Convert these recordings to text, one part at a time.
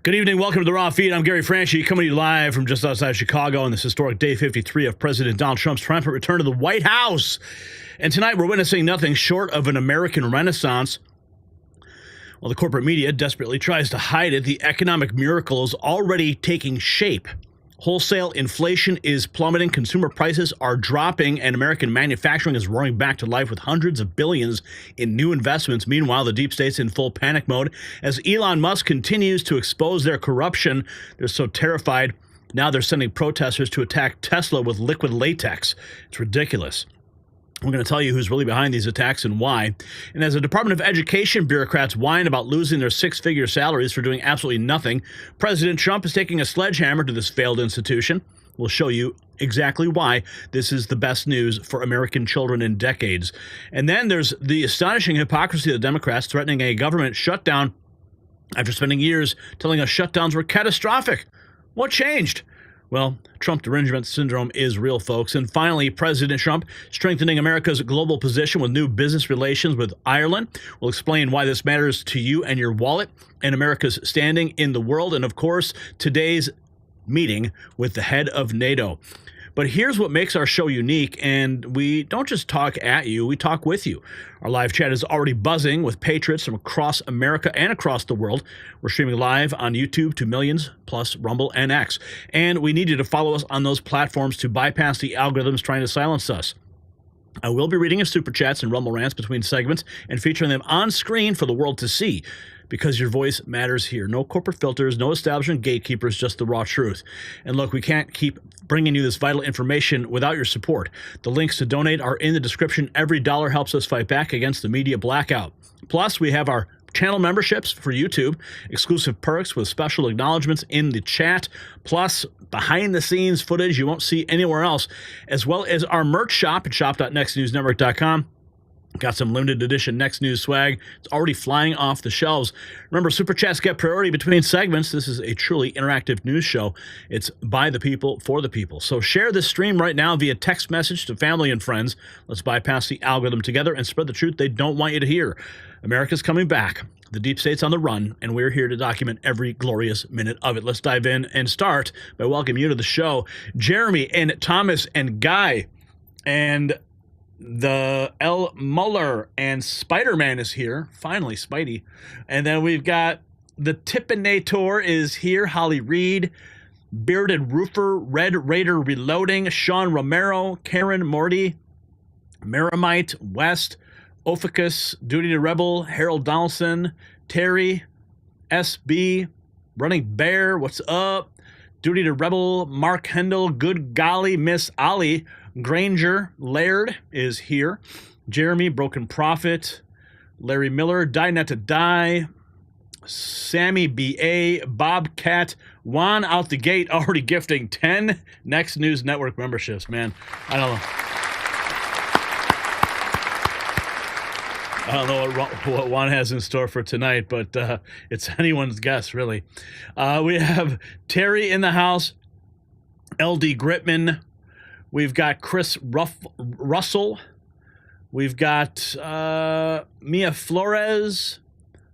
Good evening. Welcome to the Raw Feed. I'm Gary Franchi, coming to you live from just outside Chicago on this historic day 53 of President Donald Trump's triumphant return to the White House. And tonight we're witnessing nothing short of an American renaissance. While the corporate media desperately tries to hide it, the economic miracle is already taking shape. Wholesale inflation is plummeting, consumer prices are dropping, and American manufacturing is roaring back to life with hundreds of billions in new investments. Meanwhile, the deep state's in full panic mode as Elon Musk continues to expose their corruption. They're so terrified, now they're sending protesters to attack Tesla with liquid latex. It's ridiculous. We're going to tell you who's really behind these attacks and why. And as the Department of Education bureaucrats whine about losing their six-figure salaries for doing absolutely nothing, President Trump is taking a sledgehammer to this failed institution. We'll show you exactly why this is the best news for American children in decades. And then there's the astonishing hypocrisy of the Democrats threatening a government shutdown after spending years telling us shutdowns were catastrophic. What changed? Well, Trump derangement syndrome is real, folks. And finally, President Trump strengthening America's global position with new business relations with Ireland. We'll explain why this matters to you and your wallet and America's standing in the world. And of course, today's meeting with the head of NATO. But here's what makes our show unique, and we don't just talk at you, we talk with you. Our live chat is already buzzing with patriots from across America and across the world. We're streaming live on YouTube to millions, plus Rumble and X. And we need you to follow us on those platforms to bypass the algorithms trying to silence us. I will be reading your super chats and Rumble rants between segments and featuring them on screen for the world to see, because your voice matters here. No corporate filters, no establishment gatekeepers, just the raw truth. And look, we can't keep bringing you this vital information without your support. The links to donate are in the description. Every dollar helps us fight back against the media blackout. Plus, we have our channel memberships for YouTube, exclusive perks with special acknowledgments in the chat, plus behind-the-scenes footage you won't see anywhere else, as well as our merch shop at shop.nextnewsnetwork.com. Got some limited edition Next News swag. It's already flying off the shelves. Remember, Super Chats get priority between segments. This is a truly interactive news show. It's by the people, for the people. So share this stream right now via text message to family and friends. Let's bypass the algorithm together and spread the truth they don't want you to hear. America's coming back. The deep state's on the run, and we're here to document every glorious minute of it. Let's dive in and start by welcoming you to the show. Jeremy and Thomas and Guy and the L. Muller and Spider-Man is here. Finally, Spidey. And then we've got the Tippinator is here. Holly Reed, Bearded Roofer, Red Raider Reloading, Sean Romero, Karen Morty, Maramite, West, Ophicus, Duty to Rebel, Harold Donaldson, Terry, SB, Running Bear, what's up? Duty to Rebel, Mark Hendel, Good Golly, Miss Ollie, Granger, Laird is here. Jeremy, Broken Prophet, Larry Miller, Die Not to Die, Sammy B.A., Bobcat, Juan out the gate, already gifting 10 Next News Network memberships. Man, I don't know what Juan has in store for tonight, but it's anyone's guess, really. We have Terry in the house, LD Gritman. We've got Chris Russell. We've got Mia Flores.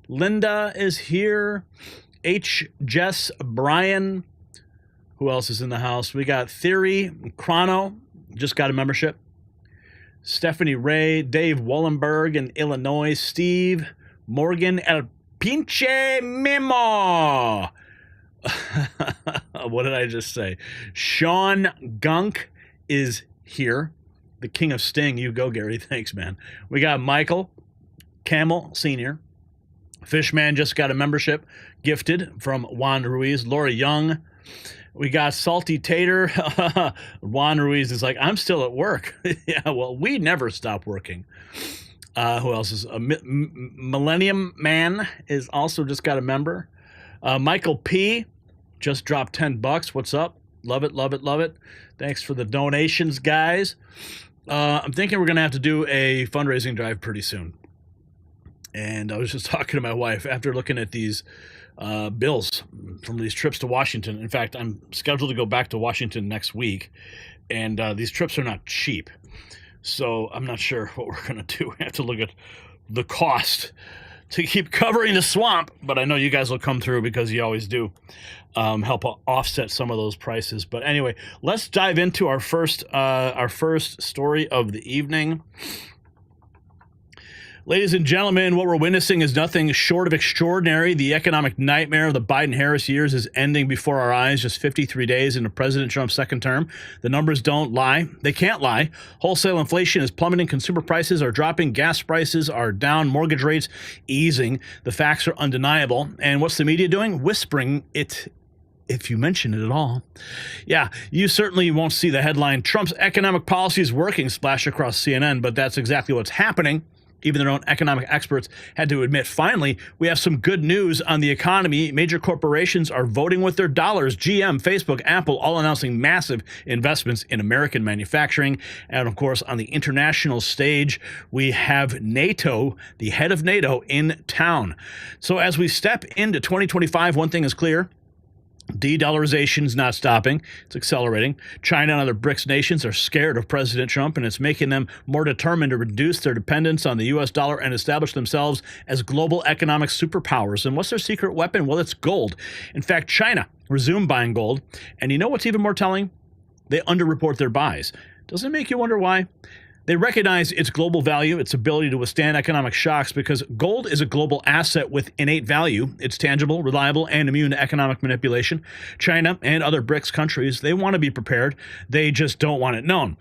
Linda is here. H. Jess Brian. Who else is in the house? We got Theory. Chrono. Just got a membership. Stephanie Ray. Dave Wallenberg in Illinois. Steve Morgan. El Pinche Memo. What did I just say? Sean Gunk is here. The king of Sting. You go, Gary. Thanks, man. We got Michael Camel Sr. Fishman just got a membership gifted from Juan Ruiz. Laura Young. We got Salty Tater. Juan Ruiz is like, I'm still at work. Yeah, well, we never stop working. Who else is? Millennium Man is also just got a member. Michael P. just dropped $10. What's up? Love it, love it, love it. Thanks for the donations, guys. I'm thinking we're going to have to do a fundraising drive pretty soon. And I was just talking to my wife after looking at these bills from these trips to Washington. In fact, I'm scheduled to go back to Washington next week, and these trips are not cheap. So I'm not sure what we're going to do. We have to look at the cost to keep covering the swamp, but I know you guys will come through because you always do help offset some of those prices. But anyway, let's dive into our first story of the evening. Ladies and gentlemen, what we're witnessing is nothing short of extraordinary. The economic nightmare of the Biden-Harris years is ending before our eyes just 53 days into President Trump's second term. The numbers don't lie. They can't lie. Wholesale inflation is plummeting. Consumer prices are dropping. Gas prices are down. Mortgage rates easing. The facts are undeniable. And what's the media doing? Whispering it, if you mention it at all. Yeah, you certainly won't see the headline, Trump's economic policy is working, splash across CNN, but that's exactly what's happening. Even their own economic experts had to admit, finally, we have some good news on the economy. Major corporations are voting with their dollars. GM, Facebook, Apple, all announcing massive investments in American manufacturing. And of course, on the international stage, we have NATO, the head of NATO, in town. So as we step into 2025, one thing is clear. De-dollarization is not stopping. It's accelerating. China and other BRICS nations are scared of President Trump, and it's making them more determined to reduce their dependence on the U.S. dollar and establish themselves as global economic superpowers. And what's their secret weapon? Well, it's gold. In fact, China resumed buying gold. And you know what's even more telling? They underreport their buys. Doesn't it make you wonder why? They recognize its global value, its ability to withstand economic shocks, because gold is a global asset with innate value. It's tangible, reliable, and immune to economic manipulation. China and other BRICS countries, they want to be prepared. They just don't want it known.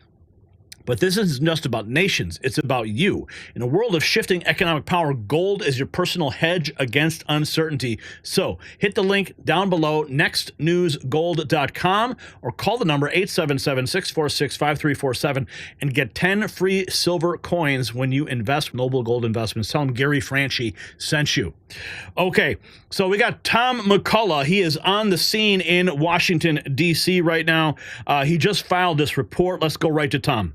But this isn't just about nations. It's about you. In a world of shifting economic power, gold is your personal hedge against uncertainty. So hit the link down below, nextnewsgold.com, or call the number 877-646-5347 and get 10 free silver coins when you invest with Noble Gold Investments. Tell them Gary Franchi sent you. Okay, so we got Tom McCullough. He is on the scene in Washington, D.C. right now. He just filed this report. Let's go right to Tom.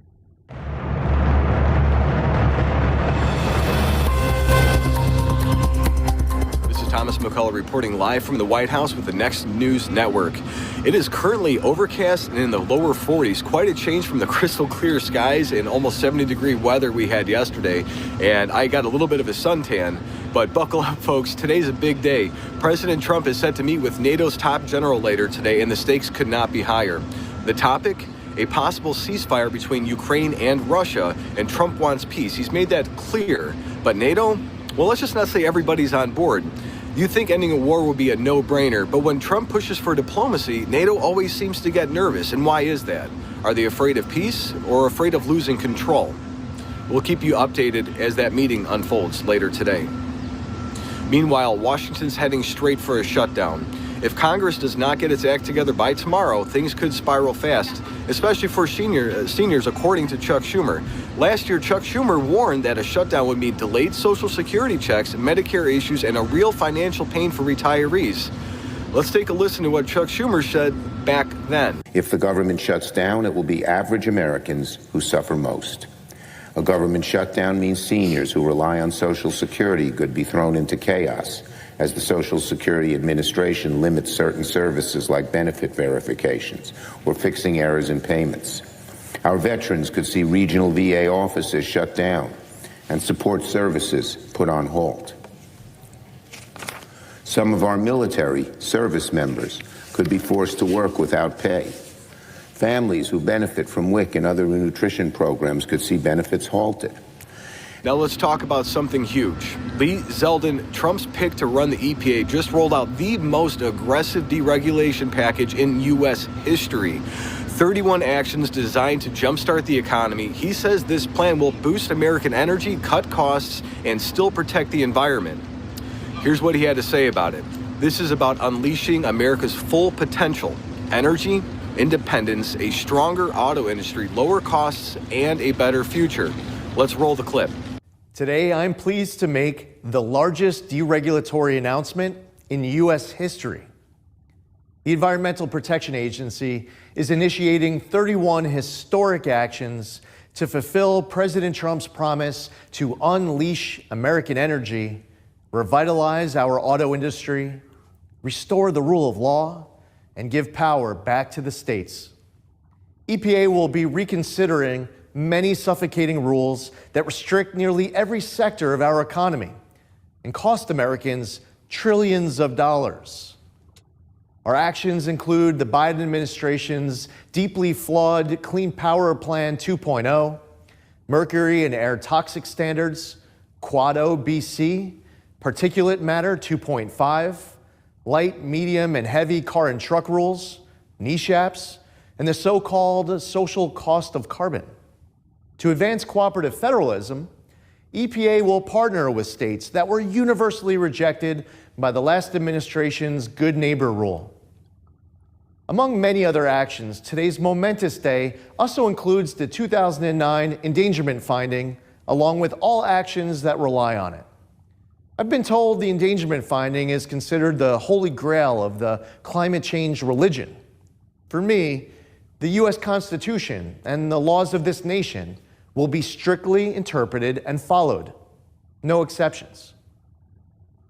Thomas McCullough reporting live from the White House with the Next News Network. It is currently overcast and in the lower 40s, quite a change from the crystal clear skies and almost 70-degree weather we had yesterday. And I got a little bit of a suntan, but buckle up, folks. Today's a big day. President Trump is set to meet with NATO's top general later today, and the stakes could not be higher. The topic? A possible ceasefire between Ukraine and Russia, and Trump wants peace. He's made that clear. But NATO? Well, let's just not say everybody's on board. You think ending a war would be a no-brainer, but when Trump pushes for diplomacy, NATO always seems to get nervous. And why is that? Are they afraid of peace or afraid of losing control? We'll keep you updated as that meeting unfolds later today. Meanwhile, Washington's heading straight for a shutdown. If Congress does not get its act together by tomorrow, things could spiral fast, especially for seniors, according to Chuck Schumer. Last year, Chuck Schumer warned that a shutdown would mean delayed Social Security checks, Medicare issues, and a real financial pain for retirees. Let's take a listen to what Chuck Schumer said back then. If the government shuts down, it will be average Americans who suffer most. A government shutdown means seniors who rely on Social Security could be thrown into chaos, as the Social Security Administration limits certain services like benefit verifications or fixing errors in payments. Our veterans could see regional VA offices shut down and support services put on hold. Some of our military service members could be forced to work without pay. Families who benefit from WIC and other nutrition programs could see benefits halted. Now let's talk about something huge. Lee Zeldin, Trump's pick to run the EPA, just rolled out the most aggressive deregulation package in U.S. history. 31 actions designed to jumpstart the economy. He says this plan will boost American energy, cut costs, and still protect the environment. Here's what he had to say about it. This is about unleashing America's full potential. Energy, independence, a stronger auto industry, lower costs, and a better future. Let's roll the clip. Today, I'm pleased to make the largest deregulatory announcement in U.S. history. The Environmental Protection Agency is initiating 31 historic actions to fulfill President Trump's promise to unleash American energy, revitalize our auto industry, restore the rule of law, and give power back to the states. EPA will be reconsidering many suffocating rules that restrict nearly every sector of our economy, and cost Americans trillions of dollars. Our actions include the Biden administration's deeply flawed Clean Power Plan 2.0, mercury and air toxic standards, Quad O BC, particulate matter 2.5, light, medium, and heavy car and truck rules, NESHAPs, and the so-called social cost of carbon. To advance cooperative federalism, EPA will partner with states that were universally rejected by the last administration's Good Neighbor rule. Among many other actions, today's momentous day also includes the 2009 endangerment finding, along with all actions that rely on it. I've been told the endangerment finding is considered the holy grail of the climate change religion. For me, the U.S. Constitution and the laws of this nation will be strictly interpreted and followed. No exceptions.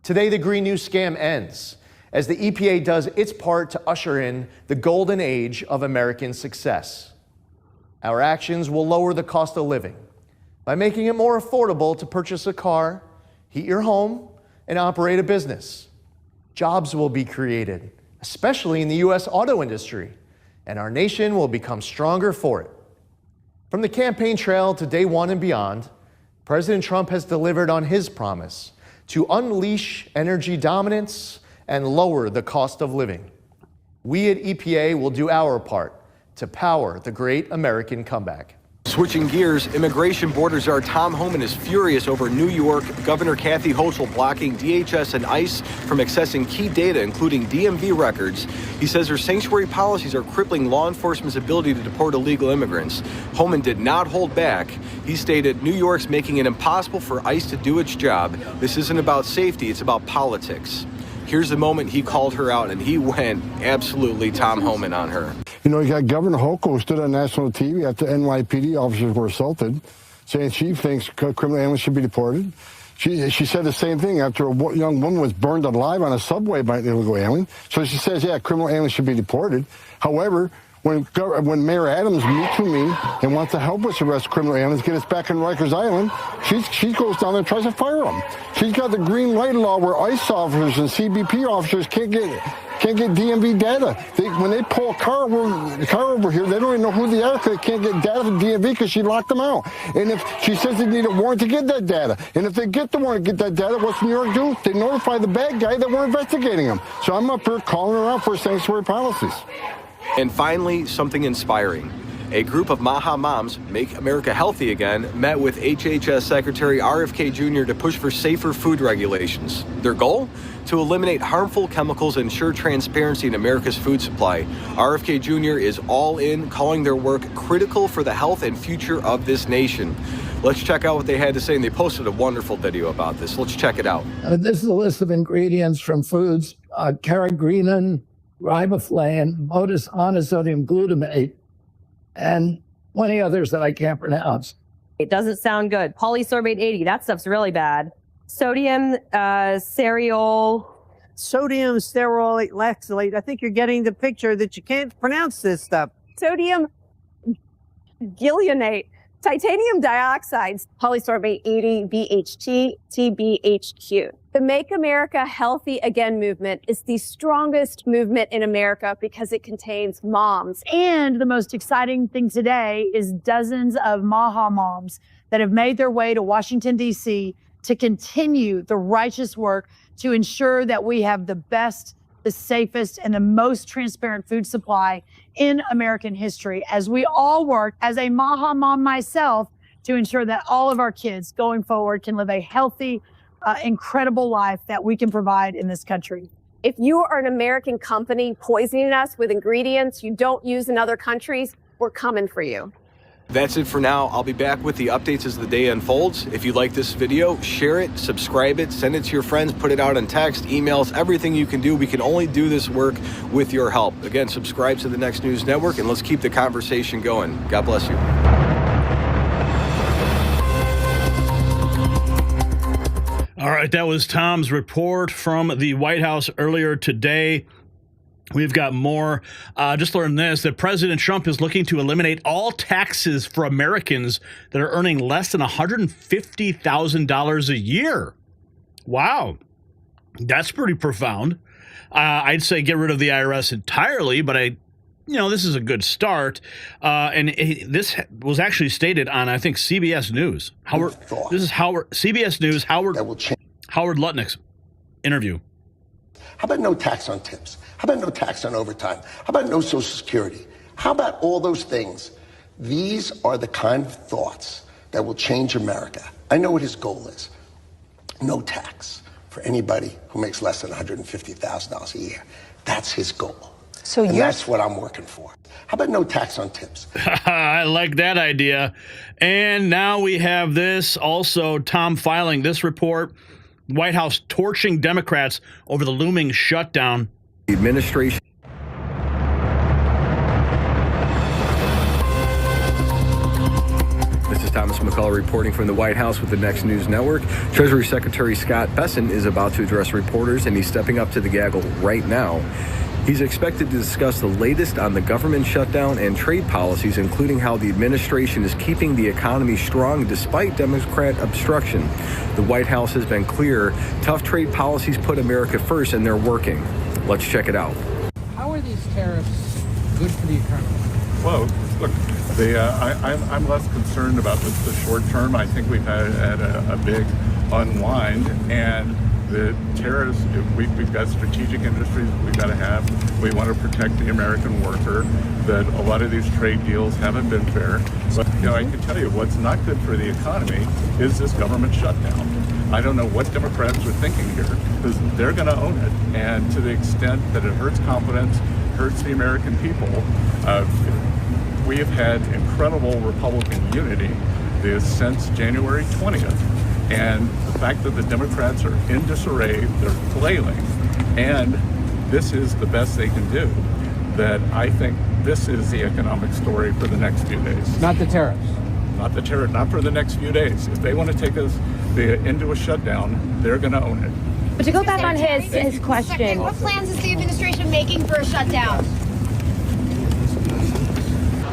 Today, the Green New scam ends as the EPA does its part to usher in the golden age of American success. Our actions will lower the cost of living by making it more affordable to purchase a car, heat your home, and operate a business. Jobs will be created, especially in the U.S. auto industry, and our nation will become stronger for it. From the campaign trail to day one and beyond, President Trump has delivered on his promise to unleash energy dominance and lower the cost of living. We at EPA will do our part to power the great American comeback. Switching gears, Immigration Border Czar Tom Homan is furious over New York Governor Kathy Hochul blocking DHS and ICE from accessing key data, including DMV records. He says her sanctuary policies are crippling law enforcement's ability to deport illegal immigrants. Homan did not hold back. He stated, New York's making it impossible for ICE to do its job. This isn't about safety, it's about politics. Here's the moment he called her out, and he went absolutely Tom Homan on her. You know, you got Governor Hochul who stood on national TV after NYPD officers were assaulted, saying she thinks criminal aliens should be deported. She said the same thing after a young woman was burned alive on a subway by an illegal alien. So she says, yeah, criminal aliens should be deported. However, when Mayor Adams meets with me and wants to help us arrest criminal aliens, get us back on Rikers Island, she goes down there and tries to fire them. She's got the green light law where ICE officers and CBP officers can't get DMV data. When they pull a car over here, they don't even know who they are because they can't get data from DMV because she locked them out. And if she says they need a warrant to get that data, and if they get the warrant to get that data, what's New York do? They notify the bad guy that we're investigating him. So I'm up here calling her out for sanctuary policies. And finally, something inspiring. A group of Maha moms, Make America Healthy Again, met with HHS Secretary RFK Jr. to push for safer food regulations. Their goal? To eliminate harmful chemicals and ensure transparency in America's food supply. RFK Jr. is all in, calling their work critical for the health and future of this nation. Let's check out what they had to say, and they posted a wonderful video about this. Let's check it out. This is a list of ingredients from foods: carrageenan, riboflavin, monosodium glutamate, and 20 others that I can't pronounce. It doesn't sound good. Polysorbate 80, that stuff's really bad. Sodium cereol. Sodium steroid lactylate. I think you're getting the picture that you can't pronounce this stuff. Sodium gilionate. Titanium dioxide. Polysorbate 80, BHT, TBHQ. The Make America Healthy Again movement is the strongest movement in America because it contains moms. And the most exciting thing today is dozens of Maha moms that have made their way to Washington, D.C. to continue the righteous work to ensure that we have the best, the safest, and the most transparent food supply in American history, as we all work as a Maha mom myself to ensure that all of our kids going forward can live a healthy, incredible life that we can provide in this country. If you are an American company poisoning us with ingredients you don't use in other countries, we're coming for you. That's it for now. I'll be back with the updates as the day unfolds. If you like this video, share it, subscribe it, send it to your friends, put it out on text, emails, everything you can do. We can only do this work with your help. Again, subscribe to the Next News Network, and let's keep the conversation going. God bless you. All right, that was Tom's report from the White House earlier today. We've got more. Just learned this, that President Trump is looking to eliminate all taxes for Americans that are earning less than $150,000 a year. Wow. That's pretty profound. I'd say get rid of the IRS entirely, but this is a good start. This was actually stated on, I think, CBS News. This is CBS News, Howard Lutnick's interview. How about no tax on tips? How about no tax on overtime? How about no Social Security? How about all those things? These are the kind of thoughts that will change America. I know what his goal is. No tax for anybody who makes less than $150,000 a year. That's his goal. And that's what I'm working for. How about no tax on tips? I like that idea. And now we have this also, Tom filing this report. White House torching Democrats over the looming shutdown. The administration. This is Thomas McCullough reporting from the White House with the Next News Network. Treasury Secretary Scott Bessent is about to address reporters, and he's stepping up to the gaggle right now. He's expected to discuss the latest on the government shutdown and trade policies, including how the administration is keeping the economy strong despite Democrat obstruction. The White House has been clear, tough trade policies put America first, and they're working. Let's check it out. How are these tariffs good for the economy? Well, look, I'm less concerned about the short term. I think we've had a big unwind, and the tariffs, we've got strategic industries we've got to have. We want to protect the American worker. That a lot of these trade deals haven't been fair. But I can tell you what's not good for the economy is this government shutdown. I don't know what Democrats are thinking here, because they're going to own it. And to the extent that it hurts confidence, hurts the American people, we have had incredible Republican unity since January 20th. And the fact that the Democrats are in disarray, they're flailing, and this is the best they can do, that I think this is the economic story for the next few days. Not the tariffs. Not the tariff, not for the next few days. If they want to take us into a shutdown, they're going to own it. But to go back on his question. What plans is the administration making for a shutdown?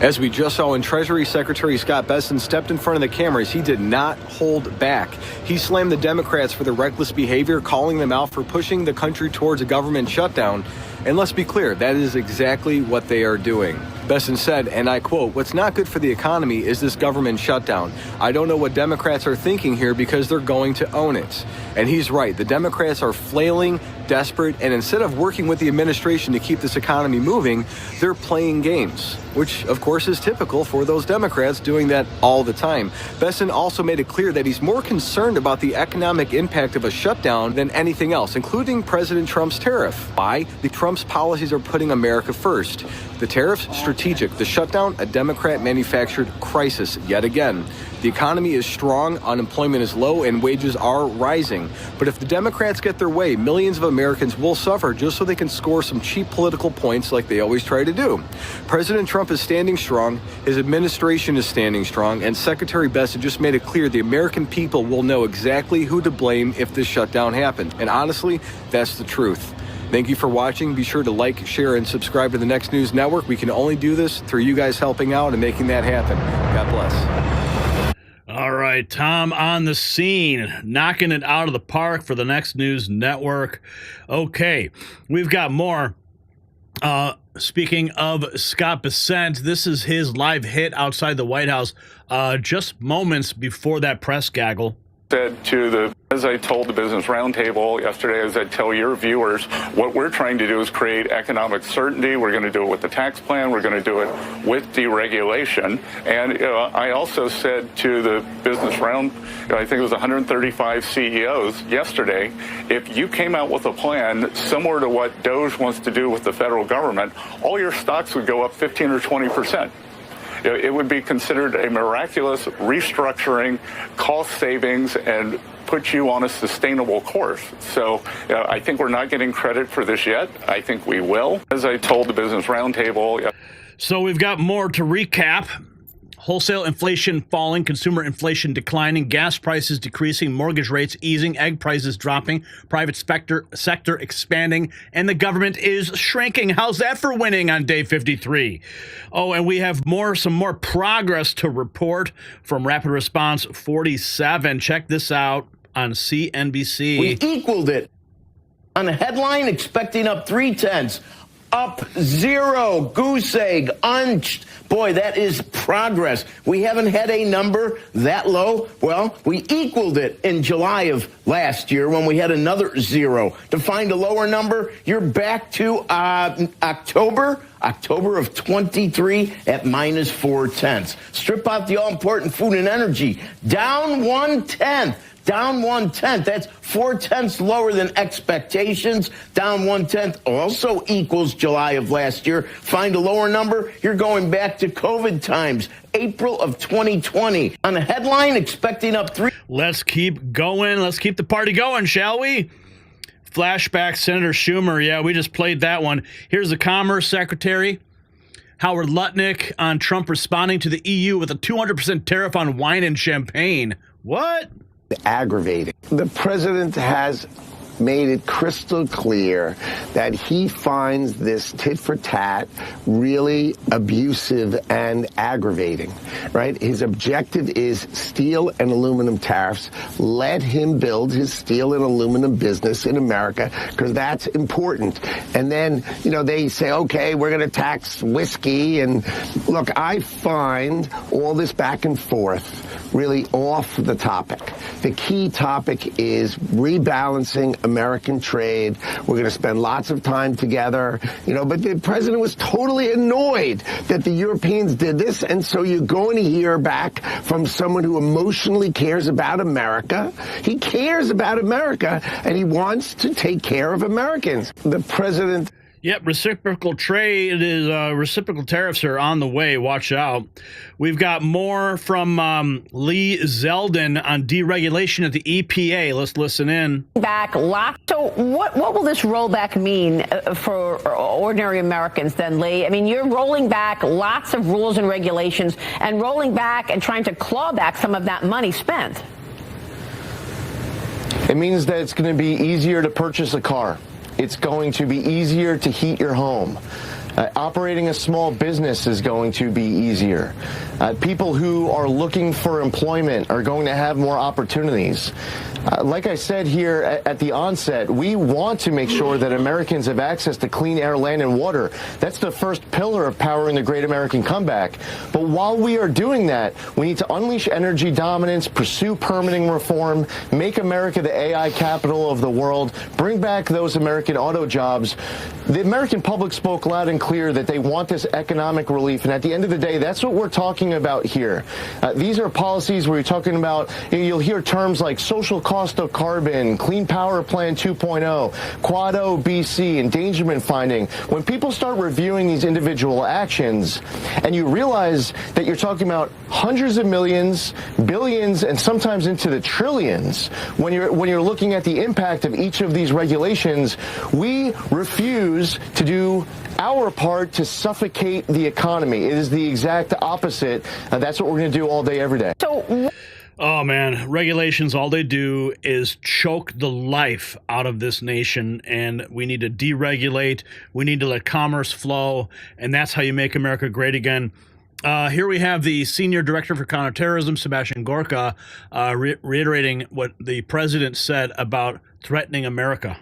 As we just saw when Treasury Secretary Scott Bessent stepped in front of the cameras, he did not hold back. He slammed the Democrats for their reckless behavior, calling them out for pushing the country towards a government shutdown. And let's be clear, that is exactly what they are doing. Bessent said, and I quote, "What's not good for the economy is this government shutdown. I don't know what Democrats are thinking here because they're going to own it." And he's right. The Democrats are flailing, desperate, and instead of working with the administration to keep this economy moving, they're playing games, which of course is typical for those Democrats doing that all the time. Bessent also made it clear that he's more concerned about the economic impact of a shutdown than anything else, including President Trump's tariff. Why? The Trump's policies are putting America first. The tariffs, strategic. The shutdown, a Democrat-manufactured crisis yet again. The economy is strong, unemployment is low, and wages are rising. But if the Democrats get their way, millions of Americans will suffer just so they can score some cheap political points like they always try to do. President Trump is standing strong, his administration is standing strong, and Secretary Bessent just made it clear the American people will know exactly who to blame if this shutdown happened. And honestly, that's the truth. Thank you for watching. Be sure to like, share, and subscribe to the Next News Network. We can only do this through you guys helping out and making that happen. God bless. All right, Tom on the scene, knocking it out of the park for the Next News Network. Okay, we've got more. Speaking of Scott Bessent, this is his live hit outside the White House just moments before that press gaggle. As I told the Business Roundtable yesterday, as I tell your viewers, what we're trying to do is create economic certainty. We're going to do it with the tax plan. We're going to do it with deregulation. And I also said to the Business Round, I think it was 135 CEOs yesterday, if you came out with a plan similar to what DOGE wants to do with the federal government, all your stocks would go up 15 or 20%. It would be considered a miraculous restructuring, cost savings, and put you on a sustainable course. So I think we're not getting credit for this yet. I think we will. As I told the Business Roundtable. So we've got more to recap. Wholesale inflation falling, consumer inflation declining, gas prices decreasing, mortgage rates easing, egg prices dropping, private sector expanding, and the government is shrinking. How's that for winning on day 53? Oh, and we have some more progress to report from Rapid Response 47. Check this out. on CNBC. We equaled it. On a headline, expecting up 0.3, up 0, goose egg, unched. Boy, that is progress. We haven't had a number that low. Well, we equaled it in July of last year when we had another 0. To find a lower number, you're back to October of 23 at minus 0.4. Strip out the all-important food and energy, down 1/10. Down 1/10. That's 0.4 lower than expectations. Down 1/10 also equals July of last year. Find a lower number, you're going back to COVID times, April of 2020. On a headline, expecting up 3. Let's keep going. Let's keep the party going, shall we? Flashback Senator Schumer. Yeah, we just played that one. Here's the Commerce Secretary Howard Lutnick on Trump responding to the EU with a 200% tariff on wine and champagne. What? Aggravating. The president has made it crystal clear that he finds this tit for tat really abusive and aggravating, right? His objective is steel and aluminum tariffs. Let him build his steel and aluminum business in America because that's important. And then, they say, okay, we're going to tax whiskey. And look, I find all this back and forth really off the topic. The key topic is rebalancing American trade. We're going to spend lots of time together, but the president was totally annoyed that the Europeans did this. And so you're going to hear back from someone who emotionally cares about America. He cares about America and he wants to take care of Americans. The president. Yep, reciprocal trade is reciprocal tariffs are on the way. Watch out. We've got more from Lee Zeldin on deregulation at the EPA. Let's listen in. So what will this rollback mean for ordinary Americans then, Lee? I mean, you're rolling back lots of rules and regulations and rolling back and trying to claw back some of that money spent. It means that it's going to be easier to purchase a car. It's going to be easier to heat your home. Operating a small business is going to be easier. People who are looking for employment are going to have more opportunities. Like I said here at the onset, we want to make sure that Americans have access to clean air, land, and water. That's the first pillar of powering the great American comeback. But while we are doing that, we need to unleash energy dominance, pursue permitting reform, make America the AI capital of the world, bring back those American auto jobs. The American public spoke loud and clear that they want this economic relief. And at the end of the day, that's what we're talking about here. These are policies where you're talking about, you'll hear terms like social cost of carbon, Clean Power Plan 2.0, Quad O BC, endangerment finding. When people start reviewing these individual actions and you realize that you're talking about hundreds of millions, billions, and sometimes into the trillions, when you're looking at the impact of each of these regulations, we refuse to do our part to suffocate the economy. It is the exact opposite. That's what we're going to do all day, every day. Oh, man, regulations, all they do is choke the life out of this nation, and we need to deregulate. We need to let commerce flow, and that's how you make America great again. Here we have the Senior Director for Counterterrorism, Sebastian Gorka, reiterating what the president said about threatening America.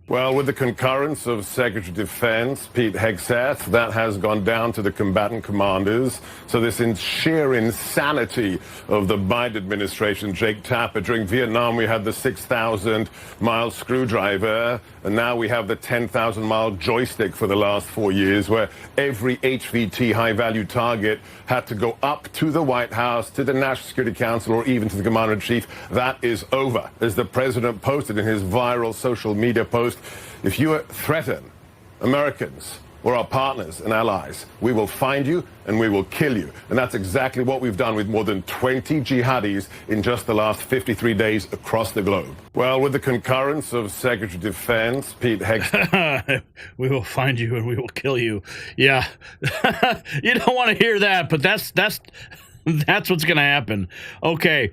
Well, with the concurrence of Secretary of Defense Pete Hegseth, that has gone down to the combatant commanders. So this sheer insanity of the Biden administration, Jake Tapper. During Vietnam, we had the 6,000-mile screwdriver, and now we have the 10,000-mile joystick for the last 4 years, where every HVT high-value target had to go up to the White House, to the National Security Council, or even to the Commander-in-Chief. That is over. As the president posted in his viral social media post, if you threaten Americans or our partners and allies, we will find you and we will kill you. And that's exactly what we've done with more than 20 jihadis in just the last 53 days across the globe. Well, with the concurrence of Secretary of Defense Pete Hegseth. We will find you and we will kill you. Yeah. You don't want to hear that, but that's what's going to happen. Okay.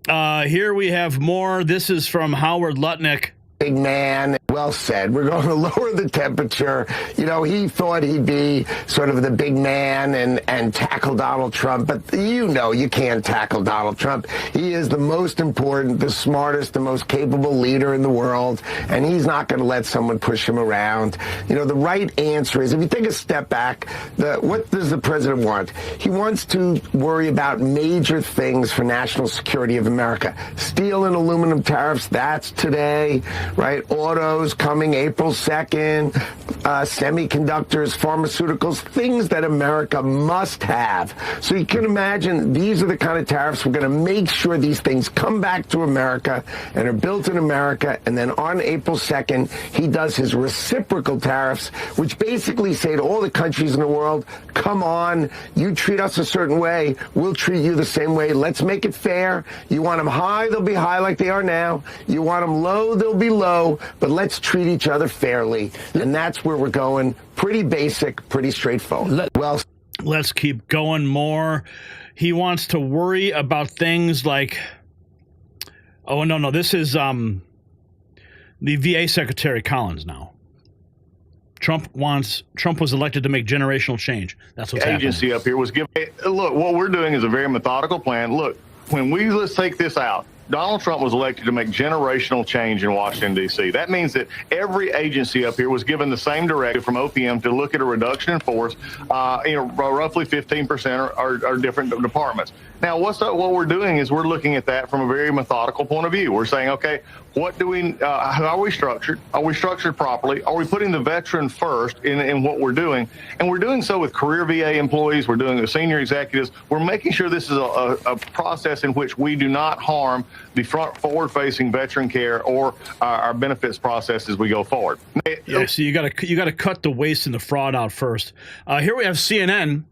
Here we have more. This is from Howard Lutnick Big man, well said. We're going to lower the temperature. You know, he thought he'd be sort of the big man and tackle Donald Trump, but you know you can't tackle Donald Trump. He is the most important, the smartest, the most capable leader in the world, and he's not going to let someone push him around. You know, the right answer is, if you take a step back, what does the president want? He wants to worry about major things for national security of America. Steel and aluminum tariffs, that's today. Right? Autos coming April 2nd, semiconductors, pharmaceuticals, things that America must have. So you can imagine these are the kind of tariffs we're going to make sure these things come back to America and are built in America. And then on April 2nd, he does his reciprocal tariffs, which basically say to all the countries in the world, come on, you treat us a certain way, we'll treat you the same way. Let's make it fair. You want them high, they'll be high like they are now. You want them low, they'll be low, but let's treat each other fairly. And that's where we're going. Pretty basic, pretty straightforward. Well, let's keep going more. He wants to worry about things like, oh, no, this is the VA Secretary Collins now. Trump was elected to make generational change. That's what's happening. Agency up here was giving, look, what we're doing is a very methodical plan. Look, let's take this out. Donald Trump was elected to make generational change in Washington, D.C. That means that every agency up here was given the same directive from OPM to look at a reduction in force. Roughly 15% are different departments. Now, what we're doing is we're looking at that from a very methodical point of view. We're saying, okay, how are we structured? Are we structured properly? Are we putting the veteran first in what we're doing? And we're doing so with career VA employees. We're doing it with senior executives. We're making sure this is a process in which we do not harm the forward-facing veteran care or our benefits process as we go forward. Yeah, so you got to cut the waste and the fraud out first. Here we have CNN.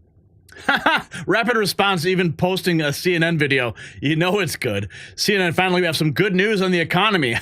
Rapid response, even posting a CNN video. You know it's good. CNN, finally, we have some good news on the economy.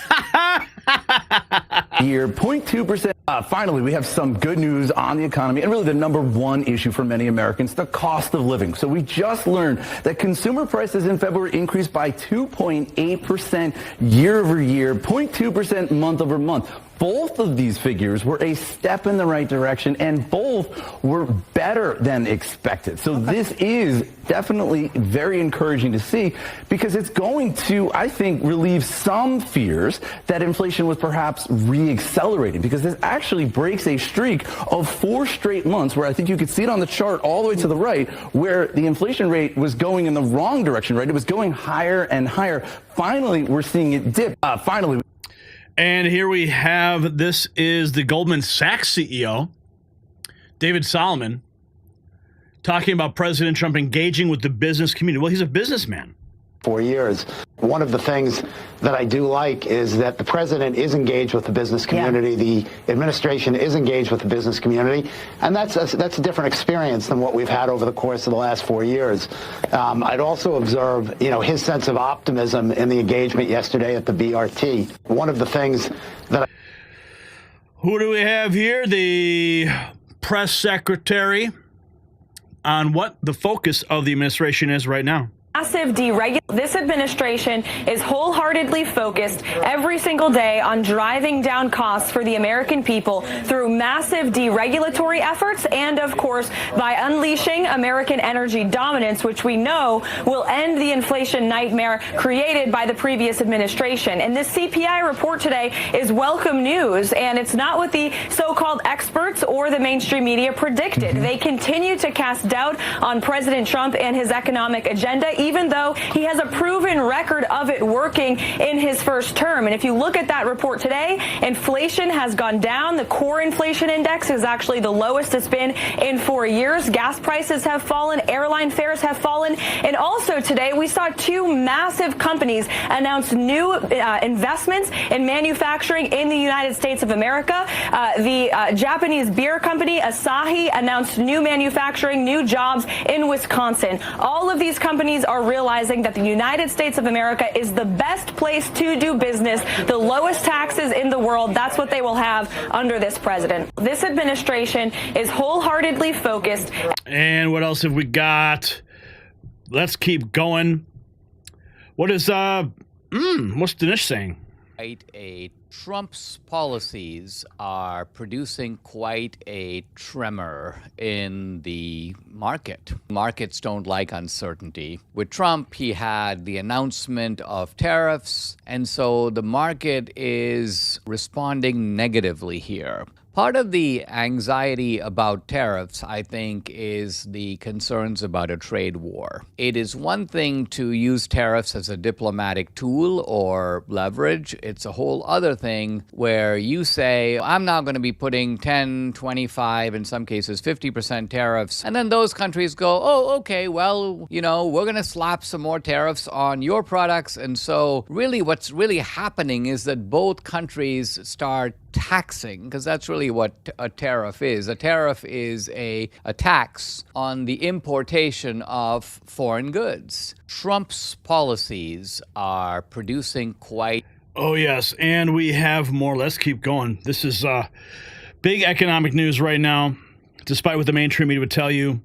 Year 0.2%. Finally, we have some good news on the economy and really the number one issue for many Americans, the cost of living. So we just learned that consumer prices in February increased by 2.8% year over year, 0.2% month over month. Both of these figures were a step in the right direction, and both were better than expected. So this is definitely very encouraging to see, because it's going to, I think, relieve some fears that inflation was perhaps re-accelerating, because this actually breaks a streak of 4 straight months where I think you could see it on the chart all the way to the right, where the inflation rate was going in the wrong direction, right? It was going higher and higher. Finally, we're seeing it dip. And here we have, this is the Goldman Sachs CEO, David Solomon, talking about President Trump engaging with the business community. Well, he's a businessman. 4 years. One of the things that I do like is that the president is engaged with the business community. Yeah. The administration is engaged with the business community. And that's a different experience than what we've had over the course of the last 4 years. I'd also observe, his sense of optimism in the engagement yesterday at the BRT. One of the things that Who do we have here? The press secretary on what the focus of the administration is right now. Massive deregulation. This administration is wholeheartedly focused every single day on driving down costs for the American people through massive deregulatory efforts and, of course, by unleashing American energy dominance, which we know will end the inflation nightmare created by the previous administration. And this CPI report today is welcome news, and it's not what the so-called experts or the mainstream media predicted. They continue to cast doubt on President Trump and his economic agenda, even though he has a proven record of it working in his first term. And if you look at that report today, inflation has gone down. The core inflation index is actually the lowest it's been in 4 years. Gas prices have fallen. Airline fares have fallen. And also today, we saw 2 massive companies announce new investments in manufacturing in the United States of America. The Japanese beer company Asahi announced new manufacturing, new jobs in Wisconsin. All of these companies are realizing that the United States of America is the best place to do business, the lowest taxes in the world. That's what they will have under this president. This administration is wholeheartedly focused. And what else have we got? Let's keep going. What is what's Dinesh saying? A Trump's policies are producing quite a tremor in the market. Markets don't like uncertainty. With Trump, he had the announcement of tariffs, and so the market is responding negatively here. Part of the anxiety about tariffs, I think, is the concerns about a trade war. It is one thing to use tariffs as a diplomatic tool or leverage. It's a whole other thing where you say, I'm now going to be putting 10, 25, in some cases 50% tariffs. And then those countries go, oh, okay, well, you know, we're going to slap some more tariffs on your products. And so really what's really happening is that both countries start taxing, because that's really what a tariff is. A tariff is a tax on the importation of foreign goods. Trump's policies are producing quite... Oh, yes, and we have more. Let's keep going. This is big economic news right now, despite what the mainstream media would tell you.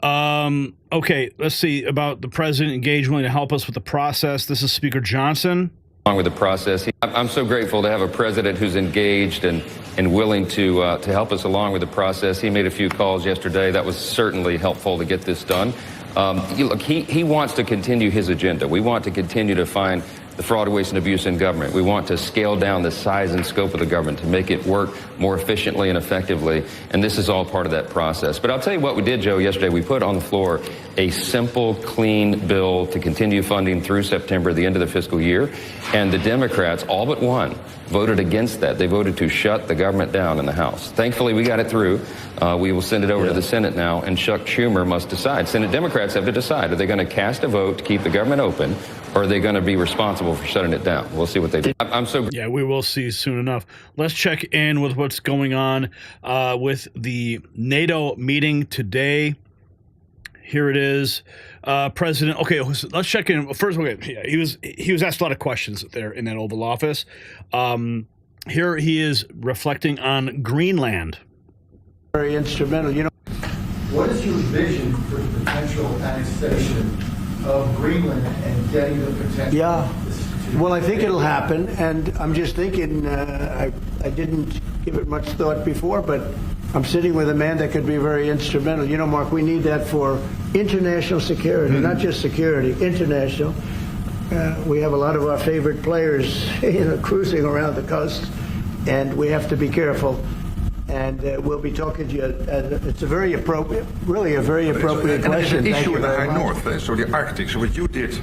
Okay, let's see about the president engaged, willing to help us with the process. This is Speaker Johnson. Along with the process, I'm so grateful to have a president who's engaged and willing to help us along with the process. He made a few calls yesterday. That was certainly helpful to get this done. Look, he wants to continue his agenda. We want to continue to find the fraud, waste, and abuse in government. We want to scale down the size and scope of the government to make it work more efficiently and effectively, and this is all part of that process. But I'll tell you what we did, Joe, yesterday. We put on the floor a simple, clean bill to continue funding through September, the end of the fiscal year, and the Democrats, all but one, voted against that. They voted to shut the government down in the House. Thankfully, we got it through. We will send it over to the Senate now, and Chuck Schumer must decide. Senate Democrats have to decide. Are they going to cast a vote to keep the government open, or are they going to be responsible for shutting it down? We'll see what they do. Yeah, we will see soon enough. Let's check in with what's going on with the NATO meeting today. Here it is. President, okay, let's check in. First, okay, he was asked a lot of questions there in that Oval Office. Here he is reflecting on Greenland. Very instrumental. You know, what is your vision for the potential annexation of Greenland and getting the potential? Yeah. Well, I think it'll happen, and I'm just thinking. I didn't give it much thought before, but I'm sitting with a man that could be very instrumental. You know, Mark, we need that for international security, not just security, international. We have a lot of our favorite players, cruising around the coast, and we have to be careful. And we'll be talking to you. It's a very appropriate, really a very appropriate question. There's an issue in the high north, so the Arctic. So what you did.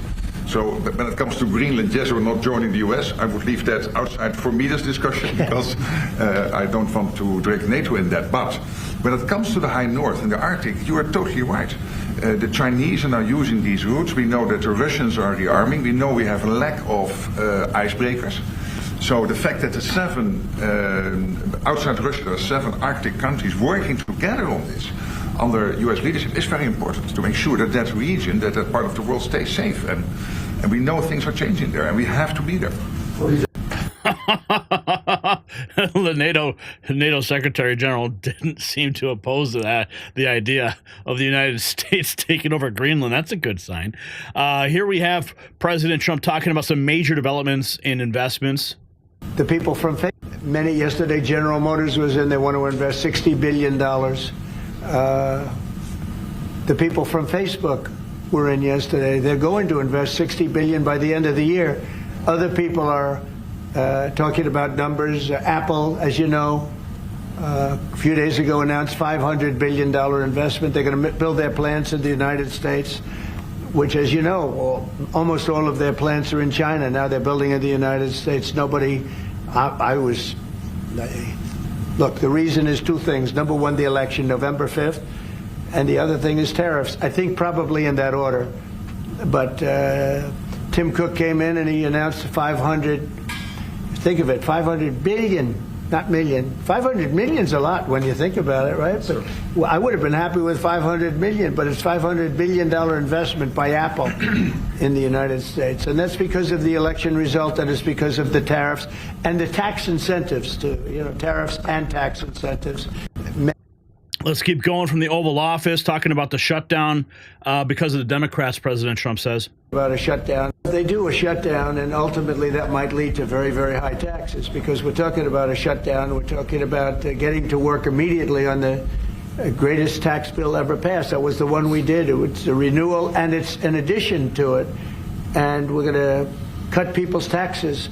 So when it comes to Greenland, yes, we're not joining the US. I would leave that outside for me, this discussion, because I don't want to drag NATO in that. But when it comes to the high north and the Arctic, you are totally right. The Chinese are now using these routes. We know that the Russians are rearming. We know we have a lack of icebreakers. So the fact that the outside Russia, there are 7 Arctic countries working together on this under U.S. leadership is very important to make sure that that region, that part of the world stays safe. And we know things are changing there, and we have to be there. The NATO Secretary General didn't seem to oppose to the idea of the United States taking over Greenland. That's a good sign. Here we have President Trump talking about some major developments in investments. The people from yesterday, General Motors was in. They want to invest $60 billion. The people from Facebook were in yesterday. They're going to invest $60 billion by the end of the year. Other people are talking about numbers. Apple, as you know, a few days ago announced $500 billion investment. They're going to build their plants in the United States, which, as you know, almost all of their plants are in China. Now they're building in the United States. Look, the reason is 2 things. Number one, the election, November 5th. And the other thing is tariffs. I think probably in that order. But Tim Cook came in and he announced 500, think of it, 500 billion, not million. 500 million's a lot when you think about it, right? But well, I would have been happy with 500 million, but it's $500 billion investment by Apple in the United States. And that's because of the election result, and it's because of the tariffs and the tax incentives too, tariffs and tax incentives. Let's keep going from the Oval Office, talking about the shutdown because of the Democrats, President Trump says. About a shutdown. they do a shutdown, and ultimately that might lead to very, very high taxes, because we're talking about a shutdown. We're talking about getting to work immediately on the greatest tax bill ever passed. That was the one we did. It was a renewal, and it's an addition to it. And we're going to cut people's taxes.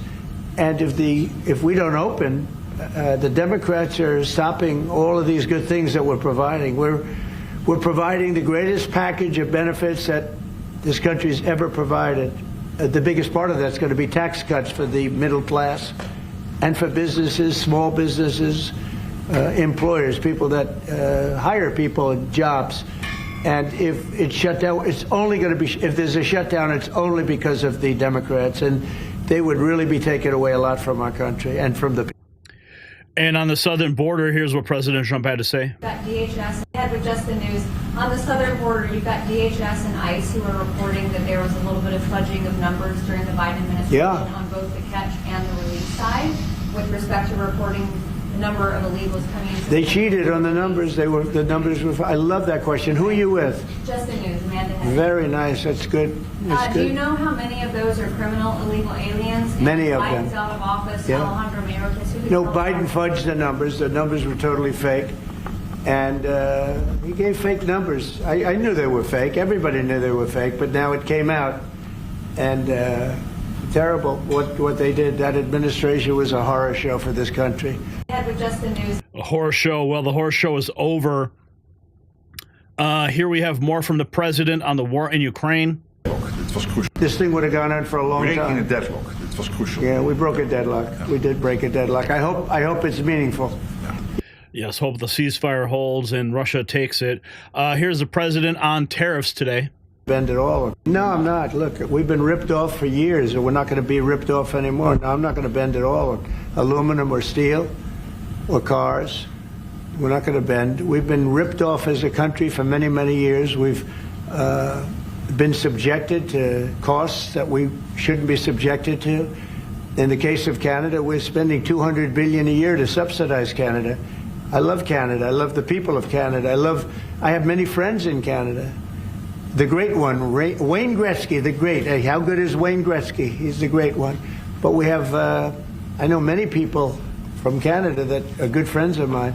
And if we don't open, the Democrats are stopping all of these good things that we're providing. We're providing the greatest package of benefits that this country's ever provided. The biggest part of that's going to be tax cuts for the middle class and for businesses, small businesses, employers, people that hire people in jobs. And if it's shut down, it's only going to be, if there's a shutdown, it's only because of the Democrats. And they would really be taking away a lot from our country and from the people. And on the southern border, here's what President Trump had to say. You've got DHS, head with just the news. On the southern border, you've got DHS and ICE who are reporting that there was a little bit of fudging of numbers during the Biden administration on both the catch and the release side with respect to reporting the number of illegals coming into They cheated on the numbers. The numbers were. I love that question. Who are you with? Just the news, Amanda Henry. Very nice. That's good. That's Do good. you know how many of those are criminal illegal aliens? Many of Biden's them. out of office. Yeah. Alejandro Mayorkas. No, Biden fudged the numbers. The numbers were totally fake. And he gave fake numbers. I knew they were fake. Everybody knew they were fake. But now it came out. And terrible what they did. That administration was a horror show for this country. Head with just the news. A horror show. Well, the horror show is over. Here we have more from the president on the war in Ukraine. This thing would have gone on for a long time. Breaking a deadlock. It was crucial. Yeah, we broke a deadlock. Yeah. We did break a deadlock. I hope it's meaningful. Yes, hope the ceasefire holds and Russia takes it. Here's the president on tariffs today. Bend it all. No, I'm not. Look, we've been ripped off for years, and we're not going to be ripped off anymore. No, I'm not going to bend it all. Aluminum or steel or cars. We're not going to bend. We've been ripped off as a country for many, many years. We've been subjected to costs that we shouldn't be subjected to. In the case of Canada, we're spending $200 billion a year to subsidize Canada. I love Canada. I love the people of Canada. I have many friends in Canada. The great one, Wayne Gretzky, the great. Hey, how good is Wayne Gretzky? He's the great one. But we have, I know many people from Canada that are good friends of mine.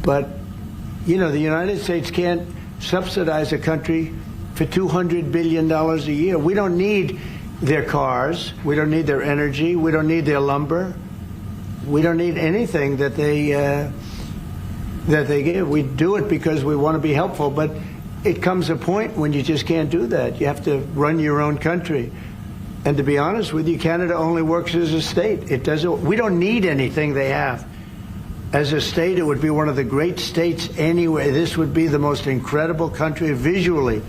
But, you know, the United States can't subsidize a country for $200 billion a year. We don't need their cars. We don't need their energy. We don't need their lumber. We don't need anything that they give. We do it because we want to be helpful. But it comes a point when you just can't do that. You have to run your own country. And to be honest with you, Canada only works as a state. It doesn't. We don't need anything they have. As a state, it would be one of the great states anyway. This would be the most incredible country visually.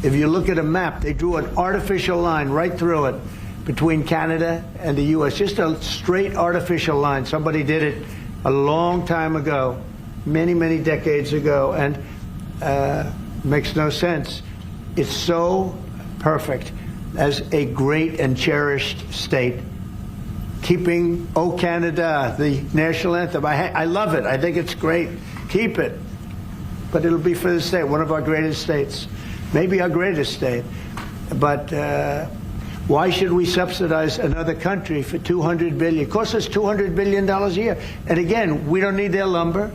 If you look at a map, they drew an artificial line right through it between Canada and the U.S. Just a straight artificial line. Somebody did it a long time ago, many, many decades ago, and makes no sense. It's so perfect as a great and cherished state. Keeping "O Canada," the national anthem. I love it. I think it's great. Keep it. But it'll be for the state, one of our greatest states. Maybe our greatest state. But why should we subsidize another country for $200 billion? It costs us $200 billion a year. And again, we don't need their lumber.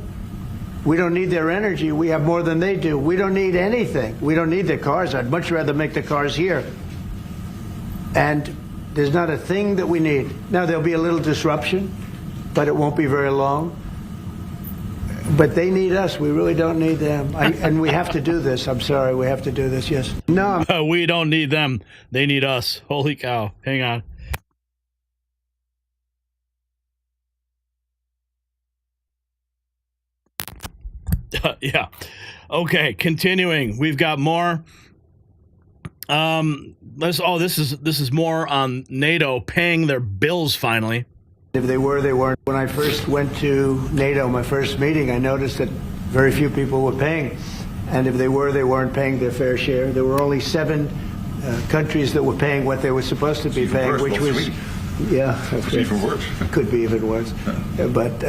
We don't need their energy. We have more than they do. We don't need anything. We don't need their cars. I'd much rather make the cars here. And there's not a thing that we need. Now, there'll be a little disruption, but it won't be very long. But they need us. We really don't need them. And we have to do this. I'm sorry. We have to do this. Yes. No. We don't need them. They need us. Holy cow. Hang on. Yeah. Okay. Continuing. We've got more. This is more on NATO paying their bills finally. If they were, they weren't. When I first went to NATO, my first meeting, I noticed that very few people were paying. And if they were, they weren't paying their fair share. There were only 7 countries that were paying what they were supposed to be paying, which was, yeah, it's even worse. Could be even worse. But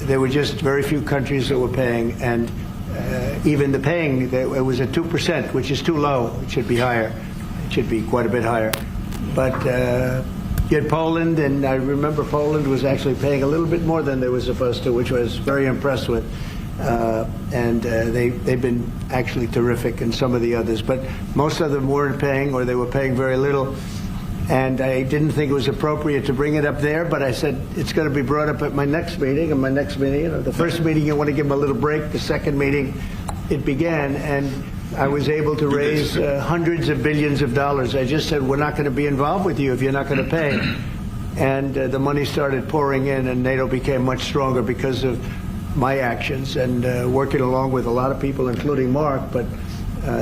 there were just very few countries that were paying, and even the paying, it was at 2%, which is too low. It should be higher. It should be quite a bit higher. But you had Poland, and I remember Poland was actually paying a little bit more than they were supposed to, which I was very impressed with. And they've been actually terrific, and some of the others. But most of them weren't paying, or they were paying very little. And I didn't think it was appropriate to bring it up there, but I said it's going to be brought up at my next meeting. And my next meeting, you know, the first meeting you want to give them a little break. The second meeting, it began, and I was able to raise hundreds of billions of dollars. I just said, we're not going to be involved with you if you're not going to pay. And the money started pouring in, and NATO became much stronger because of my actions and working along with a lot of people, including Mark. But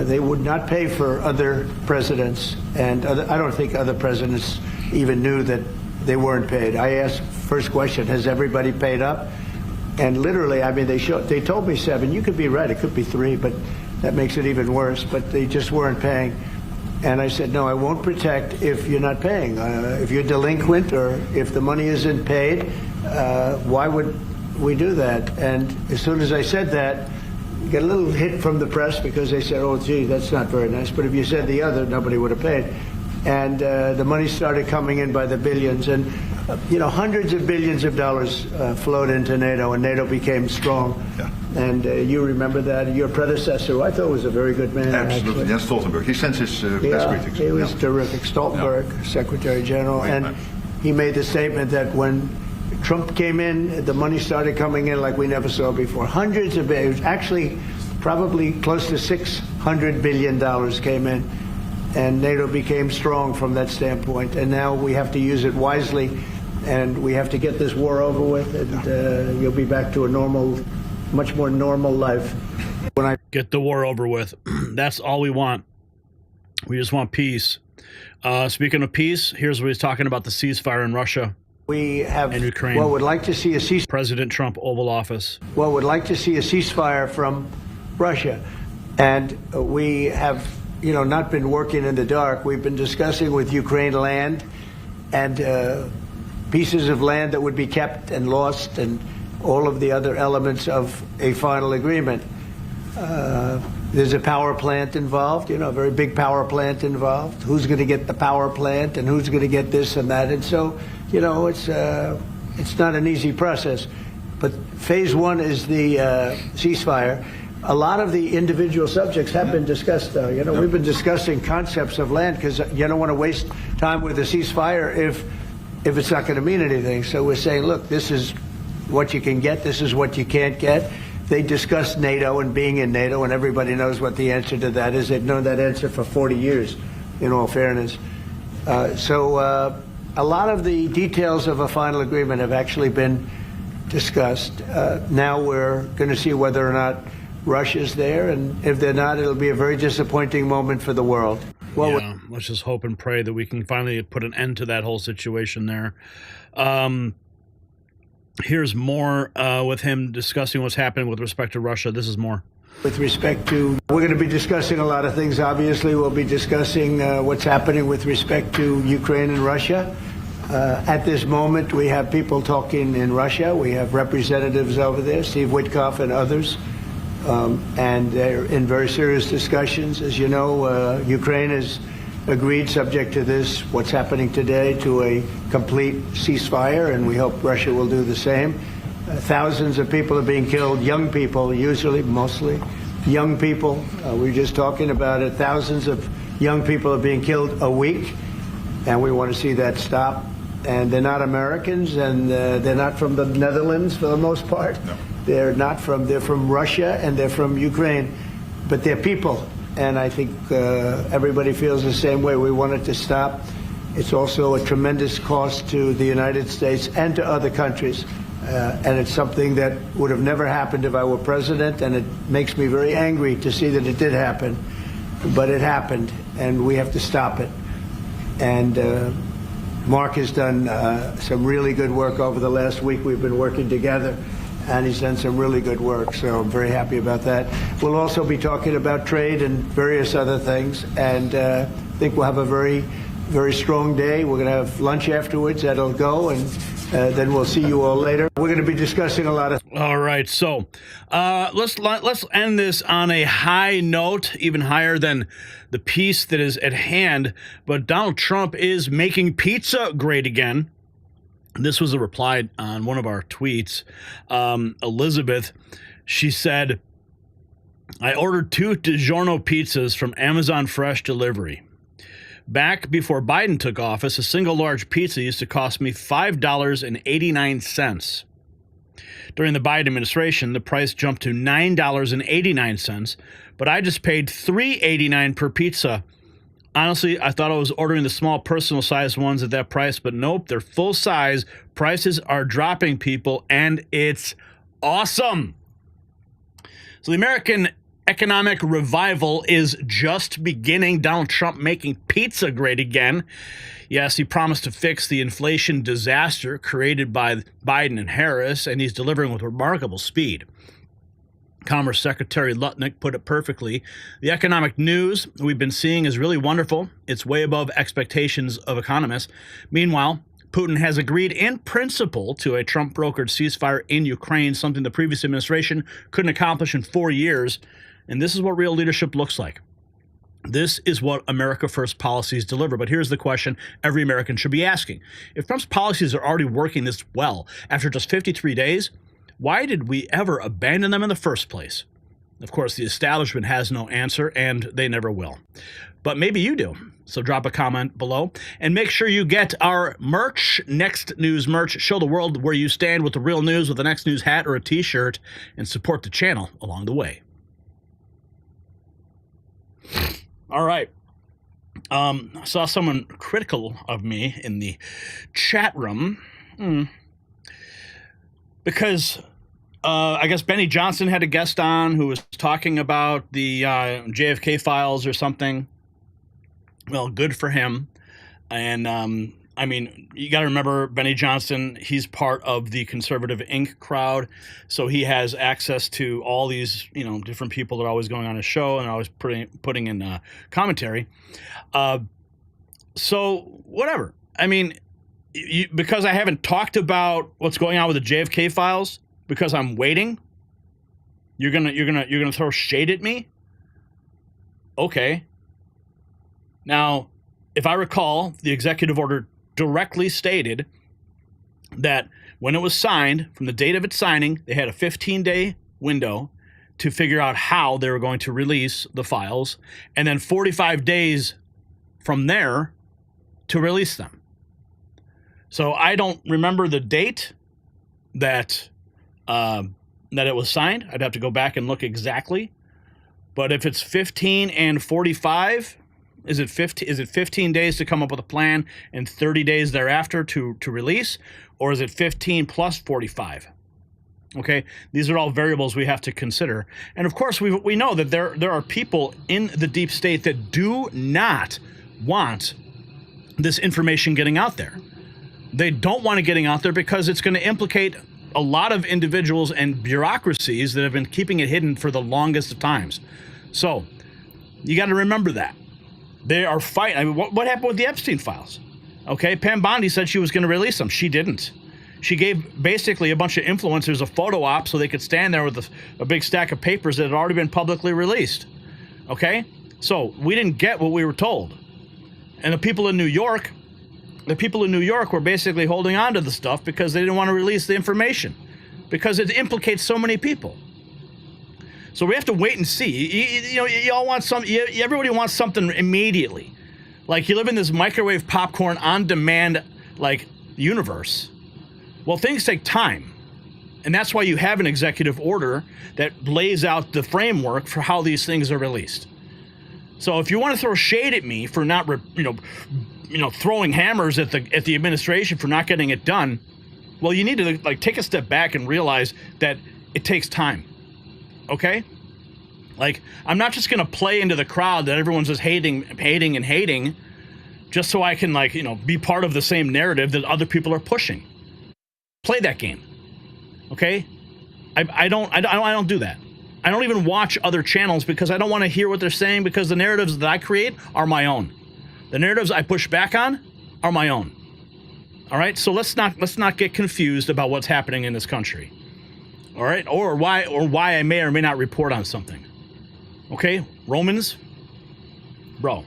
they would not pay for other presidents, and I don't think other presidents even knew that they weren't paid. I asked, first question, has everybody paid up? And literally, I mean, they told me 7. You could be right, it could be 3, but that makes it even worse. But they just weren't paying. And I said, no, I won't protect if you're not paying. If you're delinquent or if the money isn't paid, why would we do that? And as soon as I said that, you get a little hit from the press because they said, oh, gee, that's not very nice. But if you said the other, nobody would have paid. And the money started coming in by the billions. And, you know, hundreds of billions of dollars flowed into NATO, and NATO became strong. Yeah. And you remember that. Your predecessor, who I thought was a very good man. Absolutely. Jens Stoltenberg. He sends his best greetings. He was terrific. Stoltenberg, Secretary General. And he made the statement that when Trump came in, the money started coming in like we never saw before. Hundreds of billions, actually probably close to $600 billion came in, and NATO became strong from that standpoint. And now we have to use it wisely, and we have to get this war over with, and you'll be back to a normal, much more normal life. When I get the war over with, that's all we want. We just want peace. Speaking of peace, here's what he's talking about: the ceasefire in Russia. We have, and Ukraine. Well, would like to see a ceasefire. President Trump, Oval Office. Well, would like to see a ceasefire from Russia. And we have, you know, not been working in the dark. We've been discussing with Ukraine land and pieces of land that would be kept and lost and all of the other elements of a final agreement. There's a power plant involved, you know, a very big power plant involved. Who's going to get the power plant and who's going to get this and that? And so, you know, it's not an easy process. But phase 1 is the ceasefire. A lot of the individual subjects have been discussed, though. You know, we've been discussing concepts of land because you don't want to waste time with a ceasefire if it's not going to mean anything. So we're saying, look, this is what you can get. This is what you can't get. They discussed NATO and being in NATO, and everybody knows what the answer to that is. They've known that answer for 40 years, in all fairness. So a lot of the details of a final agreement have actually been discussed. Now we're going to see whether or not Russia's there, and if they're not, it'll be a very disappointing moment for the world. Well, yeah, let's just hope and pray that we can finally put an end to that whole situation there. Here's more with him discussing what's happening with respect to Russia. This is more. With respect to, we're going to be discussing a lot of things. Obviously, we'll be discussing what's happening with respect to Ukraine and Russia. At this moment, we have people talking in Russia. We have representatives over there, Steve Witkoff and others. And they're in very serious discussions. As you know, Ukraine has agreed, subject to this, what's happening today, to a complete ceasefire, and we hope Russia will do the same. Thousands of people are being killed, young people, usually, mostly young people. We were just talking about it. Thousands of young people are being killed a week, and we want to see that stop. And they're not Americans, and they're not from the Netherlands for the most part. No. They're from Russia, and they're from Ukraine, but they're people. And I think everybody feels the same way. We want it to stop. It's also a tremendous cost to the United States and to other countries. And it's something that would have never happened if I were president, and it makes me very angry to see that it did happen. But it happened, and we have to stop it. And Mark has done some really good work over the last week. We've been working together, and he's done some really good work, so I'm very happy about that. We'll also be talking about trade and various other things, and I think we'll have a very, very strong day. We're going to have lunch afterwards that'll go, and Then we'll see you all later. We're going to be discussing a lot of. All right, so let's end this on a high note, even higher than the piece that is at hand. But Donald Trump is making pizza great again. This was a reply on one of our tweets. Elizabeth, she said, I ordered 2 DiGiorno pizzas from Amazon Fresh Delivery. Back before Biden took office, a single large pizza used to cost me $5.89. During the Biden administration, the price jumped to $9.89, but I just paid $3.89 per pizza. Honestly, I thought I was ordering the small personal size ones at that price, but nope, they're full size. Prices are dropping, people, and it's awesome. So the American economic revival is just beginning. Donald Trump making pizza great again. Yes, he promised to fix the inflation disaster created by Biden and Harris, and he's delivering with remarkable speed. Commerce Secretary Lutnick put it perfectly. The economic news we've been seeing is really wonderful. It's way above expectations of economists. Meanwhile, Putin has agreed in principle to a Trump-brokered ceasefire in Ukraine, something the previous administration couldn't accomplish in 4 years. And this is what real leadership looks like. This is what America First policies deliver. But here's the question every American should be asking. If Trump's policies are already working this well after just 53 days, why did we ever abandon them in the first place? Of course, the establishment has no answer, and they never will. But maybe you do. So drop a comment below and make sure you get our merch, Next News merch. Show the world where you stand with the real news with a Next News hat or a t-shirt, and support the channel along the way. All right. I saw someone critical of me in the chat room because I guess Benny Johnson had a guest on who was talking about the JFK files or something. Well, good for him. And I mean, you got to remember Benny Johnson, he's part of the Conservative Inc. crowd. So he has access to all these, different people that are always going on his show and always putting in commentary. So whatever. I mean, because I haven't talked about what's going on with the JFK files, because I'm waiting, you're gonna throw shade at me? Okay. Now, if I recall, the executive order directly stated that when it was signed, from the date of its signing, they had a 15-day window to figure out how they were going to release the files, and then 45 days from there to release them. So I don't remember the date that it was signed. I'd have to go back and look exactly. But if it's 15 and 45, is it 15 days to come up with a plan and 30 days thereafter to release? Or is it 15 plus 45? Okay, these are all variables we have to consider. And of course, we know that there are people in the deep state that do not want this information getting out there. They don't want it getting out there because it's going to implicate a lot of individuals and bureaucracies that have been keeping it hidden for the longest of times. So you got to remember that. They are fighting. I mean, what happened with the Epstein files? Okay, Pam Bondi said she was going to release them. She didn't. She gave basically a bunch of influencers a photo op so they could stand there with a big stack of papers that had already been publicly released. Okay? So we didn't get what we were told. And the people in New York were basically holding on to the stuff because they didn't want to release the information because it implicates so many people. So we have to wait and see. You all want everybody wants something immediately. Like you live in this microwave popcorn on demand universe. Well, things take time. And that's why you have an executive order that lays out the framework for how these things are released. So if you want to throw shade at me for not throwing hammers at the administration for not getting it done, well, you need to take a step back and realize that it takes time. Okay? I'm not just going to play into the crowd that everyone's just hating just so I can be part of the same narrative that other people are pushing. Play that game. Okay? I don't do that. I don't even watch other channels because I don't want to hear what they're saying because the narratives that I create are my own. The narratives I push back on are my own. All right, so let's not get confused about what's happening in this country. All right, or why I may or may not report on something. Okay, Romans, bro.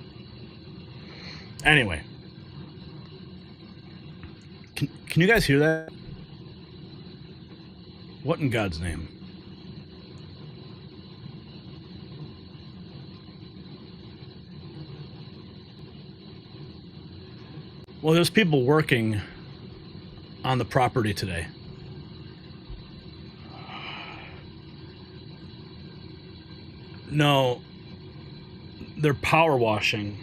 Anyway, can you guys hear that? What in God's name? Well, there's people working on the property today. No, they're power washing.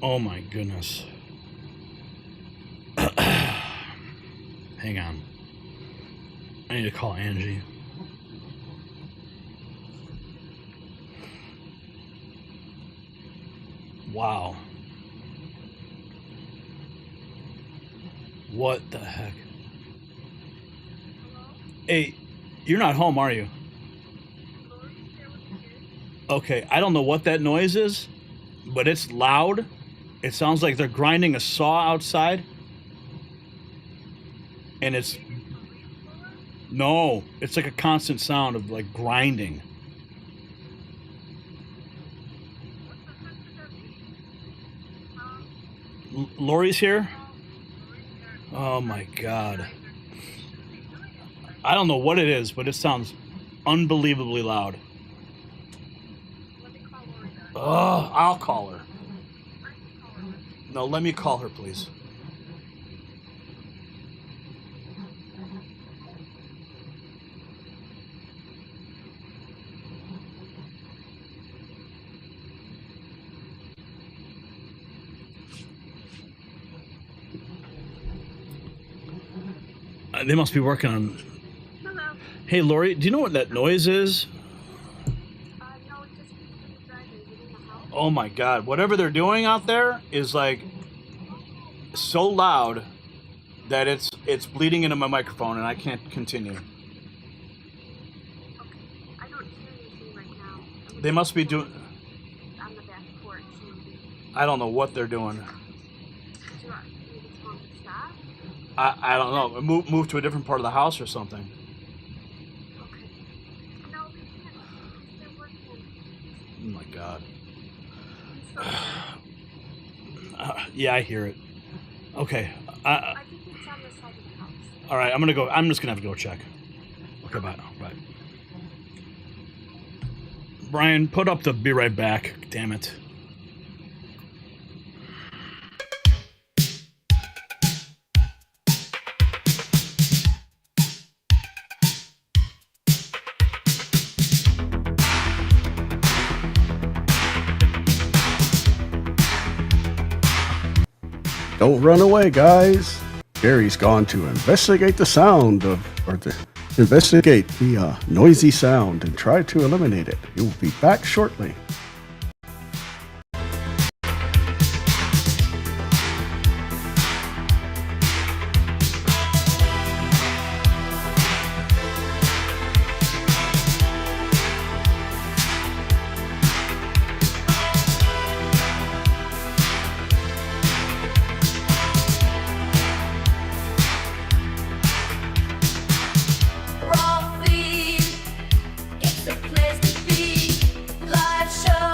Oh my goodness. Hang on. I need to call Angie. Wow. What the heck? Hey, you're not home, are you? Okay, I don't know what that noise is, but it's loud. It sounds like they're grinding a saw outside. And it's... No, it's like a constant sound of like grinding. Lori's here? Oh my God. I don't know what it is, but it sounds unbelievably loud. Oh, I'll call her. No, let me call her, please. They must be working on... Hello. Hey, Lori, do you know what that noise is? No, it's just people driving in the house. Oh my God, whatever they're doing out there is like so loud that it's bleeding into my microphone and I can't continue. Okay. I don't hear anything right now. They must be doing... On the back porch. I don't know what they're doing. Do you want me to tell them to stop? I don't know. Move to a different part of the house or something. Okay. No, they're working. Oh my God. Yeah, I hear it. Okay. I think it's on the side of the house. All right, I'm gonna go. I'm just gonna have to go check. Okay, bye. Bye. Brian, put up the "be right back." Damn it. Don't run away, guys. Gary's gone to investigate the sound of, or to investigate the noisy sound and try to eliminate it. He will be back shortly. It's a place to be. Live show.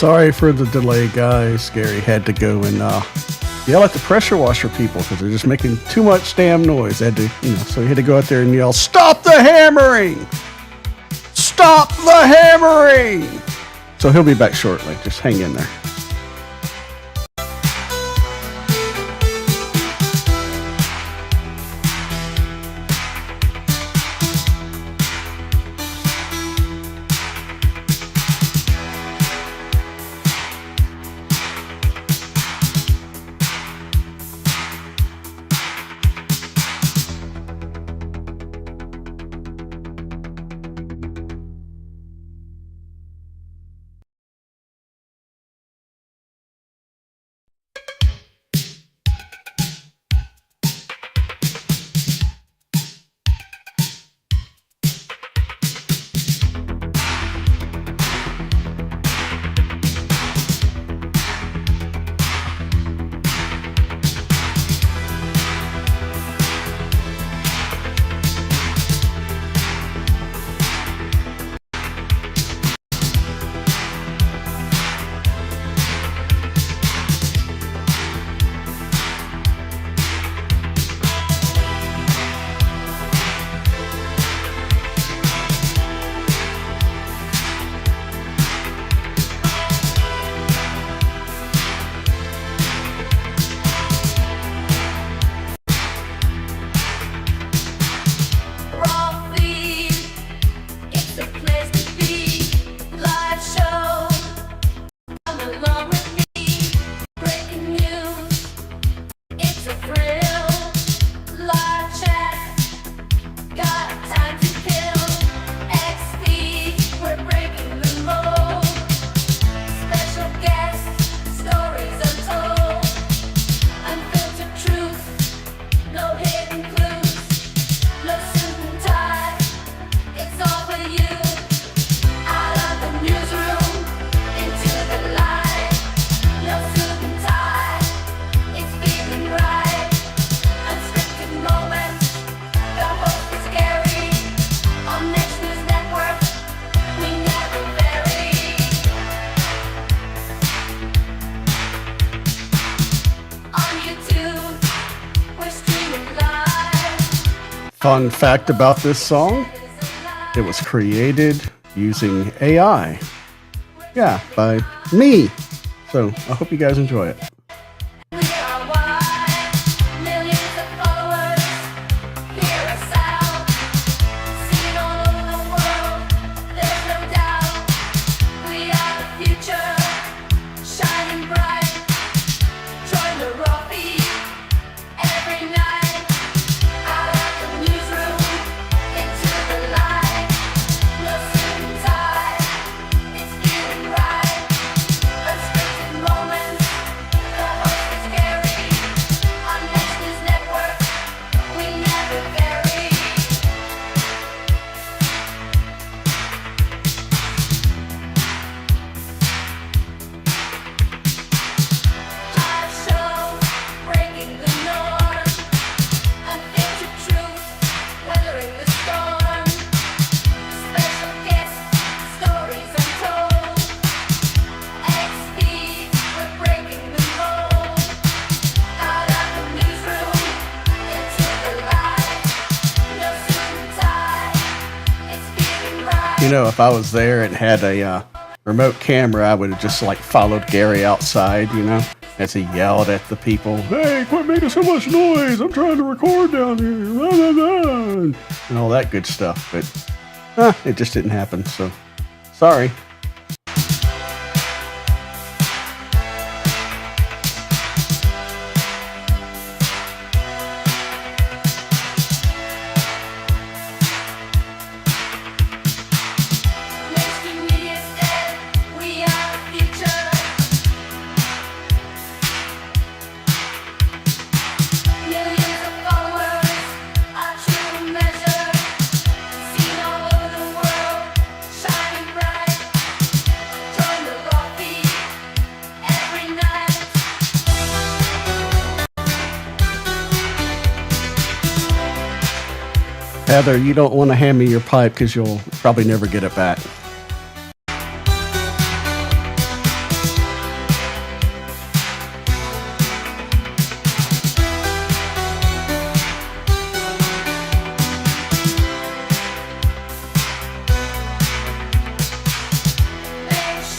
Sorry for the delay, guys. Gary had to go and yell at the pressure washer people because they're just making too much damn noise. Had to, so he had to go out there and yell, "Stop the hammering! Stop the hammering!" So he'll be back shortly. Just hang in there. Fun fact about this song, it was created using AI. Yeah, by me. So I hope you guys enjoy it. If I was there and had a remote camera, I would have just followed Gary outside, as he yelled at the people, "Hey, quit making so much noise! I'm trying to record down here!" Blah, blah, blah, and all that good stuff. But it just didn't happen. So sorry. Heather, you don't want to hand me your pipe because you'll probably never get it back.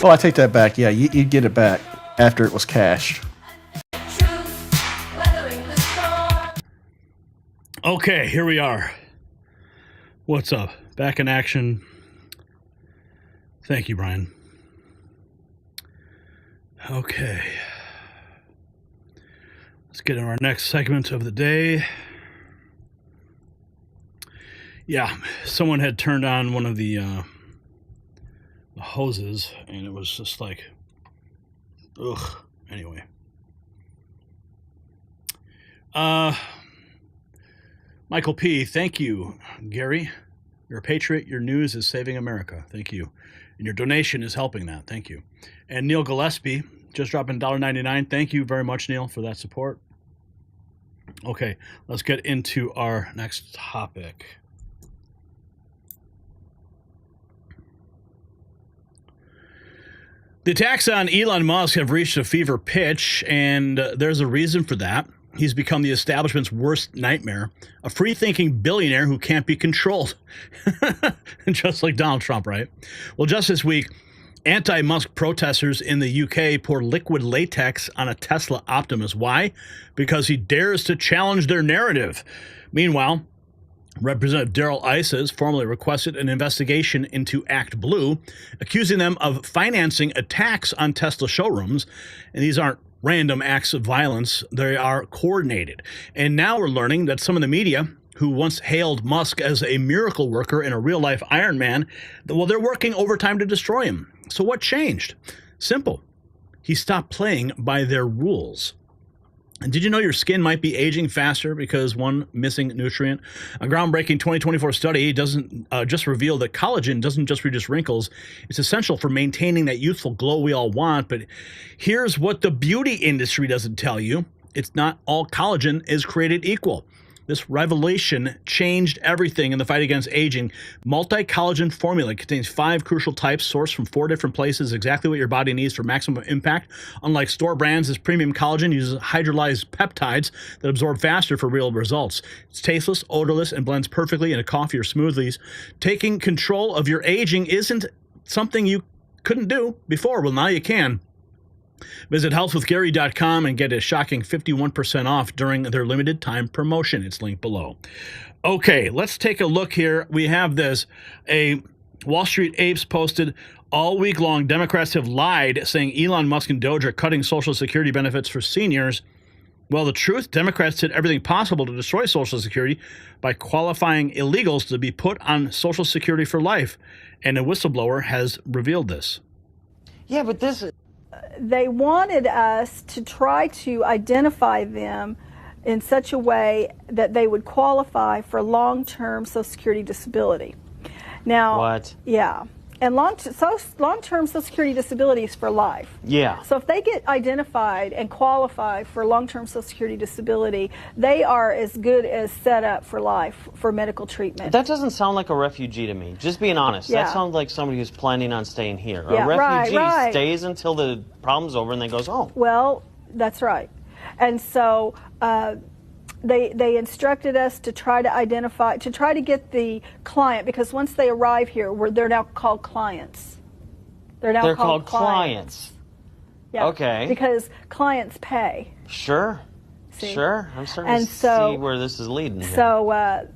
Oh, I take that back. Yeah, you'd get it back after it was cashed. Okay, here we are. What's up? Back in action. Thank you, Brian. Okay. Let's get into our next segment of the day. Yeah, someone had turned on one of the hoses, and it was just like, ugh. Anyway. Michael P., thank you. Gary, you're a patriot. Your news is saving America. Thank you. And your donation is helping that. Thank you. And Neil Gillespie, just dropping $1.99. Thank you very much, Neil, for that support. Okay, let's get into our next topic. The attacks on Elon Musk have reached a fever pitch, and there's a reason for that. He's become the establishment's worst nightmare, a free-thinking billionaire who can't be controlled. Just like Donald Trump, right? Well, just this week, anti-Musk protesters in the UK poured liquid latex on a Tesla Optimus. Why? Because he dares to challenge their narrative. Meanwhile, Representative Darrell Issa formally requested an investigation into Act Blue, accusing them of financing attacks on Tesla showrooms. And these aren't random acts of violence. They are coordinated. And now we're learning that some of the media, who once hailed Musk as a miracle worker and a real-life Iron Man, well, they're working overtime to destroy him. So what changed? Simple. He stopped playing by their rules. And did you know your skin might be aging faster because one missing nutrient? A groundbreaking 2024 study doesn't just reveal that collagen doesn't just reduce wrinkles. It's essential for maintaining that youthful glow we all want. But here's what the beauty industry doesn't tell you. It's not all collagen is created equal. This revelation changed everything in the fight against aging. Multi-collagen formula contains 5 crucial types sourced from 4 different places, exactly what your body needs for maximum impact. Unlike store brands, this premium collagen uses hydrolyzed peptides that absorb faster for real results. It's tasteless, odorless, and blends perfectly into coffee or smoothies. Taking control of your aging isn't something you couldn't do before. Well, now you can. Visit healthwithgary.com and get a shocking 51% off during their limited time promotion. It's linked below. Okay, let's take a look here. We have this. A Wall Street Apes posted all week long, Democrats have lied, saying Elon Musk and Doge are cutting Social Security benefits for seniors. Well, the truth, Democrats did everything possible to destroy Social Security by qualifying illegals to be put on Social Security for life. And a whistleblower has revealed this. Yeah, but they wanted us to try to identify them in such a way that they would qualify for long-term Social Security disability. Now, what? Yeah. And long-term Social Security disability is for life. Yeah. So if they get identified and qualify for long-term Social Security disability, they are as good as set up for life for medical treatment. That doesn't sound like a refugee to me. Just being honest. Yeah. That sounds like somebody who's planning on staying here. Yeah, a refugee right. stays until the problem's over and then goes home. Well, that's right. And so they instructed us to try to identify, to try to get the client, because once they arrive here, they're now called clients. They're called clients. Yeah. Okay. Because clients pay. Sure. See? Sure. I'm starting to see where this is leading here. So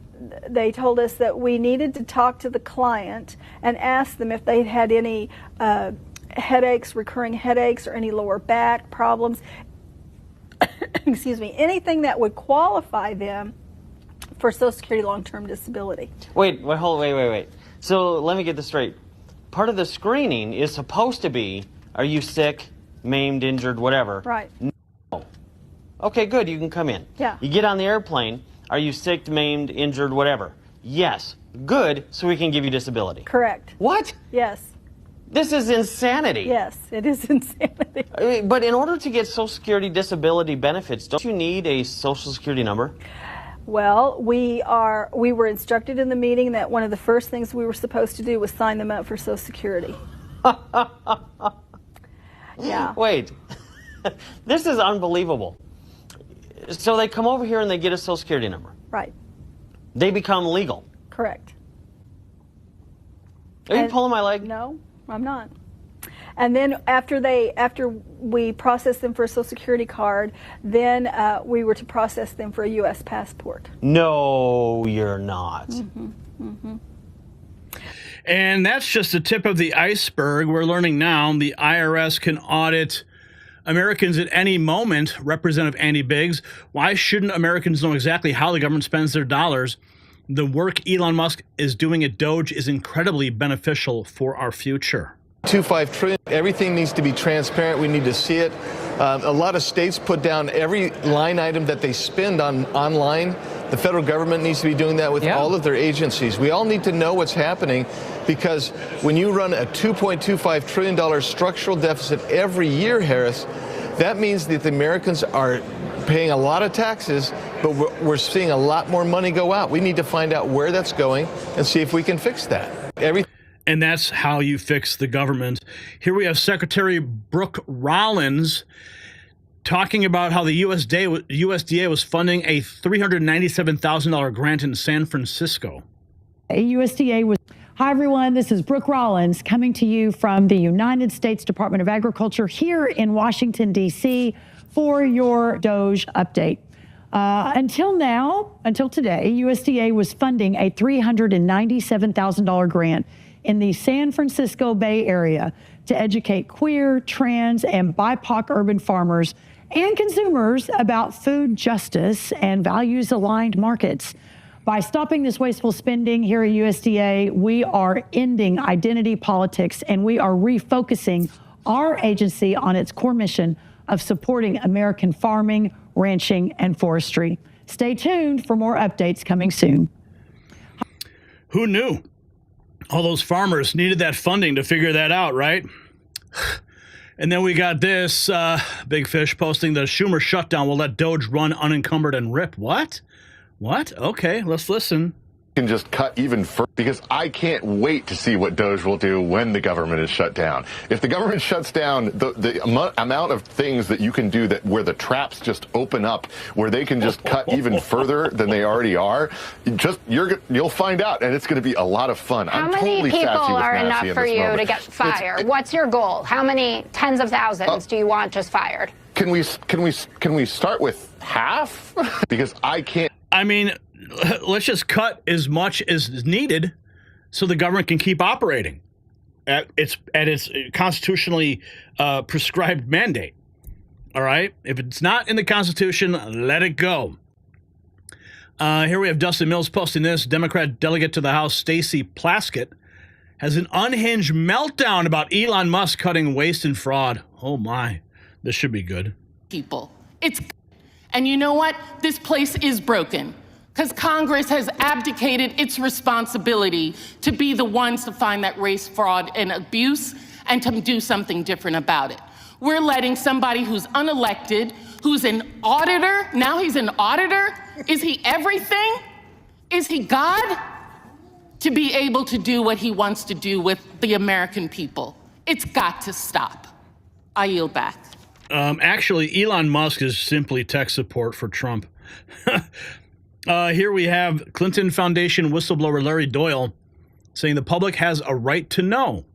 they told us that we needed to talk to the client and ask them if they'd had any headaches, recurring headaches, or any lower back problems. Excuse me, anything that would qualify them for Social Security long-term disability. Wait. So let me get this straight. Part of the screening is supposed to be, are you sick, maimed, injured, whatever? Right. No. Okay, good, you can come in. Yeah. You get on the airplane, are you sick, maimed, injured, whatever? Yes. Good, so we can give you disability. Correct. What? Yes. This is insanity. Yes, it is insanity. But in order to get Social Security disability benefits, don't you need a Social Security number? Well, we were instructed in the meeting that one of the first things we were supposed to do was sign them up for Social Security. Yeah. Wait. This is unbelievable. So they come over here and they get a Social Security number. Right. They become legal. Correct. Are you pulling my leg? No, I'm not. And then after we processed them for a Social Security card, then we were to process them for a U.S. passport. No, you're not. And that's just the tip of the iceberg. We're learning now the IRS can audit Americans at any moment. Representative Andy Biggs, why shouldn't Americans know exactly how the government spends their dollars? The work Elon Musk is doing at Doge is incredibly beneficial for our future. $2.5 trillion. Everything needs to be transparent. We need to see it. A lot of states put down every line item that they spend online. The federal government needs to be doing that with all of their agencies. We all need to know what's happening, because when you run a $2.25 trillion structural deficit every year, Harris, that means that the Americans are paying a lot of taxes, but we're seeing a lot more money go out. We need to find out where that's going and see if we can fix that. And that's how you fix the government. Here we have Secretary Brooke Rollins talking about how the USDA was funding a $397,000 grant in San Francisco. USDA was... Hi, everyone. This is Brooke Rollins coming to you from the United States Department of Agriculture here in Washington, D.C. for your Doge update. Until today, USDA was funding a $397,000 grant in the San Francisco Bay Area to educate queer, trans, and BIPOC urban farmers and consumers about food justice and values-aligned markets. By stopping this wasteful spending here at USDA, we are ending identity politics, and we are refocusing our agency on its core mission of supporting American farming, ranching, and forestry. Stay tuned for more updates coming soon. Who knew? All those farmers needed that funding to figure that out, right? And then we got this big fish posting the Schumer shutdown will let Doge run unencumbered and rip. What? Okay, let's listen. Can just cut even further, because I can't wait to see what Doge will do when the government is shut down. If the government shuts down, the amount of things that you can do that where the traps just open up, where they can just cut even further than they already are, you'll find out, and it's going to be a lot of fun. How many people are enough for you to get fired? What's your goal? How many tens of thousands do you want just fired? Can we start with half? Because I can't. I mean, let's just cut as much as is needed so the government can keep operating at its constitutionally prescribed mandate. All right? If it's not in the Constitution, let it go. Here we have Dustin Mills posting this. Democrat delegate to the House, Stacey Plaskett, has an unhinged meltdown about Elon Musk cutting waste and fraud. Oh, my. This should be good. People. And you know what? This place is broken because Congress has abdicated its responsibility to be the ones to find that race fraud and abuse and to do something different about it. We're letting somebody who's unelected, who's an auditor, now he's an auditor. Is he everything? Is he God? To be able to do what he wants to do with the American people. It's got to stop. I yield back. Actually, Elon Musk is simply tech support for Trump. Here we have Clinton Foundation whistleblower Larry Doyle saying the public has a right to know.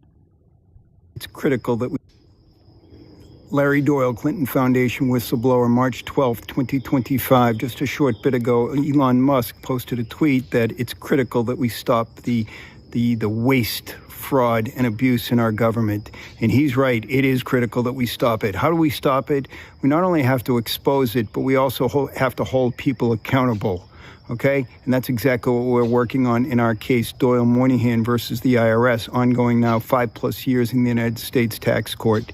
It's critical that Larry Doyle, Clinton Foundation whistleblower, March 12, 2025. Just a short bit ago, Elon Musk posted a tweet that it's critical that we stop the waste, fraud, and abuse in our government. And he's right. It is critical that we stop it. How do we stop it? We not only have to expose it, but we also have to hold people accountable. Okay? And that's exactly what we're working on in our case, Doyle Moynihan versus the IRS, ongoing now 5+ years in the United States tax court.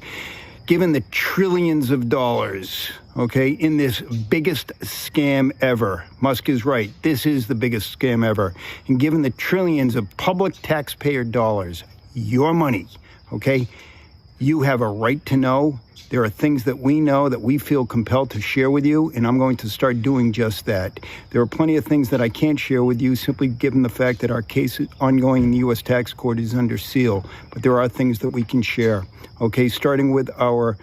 Given the trillions of dollars, okay, in this biggest scam ever, Musk is right, this is the biggest scam ever. And given the trillions of public taxpayer dollars, your money, okay, you have a right to know. There are things that we know that we feel compelled to share with you, and I'm going to start doing just that. There are plenty of things that I can't share with you simply given the fact that our case ongoing in the U.S. tax court is under seal, but there are things that we can share. Okay, starting with our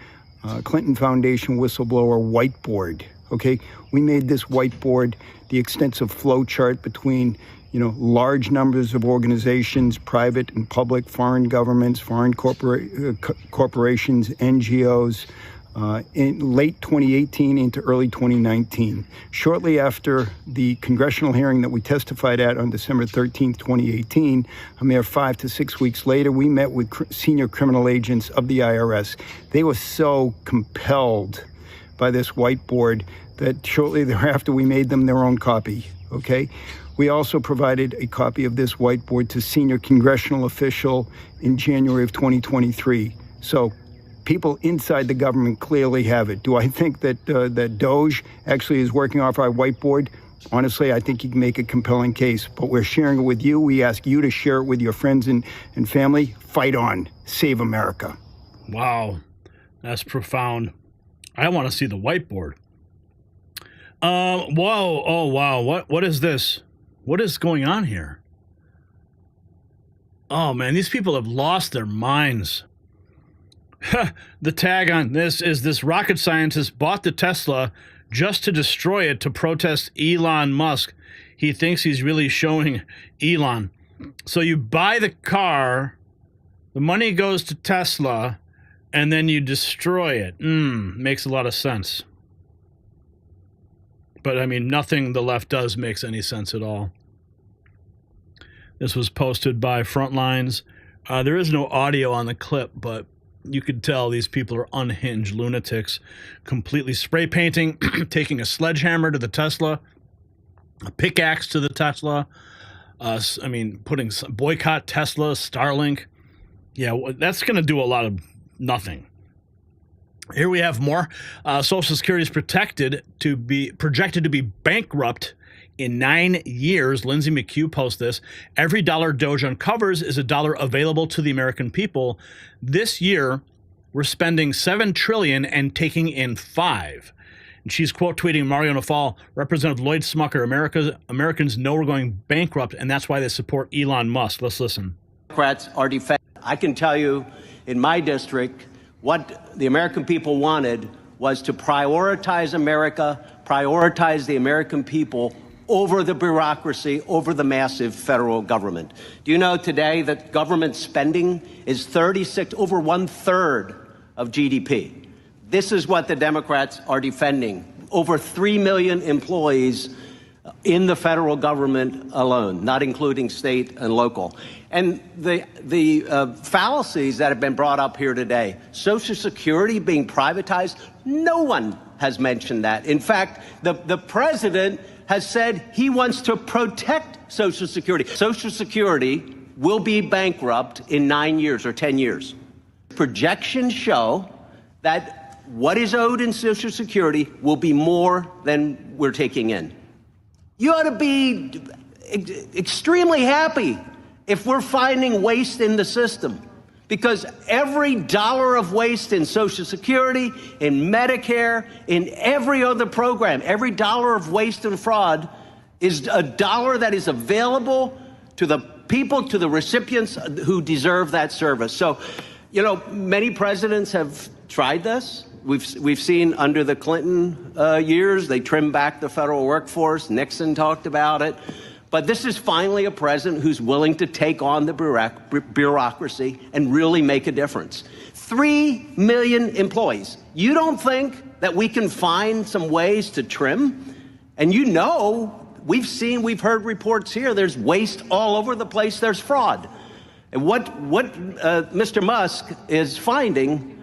Clinton Foundation whistleblower whiteboard. Okay, we made this whiteboard the extensive flow chart between large numbers of organizations, private and public, foreign governments, foreign corporations, NGOs, in late 2018 into early 2019. Shortly after the congressional hearing that we testified at on December 13th, 2018, a mere 5 to 6 weeks later, we met with senior criminal agents of the IRS. They were so compelled by this whiteboard that shortly thereafter we made them their own copy, okay? We also provided a copy of this whiteboard to senior congressional official in January of 2023. So people inside the government clearly have it. Do I think that that DOGE actually is working off our whiteboard? Honestly, I think you can make a compelling case, but we're sharing it with you. We ask you to share it with your friends and family. Fight on. Save America. Wow. That's profound. I want to see the whiteboard. Whoa. Oh, wow. What is this? What is going on here? Oh, man, these people have lost their minds. The tag on this is this rocket scientist bought the Tesla just to destroy it to protest Elon Musk. He thinks he's really showing Elon. So you buy the car, the money goes to Tesla, and then you destroy it. Makes a lot of sense. But, I mean, nothing the left does makes any sense at all. This was posted by Frontlines. There is no audio on the clip, but you could tell these people are unhinged lunatics, completely spray painting, taking a sledgehammer to the Tesla, a pickaxe to the Tesla. Putting boycott Tesla, Starlink. Yeah, that's going to do a lot of nothing. Here we have more. Social Security is projected to be bankrupt in 9 years. Lindsay McHugh posts this. Every dollar Doge uncovers is a dollar available to the American people. This year, we're spending $7 trillion and taking in $5 trillion. And she's quote tweeting Mario Nafal, Representative Lloyd Smucker, Americans know we're going bankrupt, and that's why they support Elon Musk. Let's listen. Democrats are defending. I can tell you in my district, what the American people wanted was to prioritize America, prioritize the American people over the bureaucracy, over the massive federal government. Do you know today that government spending is over 1/3 of GDP? This is what the Democrats are defending. Over 3 million employees in the federal government alone, not including state and local. And the fallacies that have been brought up here today, Social Security being privatized, no one has mentioned that. In fact, the president has said he wants to protect Social Security. Social Security will be bankrupt in 9 years or 10 years. Projections show that what is owed in Social Security will be more than we're taking in. You ought to be extremely happy if we're finding waste in the system, because every dollar of waste in Social Security, in Medicare, in every other program, every dollar of waste and fraud is a dollar that is available to the people, to the recipients who deserve that service. So, many presidents have tried this. We've seen under the Clinton years, they trimmed back the federal workforce. Nixon talked about it. But this is finally a president who's willing to take on the bureaucracy and really make a difference. 3 million employees. You don't think that we can find some ways to trim? And we've heard reports here, there's waste all over the place, there's fraud. And what Mr. Musk is finding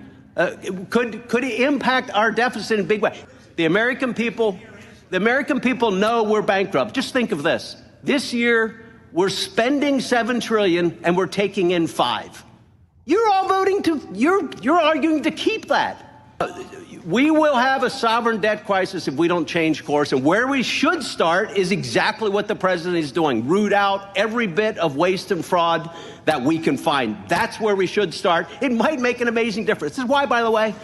could impact our deficit in a big way. The American people know we're bankrupt. Just think of this. This year, we're spending $7 trillion and we're taking in $5 trillion. You're all you're arguing to keep that. We will have a sovereign debt crisis if we don't change course. And where we should start is exactly what the president is doing. Root out every bit of waste and fraud that we can find. That's where we should start. It might make an amazing difference. This is why, by the way,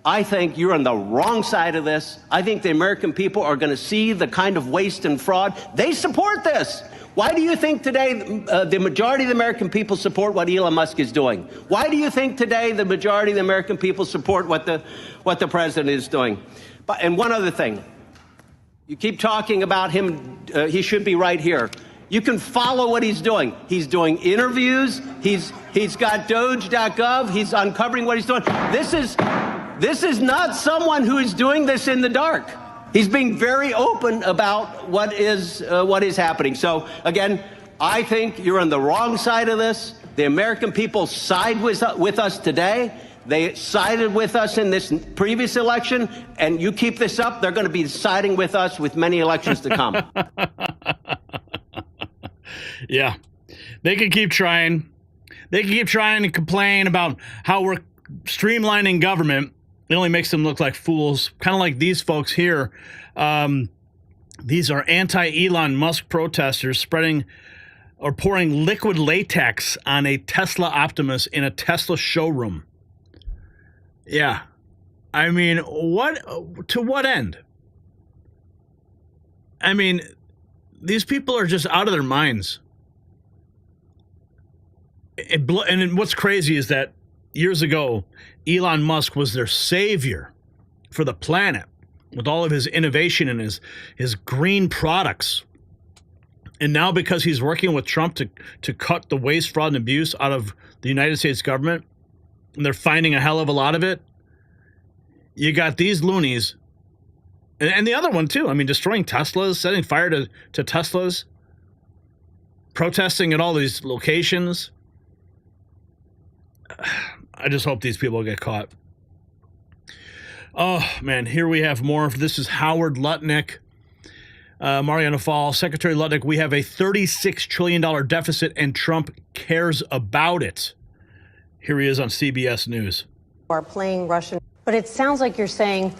I think you're on the wrong side of this. I think the American people are going to see the kind of waste and fraud. They support this. Why do you think today the majority of the American people support what Elon Musk is doing? Why do you think today the majority of the American people support what the president is doing? And one other thing. You keep talking about him. He should be right here. You can follow what he's doing. He's doing interviews. He's got Doge.gov. He's uncovering what he's doing. This is not someone who is doing this in the dark. He's being very open about what is happening. So again, I think you're on the wrong side of this. The American people side with us today. They sided with us in this previous election, and you keep this up, they're going to be siding with us with many elections to come. Yeah, they can keep trying. They can keep trying to complain about how we're streamlining government. It only makes them look like fools, kind of like these folks here. These are anti-Elon Musk protesters spreading or pouring liquid latex on a Tesla Optimus in a Tesla showroom. Yeah. I mean, to what end? I mean, these people are just out of their minds. And what's crazy is that years ago, Elon Musk was their savior for the planet with all of his innovation and his green products. And now because he's working with Trump to cut the waste, fraud, and abuse out of the United States government, and they're finding a hell of a lot of it, you got these loonies. And the other one, too. I mean, destroying Teslas, setting fire to Teslas, protesting at all these locations. I just hope these people get caught. Oh, man, here we have more. This is Howard Lutnick. Mariana Fall, Secretary Lutnick, we have a $36 trillion deficit and Trump cares about it. Here he is on CBS News. Are playing Russian, but it sounds like you're saying,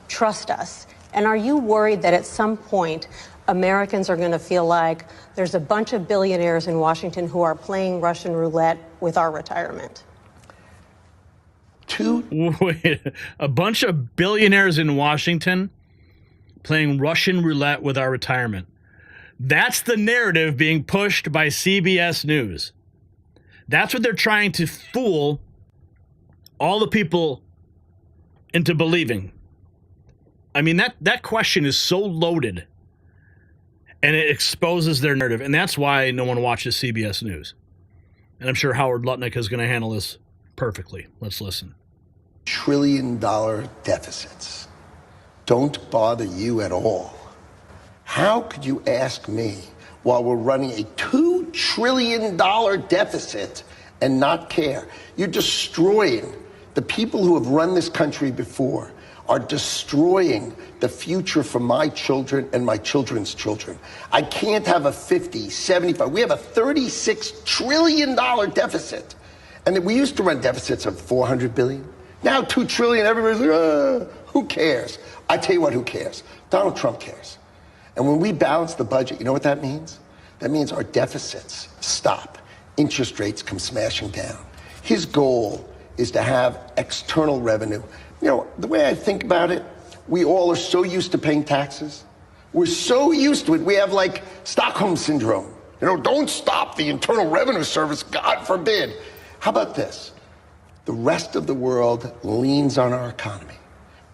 trust us. And are you worried that at some point Americans are going to feel like there's a bunch of billionaires in Washington who are playing Russian roulette with our retirement? Wait, a bunch of billionaires in Washington playing Russian roulette with our retirement. That's the narrative being pushed by CBS News. That's what they're trying to fool all the people into believing. I mean, that question is so loaded, and it exposes their narrative, and that's why no one watches CBS News. And I'm sure Howard Lutnick is going to handle this perfectly. Let's listen. $1 trillion deficits don't bother you at all. How could you ask me, while we're running a $2 trillion deficit, and not care? You're destroying the people who have run this country before, are destroying the future for my children and my children's children. I can't have a 50, 75. We have a $36 trillion deficit. And we used to run deficits of 400 billion. Now 2 trillion, everybody's like, who cares? I tell you what, who cares? Donald Trump cares. And when we balance the budget, you know what that means? That means our deficits stop. Interest rates come smashing down. His goal is to have external revenue. You know, the way I think about it, we all are so used to paying taxes. We're so used to it. We have like Stockholm syndrome. You know, don't stop the Internal Revenue Service, God forbid. How about this? The rest of the world leans on our economy,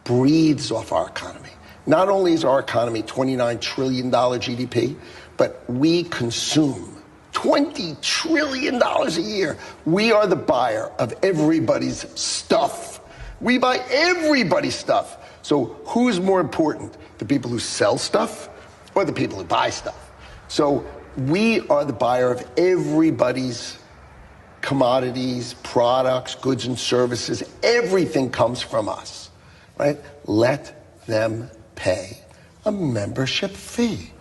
breathes off our economy. Not only is our economy $29 trillion GDP, but we consume $20 trillion a year. We are the buyer of everybody's stuff. We buy everybody's stuff. So who's more important, the people who sell stuff or the people who buy stuff? So we are the buyer of everybody's commodities, products, goods and services. Everything comes from us, right? Let them pay a membership fee.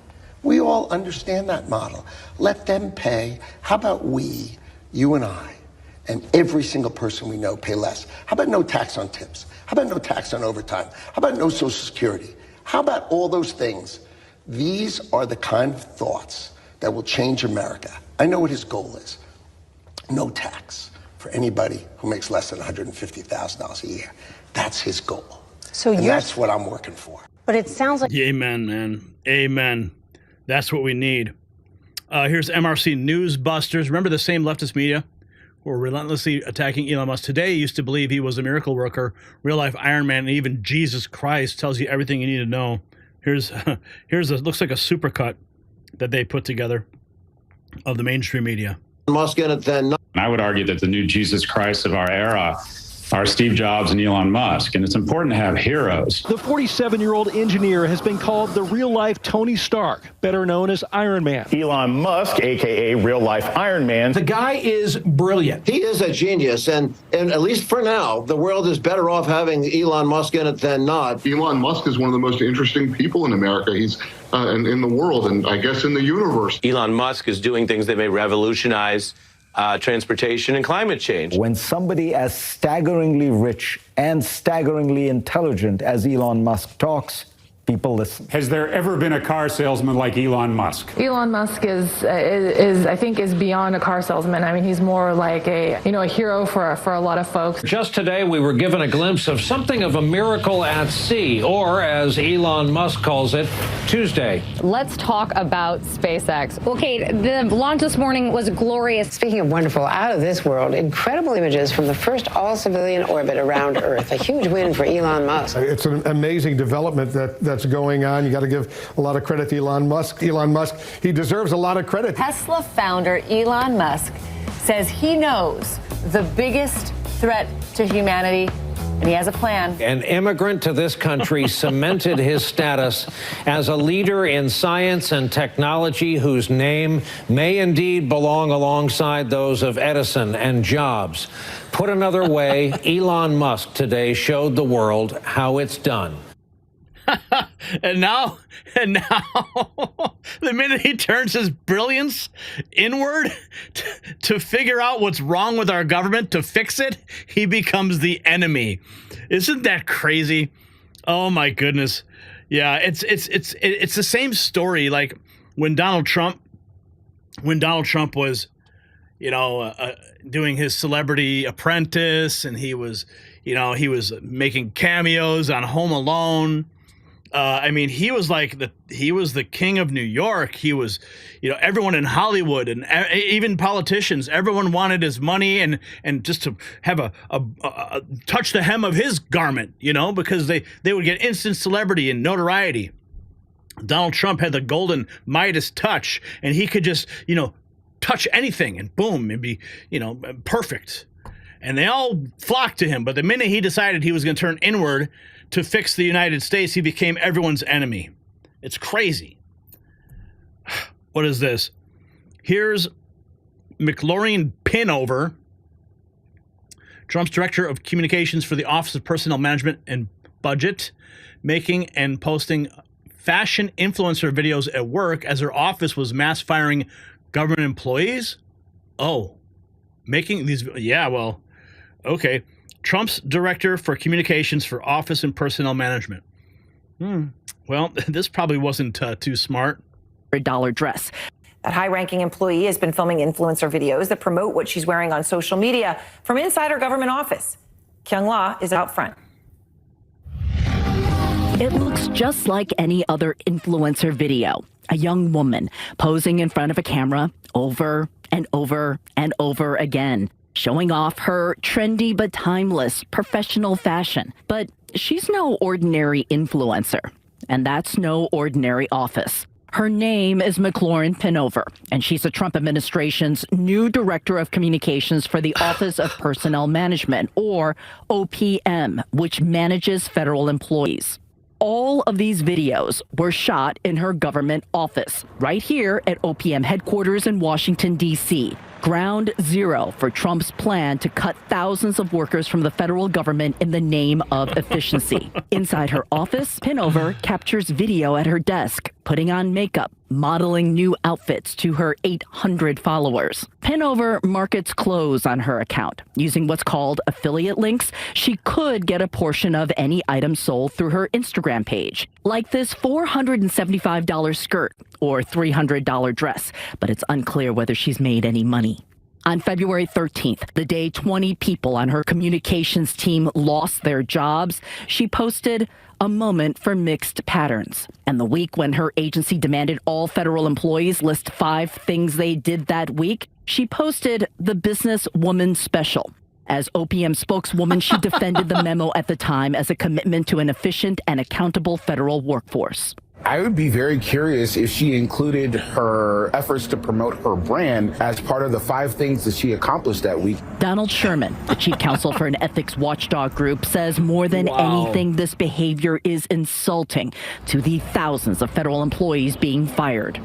We all understand that model. Let them pay. How about we, you and I, and every single person we know pay less? How about no tax on tips? How about no tax on overtime? How about no Social Security? How about all those things? These are the kind of thoughts that will change America. I know what his goal is. No tax for anybody who makes less than $150,000 a year. That's his goal. So and that's what I'm working for. But it sounds like... Amen, man. Amen. That's what we need. Here's MRC Newsbusters. Remember the same leftist media who were relentlessly attacking Elon Musk? Today used to believe he was a miracle worker, real-life Iron Man, and even Jesus Christ tells you everything you need to know. Here's looks like a supercut that they put together. of the mainstream media. Musk in it then. I would argue that the new Jesus Christ of our era are Steve Jobs and Elon Musk, and it's important to have heroes. The 47-year-old engineer has been called the real-life Tony Stark, better known as Iron Man. Elon Musk, a.k.a. real-life Iron Man. The guy is brilliant. He is a genius, and at least for now, the world is better off having Elon Musk in it than not. Elon Musk is one of the most interesting people in America. He's in the world, and I guess in the universe. Elon Musk is doing things that may revolutionize transportation and climate change. When somebody as staggeringly rich and staggeringly intelligent as Elon Musk talks, people listen. Has there ever been a car salesman like Elon Musk? Elon Musk is I think beyond a car salesman. I mean, he's more like a hero for a lot of folks. Just today, we were given a glimpse of something of a miracle at sea, or as Elon Musk calls it, Tuesday. Let's talk about SpaceX. Okay, the launch this morning was glorious. Speaking of wonderful, out of this world, incredible images from the first all-civilian orbit around Earth. A huge win for Elon Musk. It's an amazing development that's going on. You got to give a lot of credit to Elon Musk. Elon Musk, he deserves a lot of credit. Tesla founder Elon Musk says he knows the biggest threat to humanity, and he has a plan. An immigrant to this country cemented his status as a leader in science and technology whose name may indeed belong alongside those of Edison and Jobs. Put another way, Elon Musk today showed the world how it's done. And now, the minute he turns his brilliance inward to figure out what's wrong with our government, to fix it, he becomes the enemy. Isn't that crazy? Oh my goodness. Yeah, it's the same story. Like when Donald Trump was, doing his Celebrity Apprentice, and he was making cameos on Home Alone. I mean, he was the king of New York. He was, everyone in Hollywood and even politicians, everyone wanted his money and just to have a touch the hem of his garment, because they would get instant celebrity and notoriety. Donald Trump had the golden Midas touch, and he could just, touch anything and boom, it'd be, perfect. And they all flocked to him. But the minute he decided he was going to turn inward to fix the United States, he became everyone's enemy. It's crazy. What is this? Here's McLaurin Pinover, Trump's director of communications for the Office of Personnel Management and Budget, making and posting fashion influencer videos at work as her office was mass firing government employees. Oh, making these. Yeah, well, okay. Trump's director for communications for Office and Personnel Management. Well, this probably wasn't too smart. $1 dress. That high-ranking employee has been filming influencer videos that promote what she's wearing on social media from inside her government office. Kyung La is out front. It looks just like any other influencer video. A young woman posing in front of a camera over and over and over again, showing off her trendy but timeless professional fashion. But she's no ordinary influencer, and that's no ordinary office. Her name is McLaurin Pinover, and she's the Trump administration's new director of communications for the Office of Personnel Management, or OPM, which manages federal employees. All of these videos were shot in her government office, right here at OPM headquarters in Washington, D.C., ground zero for Trump's plan to cut thousands of workers from the federal government in the name of efficiency. Inside her office, Pinover captures video at her desk, putting on makeup, modeling new outfits to her 800 followers. Pinover markets clothes on her account. Using what's called affiliate links, she could get a portion of any item sold through her Instagram page, like this $475 skirt or $300 dress, but it's unclear whether she's made any money. On February 13th, the day 20 people on her communications team lost their jobs, she posted a moment for mixed patterns. And the week when her agency demanded all federal employees list 5 things they did that week, she posted the Businesswoman Special. As OPM spokeswoman, she defended the memo at the time as a commitment to an efficient and accountable federal workforce. I would be very curious if she included her efforts to promote her brand as part of the 5 things that she accomplished that week. Donald Sherman, the chief counsel for an ethics watchdog group, says more than anything, this behavior is insulting to the thousands of federal employees being fired.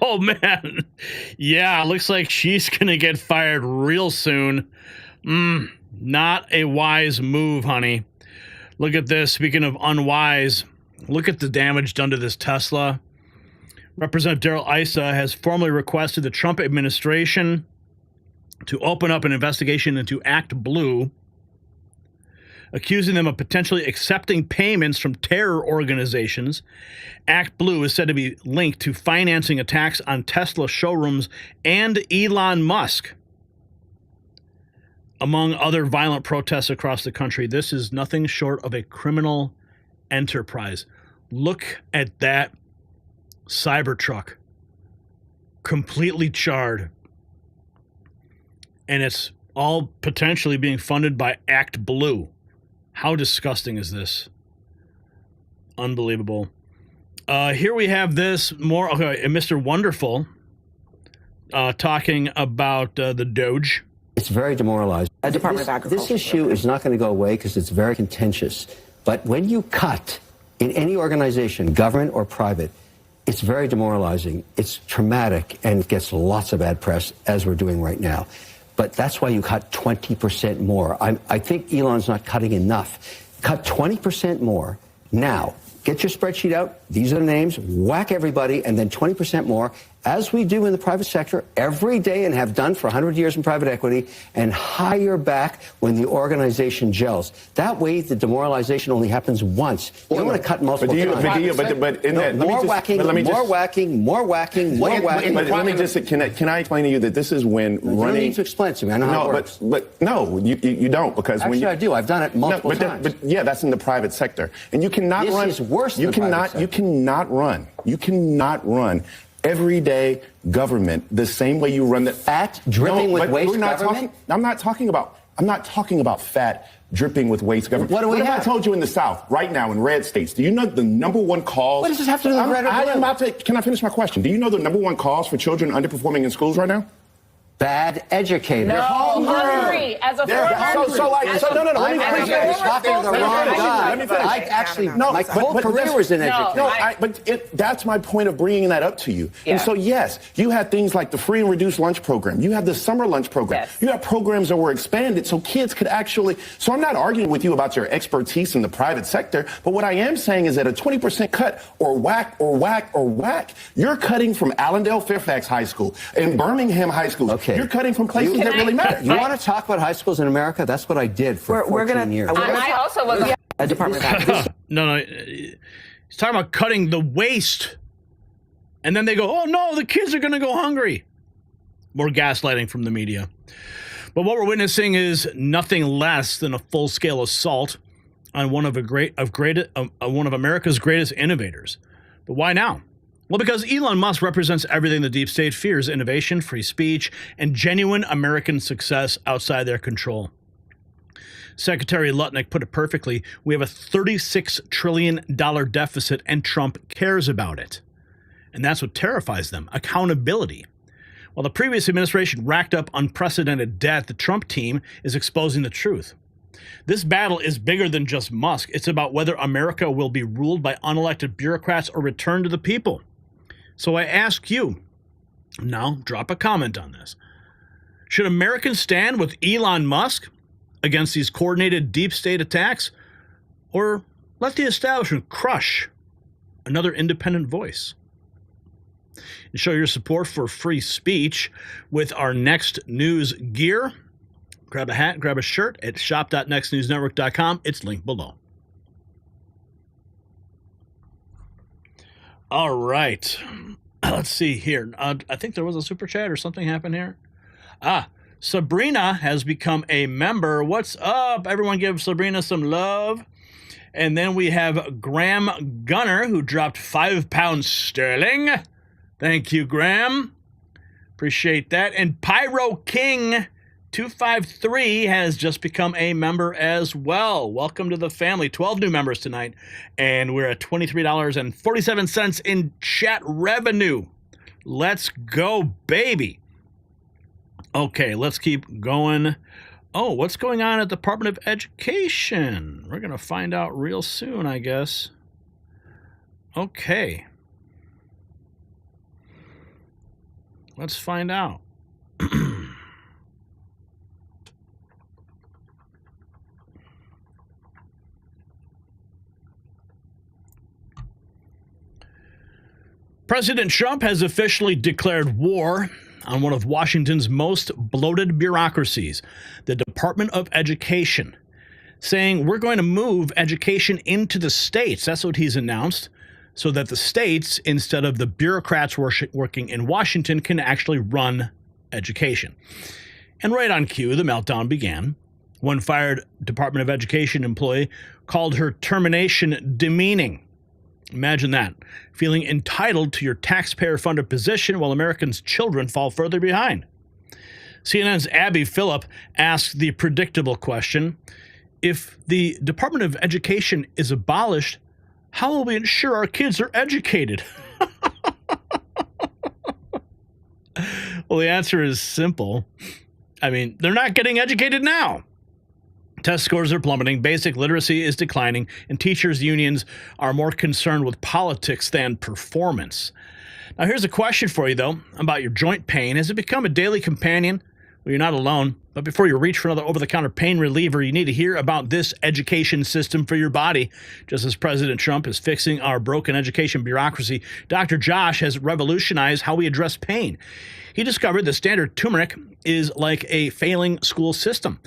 Oh, man. Yeah, looks like she's going to get fired real soon. Not a wise move, honey. Look at this. Speaking of unwise, look at the damage done to this Tesla. Representative Darrell Issa has formally requested the Trump administration to open up an investigation into Act Blue, accusing them of potentially accepting payments from terror organizations. Act Blue is said to be linked to financing attacks on Tesla showrooms and Elon Musk, among other violent protests across the country. This is nothing short of a criminal enterprise. Look at that Cybertruck, completely charred. And it's all potentially being funded by Act Blue. How disgusting is this? Unbelievable. Here we have this more, okay, Mr. Wonderful talking about the Doge. It's very demoralizing. This issue is not going to go away because it's very contentious. But when you cut in any organization, government or private, it's very demoralizing. It's traumatic and it gets lots of bad press, as we're doing right now. But that's why you cut 20% more. I think Elon's not cutting enough. Cut 20% more now. Get your spreadsheet out. These are the names. Whack everybody, and then 20% more, as we do in the private sector every day and have done for 100 years in private equity, and hire back when the organization gels. That way, the demoralization only happens once. You don't want to cut multiple times. More whacking. Let me just can I explain to you that this is when running. You don't need to explain to me. I know how it works. But no, you don't, because actually I do. I've done it multiple times. But yeah, that's in the private sector, and you cannot run. This is worse than private sector. You cannot run everyday government the same way you run the fat dripping with waste government. I'm not talking about fat dripping with waste government. What do we have? I told you in the South right now in red states. Do you know the number one cause? What does this have to do with red or blue? Can I finish my question? Do you know the number one cause for children underperforming in schools right now? Bad educators. No, hungry. As a Let me finish. My whole career was in education. That's my point of bringing that up to you. Yeah. And so, yes, you had things like the free and reduced lunch program. You had the summer lunch program. Yes. You had programs that were expanded so kids could actually. So I'm not arguing with you about your expertise in the private sector, but what I am saying is that a 20% cut or whack, you're cutting from Allendale Fairfax High School and Birmingham High School. Okay. You're cutting from places that really matter. You want to talk about high schools in America? That's what I did for 14 years. I also was a department head. No. He's talking about cutting the waste. And then they go, oh, no, the kids are going to go hungry. More gaslighting from the media. But what we're witnessing is nothing less than a full-scale assault on one of America's greatest innovators. But why now? Well, because Elon Musk represents everything the deep state fears: innovation, free speech, and genuine American success outside their control. Secretary Lutnick put it perfectly. We have a $36 trillion deficit, and Trump cares about it. And that's what terrifies them: accountability. While the previous administration racked up unprecedented debt, the Trump team is exposing the truth. This battle is bigger than just Musk. It's about whether America will be ruled by unelected bureaucrats or returned to the people. So I ask you, now drop a comment on this. Should Americans stand with Elon Musk against these coordinated deep state attacks, or let the establishment crush another independent voice? And show your support for free speech with our Next News gear. Grab a hat, grab a shirt at shop.nextnewsnetwork.com. It's linked below. All right. Let's see here. I think there was a super chat or something happened here. Sabrina has become a member. What's up? Everyone give Sabrina some love. And then we have Graham Gunner, who dropped £5 sterling. Thank you, Graham. Appreciate that. And Pyro King 253 has just become a member as well. Welcome to the family. 12 new members tonight, and we're at $23.47 in chat revenue. Let's go, baby. Okay, let's keep going. Oh, what's going on at the Department of Education? We're going to find out real soon, I guess. Okay. Let's find out. President Trump has officially declared war on one of Washington's most bloated bureaucracies, the Department of Education, saying we're going to move education into the states. That's what he's announced, so that the states, instead of the bureaucrats working in Washington, can actually run education. And right on cue, the meltdown began. One fired Department of Education employee called her termination demeaning. Imagine that, feeling entitled to your taxpayer-funded position while Americans' children fall further behind. CNN's Abby Phillip asked the predictable question, if the Department of Education is abolished, how will we ensure our kids are educated? Well, the answer is simple. I mean, they're not getting educated now. Test scores are plummeting, basic literacy is declining, and teachers' unions are more concerned with politics than performance. Now, here's a question for you, though, about your joint pain. Has it become a daily companion? Well, you're not alone. But before you reach for another over-the-counter pain reliever, you need to hear about this education system for your body. Just as President Trump is fixing our broken education bureaucracy, Dr. Josh has revolutionized how we address pain. He discovered that standard turmeric is like a failing school system.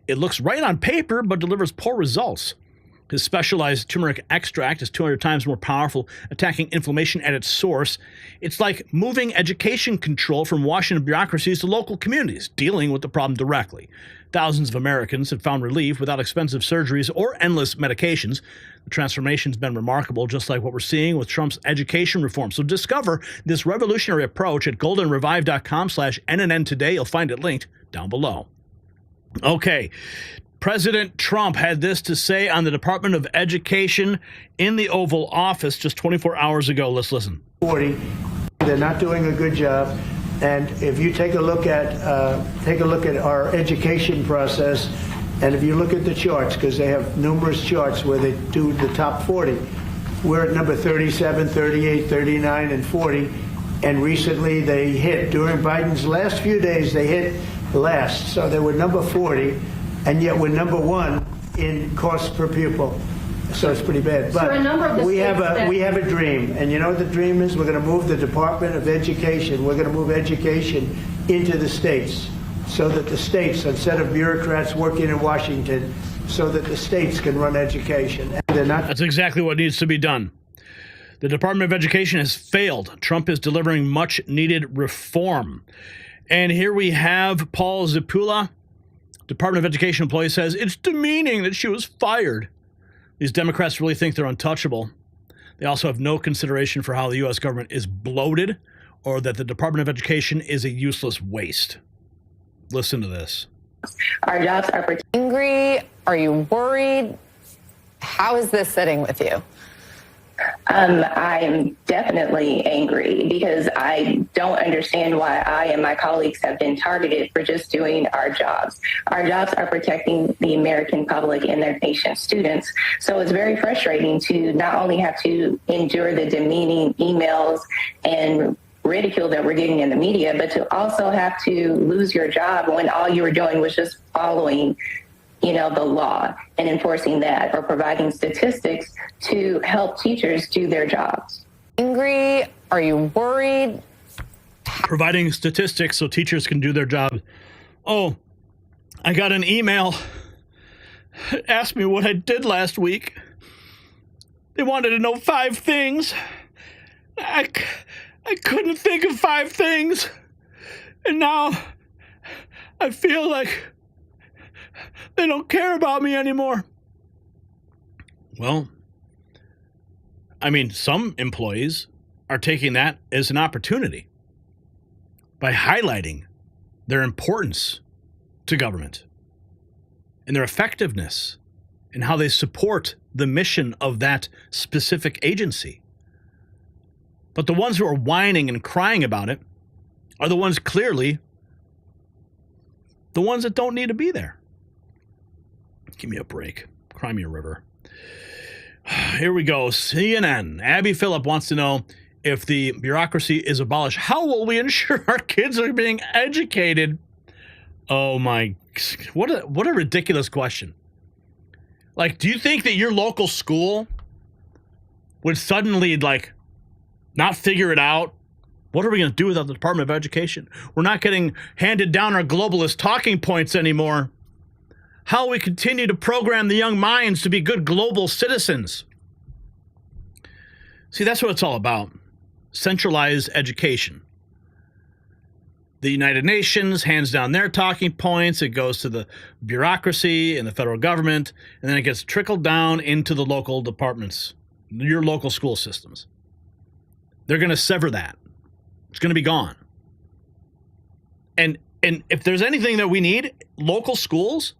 It looks right on paper, but delivers poor results. His specialized turmeric extract is 200 times more powerful, attacking inflammation at its source. It's like moving education control from Washington bureaucracies to local communities, dealing with the problem directly. Thousands of Americans have found relief without expensive surgeries or endless medications. The transformation's been remarkable, just like what we're seeing with Trump's education reform. So discover this revolutionary approach at goldenrevive.com/NNN today. You'll find it linked down below. Okay, President Trump had this to say on the Department of Education in the Oval Office just 24 hours ago. Let's listen. 40, they're not doing a good job, and if you take a look at our education process, and if you look at the charts, because they have numerous charts where they do the top 40, we're at number 37, 38, 39, and 40, and recently they hit during Biden's last few days. They hit last, so they were number 40, and yet we're number 1 in cost per pupil. So it's pretty bad. But we have a dream, and you know what the dream is? We're going to move the Department of Education. We're going to move education into the states, so that the states, instead of bureaucrats working in Washington, so that the states can run education. And they're not. That's exactly what needs to be done. The Department of Education has failed. Trump is delivering much-needed reform. And here we have Paul Zipula, Department of Education employee, says it's demeaning that she was fired. These Democrats really think they're untouchable. They also have no consideration for how the U.S. government is bloated or that the Department of Education is a useless waste. Listen to this. Our jobs are angry. Are you worried? How is this sitting with you? I am definitely angry because I don't understand why I and my colleagues have been targeted for just doing our jobs. Our jobs are protecting the American public and their patient students. So it's very frustrating to not only have to endure the demeaning emails and ridicule that we're getting in the media, but to also have to lose your job when all you were doing was just following the law and enforcing that, or providing statistics to help teachers do their jobs. Angry? Are you worried? Providing statistics so teachers can do their job. Oh, I got an email. It asked me what I did last week. They wanted to know 5 things. I couldn't think of 5 things. And now I feel like they don't care about me anymore. Well, I mean, some employees are taking that as an opportunity by highlighting their importance to government and their effectiveness and how they support the mission of that specific agency. But the ones who are whining and crying about it are the ones clearly the ones that don't need to be there. Give me a break. Cry me a river. Here we go. CNN. Abby Phillip wants to know, if the bureaucracy is abolished, how will we ensure our kids are being educated? Oh my, what a ridiculous question. Like, do you think that your local school would suddenly, like, not figure it out? What are we going to do without the Department of Education? We're not getting handed down our globalist talking points anymore. How will we continue to program the young minds to be good global citizens? See, that's what it's all about. Centralized education. The United Nations hands down their talking points. It goes to the bureaucracy and the federal government, and then it gets trickled down into the local departments, your local school systems. They're going to sever that. It's going to be gone. And if there's anything that we need, local schools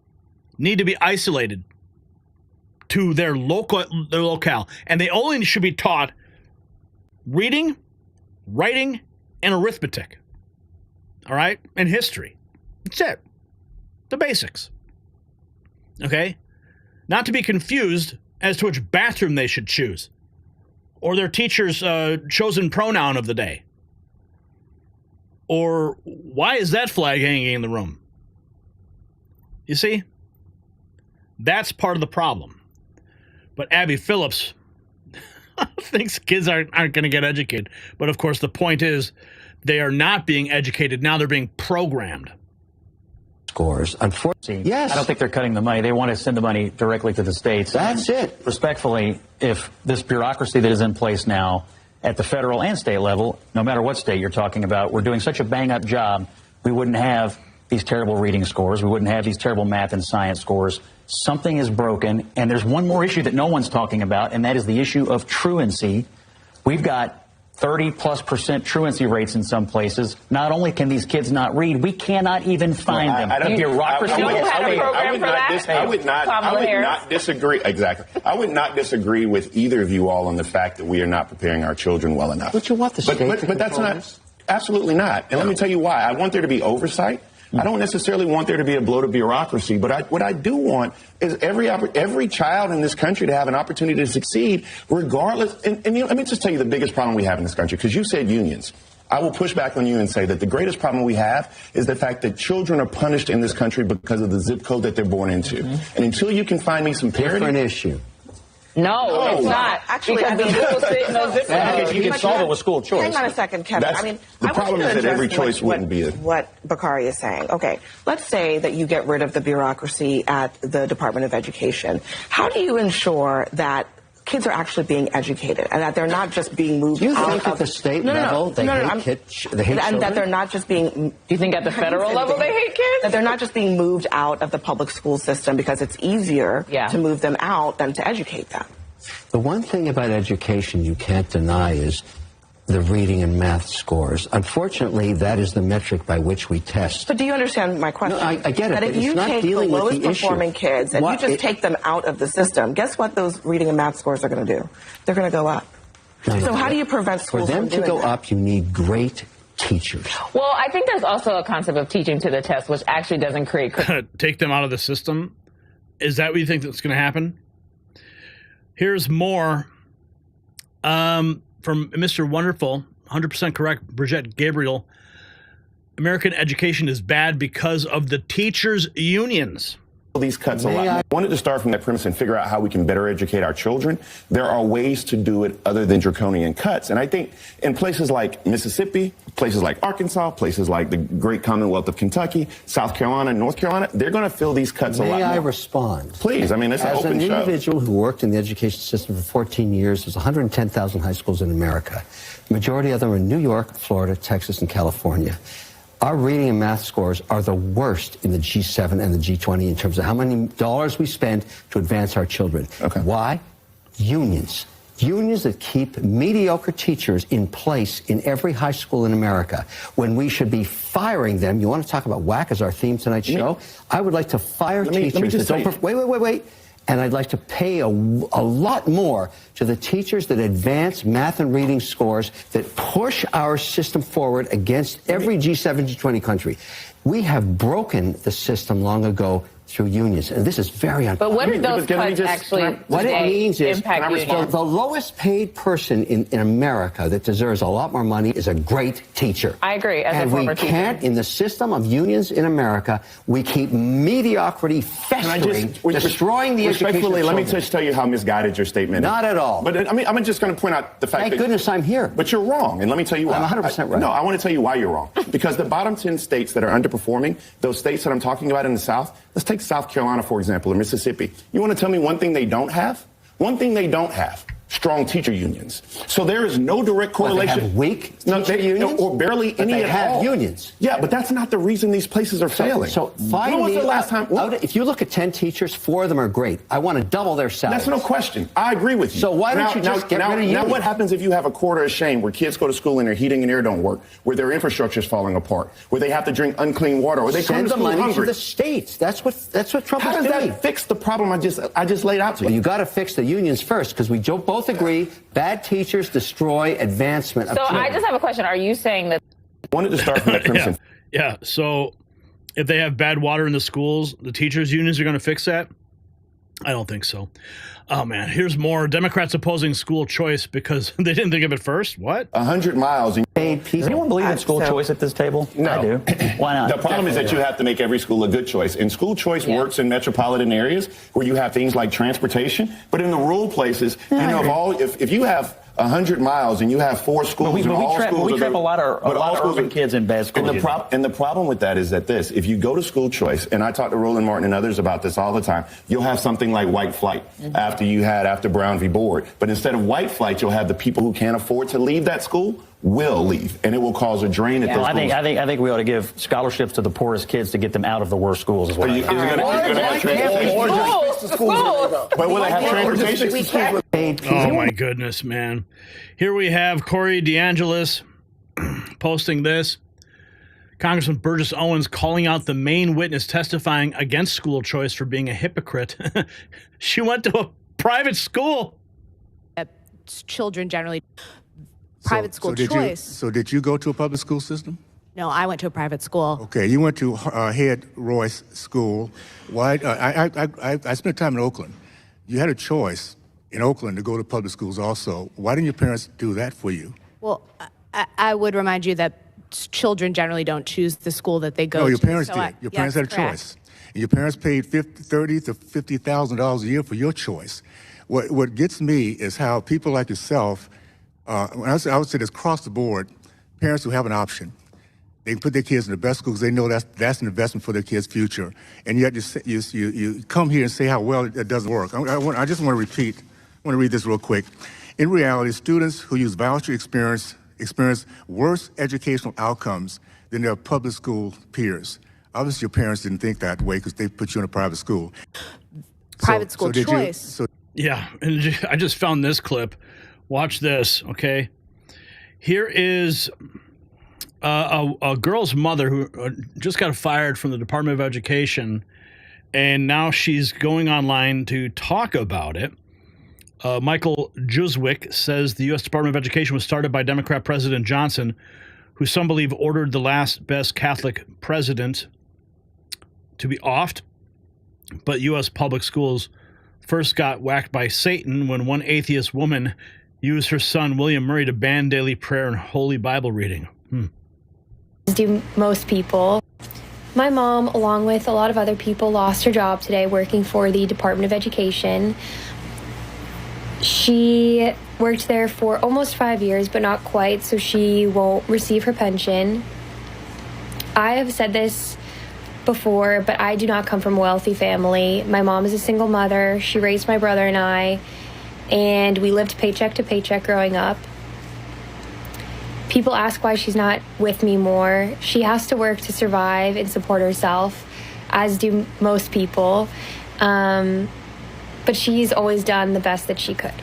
need to be isolated to their locale, and they only should be taught reading, writing, and arithmetic. All right? And history. That's it. The basics. Okay? Not to be confused as to which bathroom they should choose, or their teacher's chosen pronoun of the day, or why is that flag hanging in the room? You see? That's part of the problem. But Abby Phillips thinks kids aren't going to get educated. But of course, the point is they are not being educated. Now they're being programmed. Scores. Unfortunately, yes. I don't think they're cutting the money. They want to send the money directly to the states. That's it. Respectfully, if this bureaucracy that is in place now at the federal and state level, no matter what state you're talking about, we're doing such a bang-up job, we wouldn't have these terrible reading scores. We wouldn't have these terrible math and science scores. Something is broken, and there's one more issue that no one's talking about, and that is the issue of truancy. We've got 30+% truancy rates in some places. Not only can these kids not read, we cannot even find them. I would not disagree. Exactly. I would not disagree with either of you all on the fact that we are not preparing our children well enough. But you want the state to control that's not. Absolutely not. And let me tell you why. I want there to be oversight. I don't necessarily want there to be a bloated bureaucracy, but what I do want is every child in this country to have an opportunity to succeed, regardless. And you know, let me just tell you the biggest problem we have in this country, because you said unions. I will push back on you and say that the greatest problem we have is the fact that children are punished in this country because of the zip code that they're born into. Mm-hmm. And until you can find me some parity. Different issue. No, it's not. Actually, you can solve it with school choice. Hang on a second, Kevin. The problem is that every choice wouldn't be it. What Bakari is saying. Okay, let's say that you get rid of the bureaucracy at the Department of Education. How do you ensure that kids are actually being educated and that they're not just being moved out? You think at the state level they hate children? And that they're not just being... Do you think at the federal level they hate kids? That they're not just being moved out of the public school system because it's easier to move them out than to educate them. The one thing about education you can't deny is the reading and math scores. Unfortunately, that is the metric by which we test. But do you understand my question? No, I get it. That if you take the lowest performing kids and you just take them out of the system, guess what those reading and math scores are going to do? They're going to go up. So how do you prevent schools from doing that? For them to go up, you need great teachers. Well, I think there's also a concept of teaching to the test, which actually doesn't create... Take them out of the system? Is that what you think that's going to happen? Here's more from Mr. Wonderful, 100% correct, Brigitte Gabriel. American education is bad because of the teachers' unions. These cuts a lot. I wanted to start from that premise and figure out how we can better educate our children. There are ways to do it other than draconian cuts. And I think in places like Mississippi, places like Arkansas, places like the great Commonwealth of Kentucky, South Carolina, North Carolina, they're going to feel these cuts a lot more. May I respond? Please. I mean, it's an open show. As an individual who worked in the education system for 14 years, there's 110,000 high schools in America. The majority of them are in New York, Florida, Texas, and California. Our reading and math scores are the worst in the G7 and the G20 in terms of how many dollars we spend to advance our children. Okay. Why? Unions. Unions that keep mediocre teachers in place in every high school in America, when we should be firing them. You want to talk about whack as our theme tonight's show? I would like to fire teachers that don't... Wait. And I'd like to pay a lot more to the teachers that advance math and reading scores, that push our system forward against every G7, G20 country. We have broken the system long ago through unions, and this is very unfair. But what are those cuts actually what it means is impact the lowest paid person in America that deserves a lot more money is a great teacher. I agree. As a former teacher. And we can't, in the system of unions in America, we keep mediocrity festering, destroying the education of children. Let me just tell you how misguided your statement is. Not at all. But I mean, I'm just going to point out the fact that... Thank goodness I'm here. But you're wrong, and let me tell you why. I'm 100% right. No, I want to tell you why you're wrong. Because the bottom 10 states that are underperforming, those states that I'm talking about in the South, let's take South Carolina, for example, or Mississippi. You want to tell me one thing they don't have? One thing they don't have: strong teacher unions. So there is no direct correlation. They have weak teacher unions? Or barely any they at have all. Unions. Yeah, but that's not the reason these places are failing. So when was the last time? If you look at 10 teachers, 4 of them are great. I want to double their salaries. That's no question. I agree with you. So why don't you just get rid of unions? Now what happens if you have a quarter of shame where kids go to school and their heating and air don't work, where their infrastructure is falling apart, where they have to drink unclean water, or they come to school hungry? Send the money to the states. That's what Trump is doing. How does that fix the problem I just laid out to you? Well, you got to fix the unions first, because we both agree bad teachers destroy advancement of children. I just have a question. Are you saying that... I wanted to start from that crimson. Yeah. So if they have bad water in the schools, the teachers' unions are going to fix that? I don't think so. Oh, man. Here's more. Democrats opposing school choice because they didn't think of it first. What? 100 miles. Does anyone believe in school choice at this table? No. I do. Why not? The problem is that you have to make every school a good choice. And school choice works in metropolitan areas where you have things like transportation. But in the rural places, if you have 100 miles and you have 4 schools, we trap a lot of urban kids in bad schools. And the problem with that is that if you go to school choice, and I talk to Roland Martin and others about this all the time, you'll have something like white flight after Brown v. Board. But instead of white flight, you'll have the people who can't afford to leave that school will leave, and it will cause a drain at those schools. I think we ought to give schools to the poorest kids to get them out of the worst schools as well. Is it going to have transportation? But will they have transportation? Oh, my goodness, man. Here we have Corey DeAngelis posting this. Congressman Burgess Owens calling out the main witness testifying against school choice for being a hypocrite. She went to a private school. Children generally... Private school choice. So did you go to a public school system? No, I went to a private school. Okay, you went to Head Royce School. Why? I spent time in Oakland. You had a choice in Oakland to go to public schools also. Why didn't your parents do that for you? Well, I would remind you that children generally don't choose the school that they go to. No, your parents did. Your parents had a choice. And your parents paid $30,000 to $50,000 a year for your choice. What gets me is how people like yourself, I would say this across the board, parents who have an option, they put their kids in the best schools. They know that's an investment for their kids' future. And yet you come here and say how well it doesn't work. I just want to read this real quick. In reality, students who use voucher experience worse educational outcomes than their public school peers. Obviously, your parents didn't think that way because they put you in a private school. Private school choice. Yeah, and I just found this clip. Watch this, okay? Here is a girl's mother who just got fired from the Department of Education, and now she's going online to talk about it. Michael Juswick says the U.S. Department of Education was started by Democrat President Johnson, who some believe ordered the last best Catholic president to be offed. But U.S. public schools first got whacked by Satan when one atheist woman used her son, William Murray, to ban daily prayer and Holy Bible reading. Do most people. My mom, along with a lot of other people, lost her job today working for the Department of Education. She worked there for almost 5 years, but not quite, so she won't receive her pension. I have said this before, but I do not come from a wealthy family. My mom is a single mother. She raised my brother and I, and we lived paycheck to paycheck growing up. People ask why she's not with me more. She has to work to survive and support herself, as do most people. But she's always done the best that she could.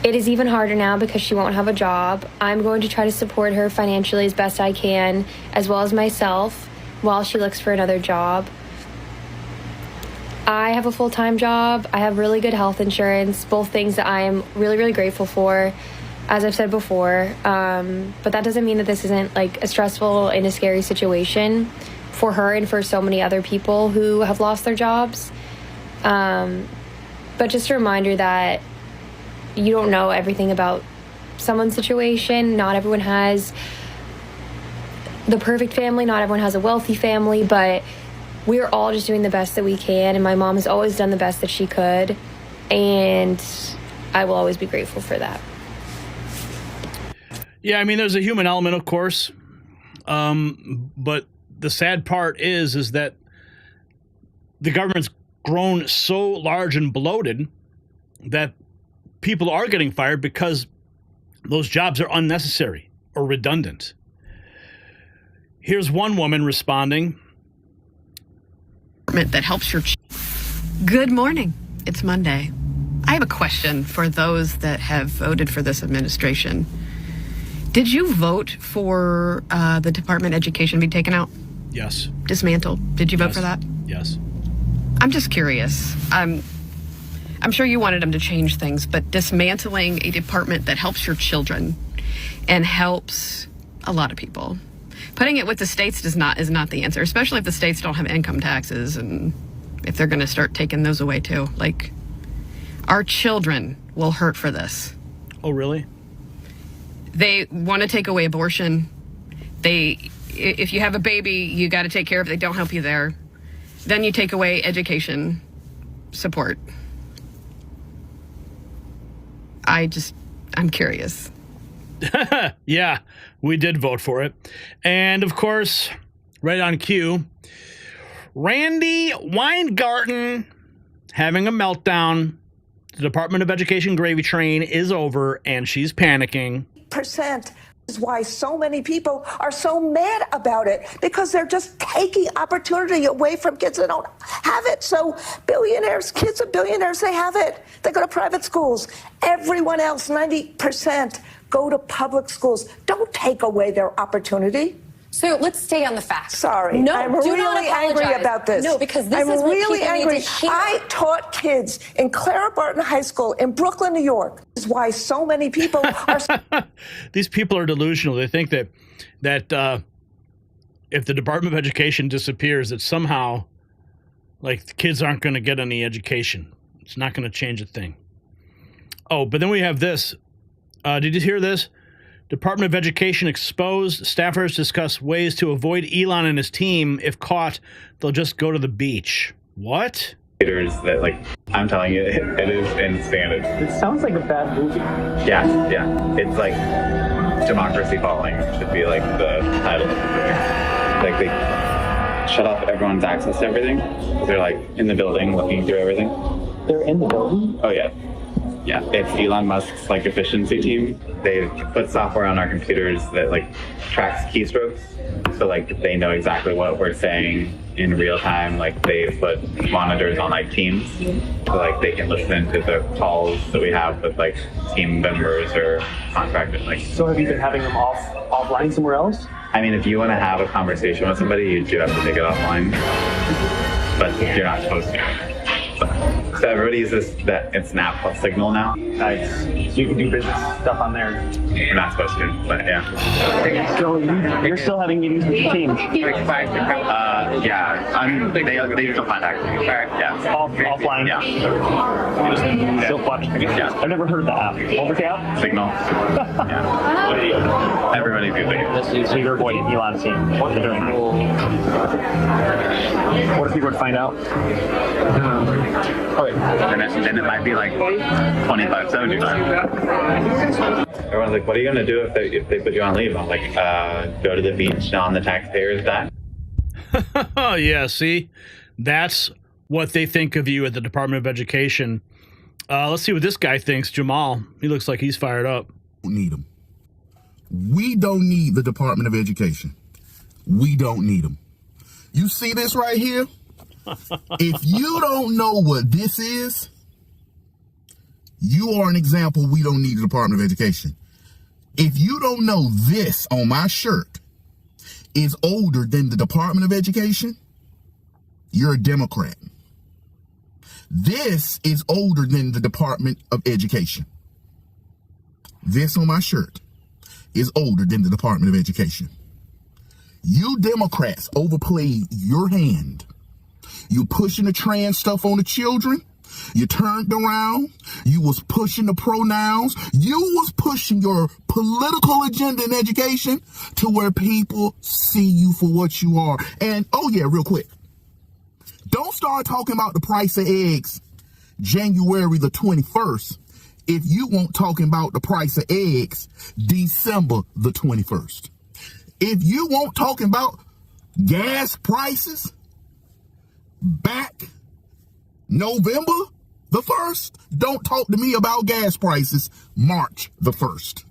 It is even harder now because she won't have a job. I'm going to try to support her financially as best I can, as well as myself, while she looks for another job. I have a full-time job. I have really good health insurance, both things that I am really, really grateful for, as I've said before. But that doesn't mean that this isn't like a stressful and a scary situation for her and for so many other people who have lost their jobs. But just a reminder that you don't know everything about someone's situation. Not everyone has the perfect family. Not everyone has a wealthy family, but we're all just doing the best that we can. And my mom has always done the best that she could. And I will always be grateful for that. Yeah, I mean, there's a human element, of course. But the sad part is that the government's grown so large and bloated that people are getting fired because those jobs are unnecessary or redundant. Here's one woman responding. That helps your... Good morning. It's Monday. I have a question for those that have voted for this administration. Did you vote for the Department of Education be taken out? Yes. Dismantled. Did you vote for that? Yes. I'm just curious. I'm sure you wanted them to change things, but dismantling a department that helps your children and helps a lot of people. Putting it with the states is not the answer, especially if the states don't have income taxes and if they're going to start taking those away too. Like, our children will hurt for this. Oh, really? They want to take away abortion. If you have a baby, you got to take care of it. They don't help you there. Then you take away education support. I'm curious. Yeah, we did vote for it. And of course, right on cue, Randy Weingarten having a meltdown. The Department of Education gravy train is over and she's panicking. Percent is why so many people are so mad about it, because they're just taking opportunity away from kids that don't have it. So kids of billionaires, they have it. They go to private schools. Everyone else, 90%, go to public schools. Don't take away their opportunity. So let's stay on the facts. Sorry, no, I'm do really not apologize. angry about this. No, because this I'm is what really people angry. need to hear. I taught kids in Clara Barton High School in Brooklyn, New York. This is why so many people are. These people are delusional. They think that if the Department of Education disappears, that somehow, like, the kids aren't going to get any education. It's not going to change a thing. Oh, but then we have this. Did you hear this? Department of Education exposed. Staffers discuss ways to avoid Elon and his team. If caught, they'll just go to the beach. What? That, like, I'm telling you, it is insanity. It sounds like a bad movie. Yeah. It's like Democracy Falling should be like the title of the movie. Like, they shut off everyone's access to everything. They're like in the building looking through everything. They're in the building? Oh, yeah. Yeah, it's Elon Musk's like efficiency team. They put software on our computers that like tracks keystrokes. So like they know exactly what we're saying in real time. Like they put monitors on like Teams, so like they can listen to the calls that we have with like team members or contractors. Like, so have you been having them offline somewhere else? I mean, if you want to have a conversation with somebody, you do have to take it offline, but you're not supposed to. So everybody uses that Snap plus Signal now. Nice. So you can do business stuff on there. We're not supposed to, but yeah. So you're still having meetings with the team? Yeah. They usually contact me. Yeah. Offline? Yeah. Still flash? Yeah. I've never heard of the app. What was the app? Signal. Yeah. Everybody's using it. So you're avoiding Elon's team. What they're doing. What if you were to find out? Then it might be like 25, 75. Everyone's like, what are you going to do if they put you on leave? I'm like, go to the beach on the taxpayer's dime. Oh, yeah, see? That's what they think of you at the Department of Education. Let's see what this guy thinks. Jamal, he looks like he's fired up. Need them. We don't need the Department of Education. We don't need them. You see this right here? If you don't know what this is, You are an example. We don't need the Department of Education. If you don't know, this on my shirt is older than the Department of Education, you're a Democrat. This is older than the Department of Education. This on my shirt is older than the Department of Education. You Democrats overplayed your hand. You pushing the trans stuff on the children. You turned around. You was pushing the pronouns. You was pushing your political agenda in education to where people see you for what you are. And, oh yeah, real quick. Don't start talking about the price of eggs January the 21st if you won't talking about the price of eggs December the 21st. If you won't talking about gas prices back November the 1st, don't talk to me about gas prices March the 1st,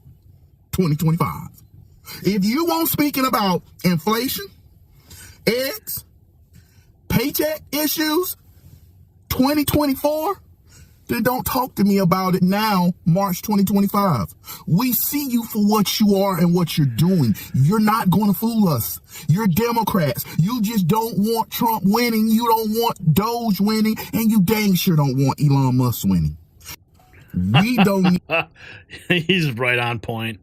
2025. If you won't speaking about inflation, eggs, paycheck issues, 2024, then don't talk to me about it now, March 2025. We see you for what you are and what you're doing. You're not going to fool us. You're Democrats. You just don't want Trump winning. You don't want Doge winning. And you dang sure don't want Elon Musk winning. We don't. He's right on point.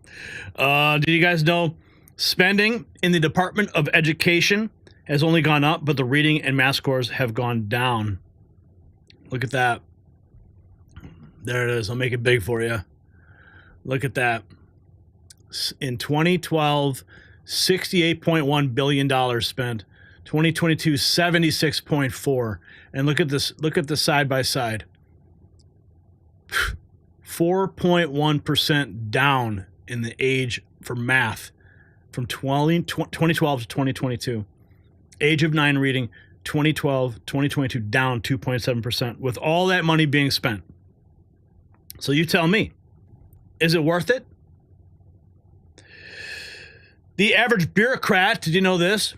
Did you guys know spending in the Department of Education has only gone up, but the reading and math scores have gone down? Look at that. There it is. I'll make it big for you. Look at that. In 2012, $68.1 billion spent. 2022, $76.4. And look at this. Look at the side by side. 4.1% down in the age for math from 2012 to 2022. Age of 9 reading, 2012, 2022, down 2.7% with all that money being spent. So you tell me, is it worth it? The average bureaucrat, did you know this?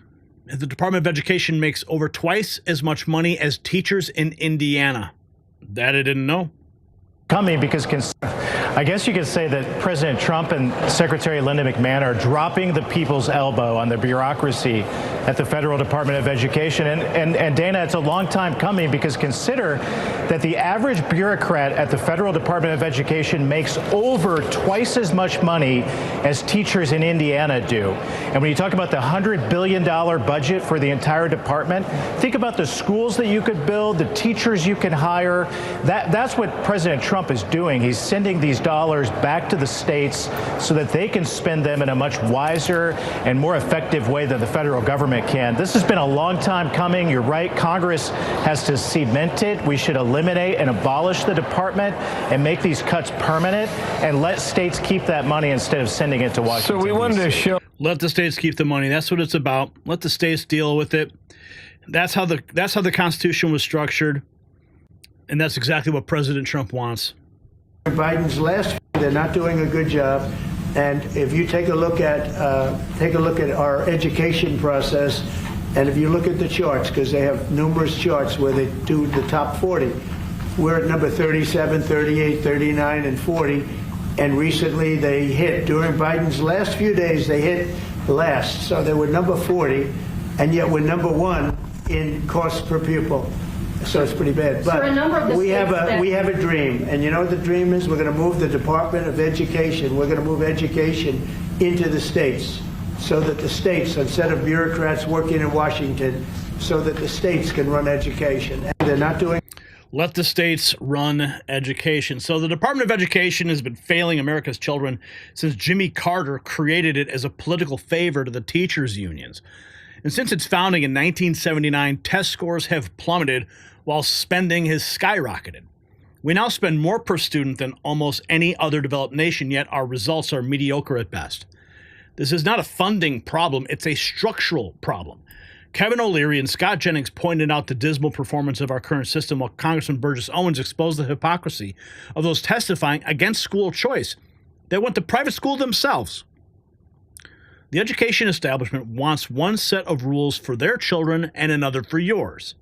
The Department of Education makes over twice as much money as teachers in Indiana. That I didn't know. Coming because I guess you could say that President Trump and Secretary Linda McMahon are dropping the people's elbow on the bureaucracy at the Federal Department of Education. And Dana, it's a long time coming because consider that the average bureaucrat at the Federal Department of Education makes over twice as much money as teachers in Indiana do. And when you talk about the $100 billion budget for the entire department, think about the schools that you could build, the teachers you can hire. That's what President Trump is doing. He's sending these dollars back to the states so that they can spend them in a much wiser and more effective way than the federal government can. This has been a long time coming. You're right. Congress has to cement it. We should eliminate and abolish the department and make these cuts permanent and let states keep that money instead of sending it to Washington. So we wanted to show. Let the states keep the money. That's what it's about. Let the states deal with it. That's how the Constitution was structured. And that's exactly what President Trump wants. Biden's last, they're not doing a good job. And if you take a look at our education process, and if you look at the charts, because they have numerous charts where they do the top 40, we're at number 37, 38, 39, and 40. And recently they hit, during Biden's last few days, they hit last. So they were number 40, and yet we're number 1 in cost per pupil. So it's pretty bad. But we have a dream. And you know what the dream is? We're going to move the Department of Education. We're going to move education into the states so that the states, instead of bureaucrats working in Washington, so that the states can run education. And they're not doing. Let the states run education. So the Department of Education has been failing America's children since Jimmy Carter created it as a political favor to the teachers' unions. And since its founding in 1979, test scores have plummeted while spending has skyrocketed. We now spend more per student than almost any other developed nation, yet our results are mediocre at best. This is not a funding problem, it's a structural problem. Kevin O'Leary and Scott Jennings pointed out the dismal performance of our current system, while Congressman Burgess Owens exposed the hypocrisy of those testifying against school choice. They went to private school themselves. The education establishment wants one set of rules for their children and another for yours.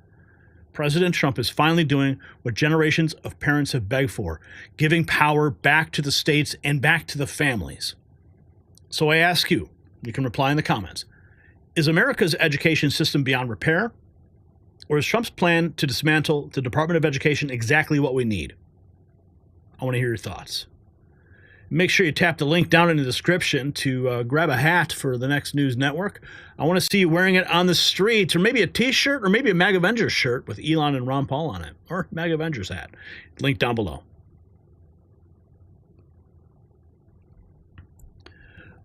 President Trump is finally doing what generations of parents have begged for, giving power back to the states and back to the families. So I ask you, you can reply in the comments, is America's education system beyond repair? Or is Trump's plan to dismantle the Department of Education exactly what we need? I want to hear your thoughts. Make sure you tap the link down in the description to grab a hat for the next news network. I want to see you wearing it on the streets, or maybe a t-shirt, or maybe a MAGA Avengers shirt with Elon and Ron Paul on it, or MAGA Avengers hat. Link down below.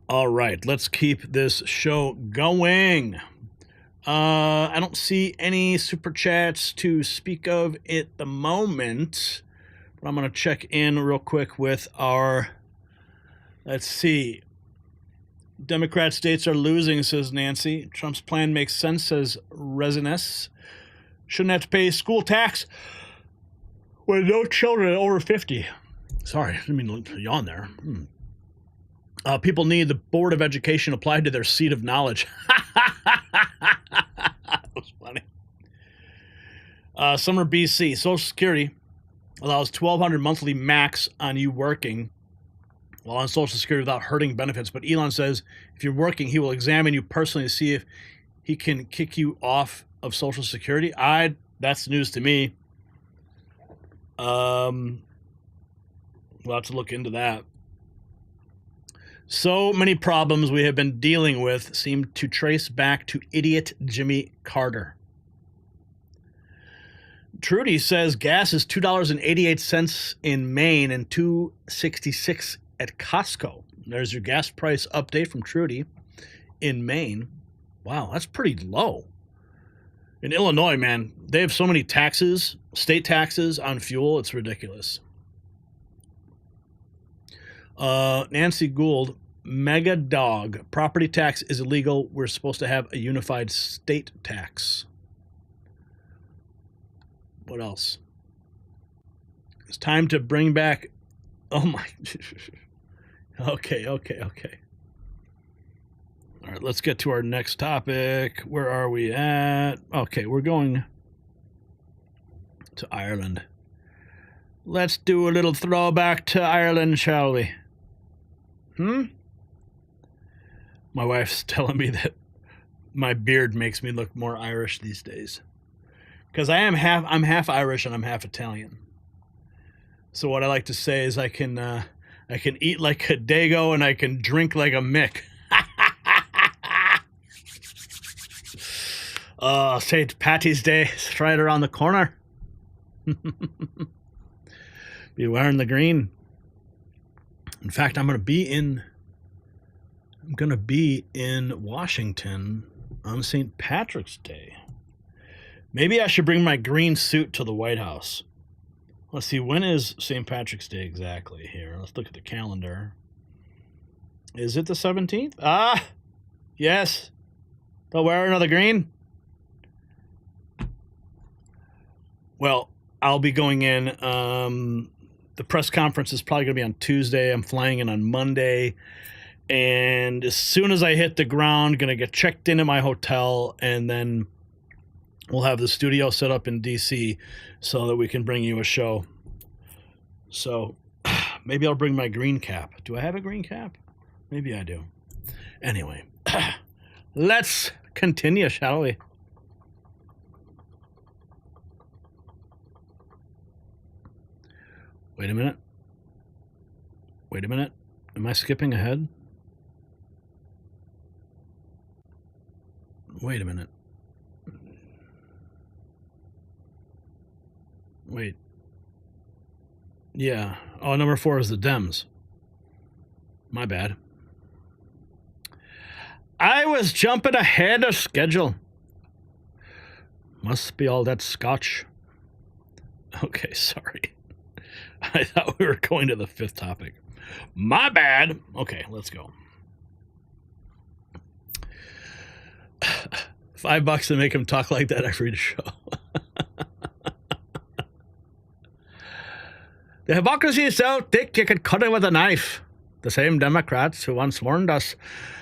All right, let's keep this show going. I don't see any super chats to speak of at the moment, but I'm going to check in real quick with our... Let's see. Democrat states are losing, says Nancy. Trump's plan makes sense, says Resines. Shouldn't have to pay school tax with no children over 50. Sorry, I didn't mean to yawn there. People need the Board of Education applied to their seat of knowledge. That was funny. Summer BC. Social Security allows $1,200 monthly max on you working while on Social Security without hurting benefits. But Elon says if you're working, he will examine you personally to see if he can kick you off of Social Security. That's news to me. We'll have to look into that. So many problems we have been dealing with seem to trace back to idiot Jimmy Carter. Trudy says gas is $2.88 in Maine and $2.66 at Costco. There's your gas price update from Trudy in Maine. Wow, that's pretty low. In Illinois, man, they have so many taxes, state taxes on fuel, it's ridiculous. Nancy Gould, mega dog. Property tax is illegal. We're supposed to have a unified state tax. What else? It's time to bring back... Oh, my... Okay. All right, let's get to our next topic. Where are we at? Okay, we're going to Ireland. Let's do a little throwback to Ireland, shall we? My wife's telling me that my beard makes me look more Irish these days. Because I'm half Irish and I'm half Italian. So what I like to say is I can eat like a Dago and I can drink like a Mick. St. Patty's Day is right around the corner. Be wearing the green. In fact, I'm going to be in Washington on St. Patrick's Day. Maybe I should bring my green suit to the White House. Let's see, when is St. Patrick's Day exactly here? Let's look at the calendar. Is it the 17th? Ah, yes. They'll wear another green. Well, I'll be going in. The press conference is probably going to be on Tuesday. I'm flying in on Monday. And as soon as I hit the ground, going to get checked in at my hotel, and then we'll have the studio set up in D.C. so that we can bring you a show. So maybe I'll bring my green cap. Do I have a green cap? Maybe I do. Anyway, let's continue, shall we? Wait a minute. Am I skipping ahead? Wait a minute. Wait. Yeah. Oh, number 4 is the Dems. My bad. I was jumping ahead of schedule. Must be all that scotch. Okay, sorry. I thought we were going to the 5th topic. My bad. Okay, let's go. $5 to make him talk like that every show. The hypocrisy is so thick you could cut it with a knife. The same Democrats who once warned us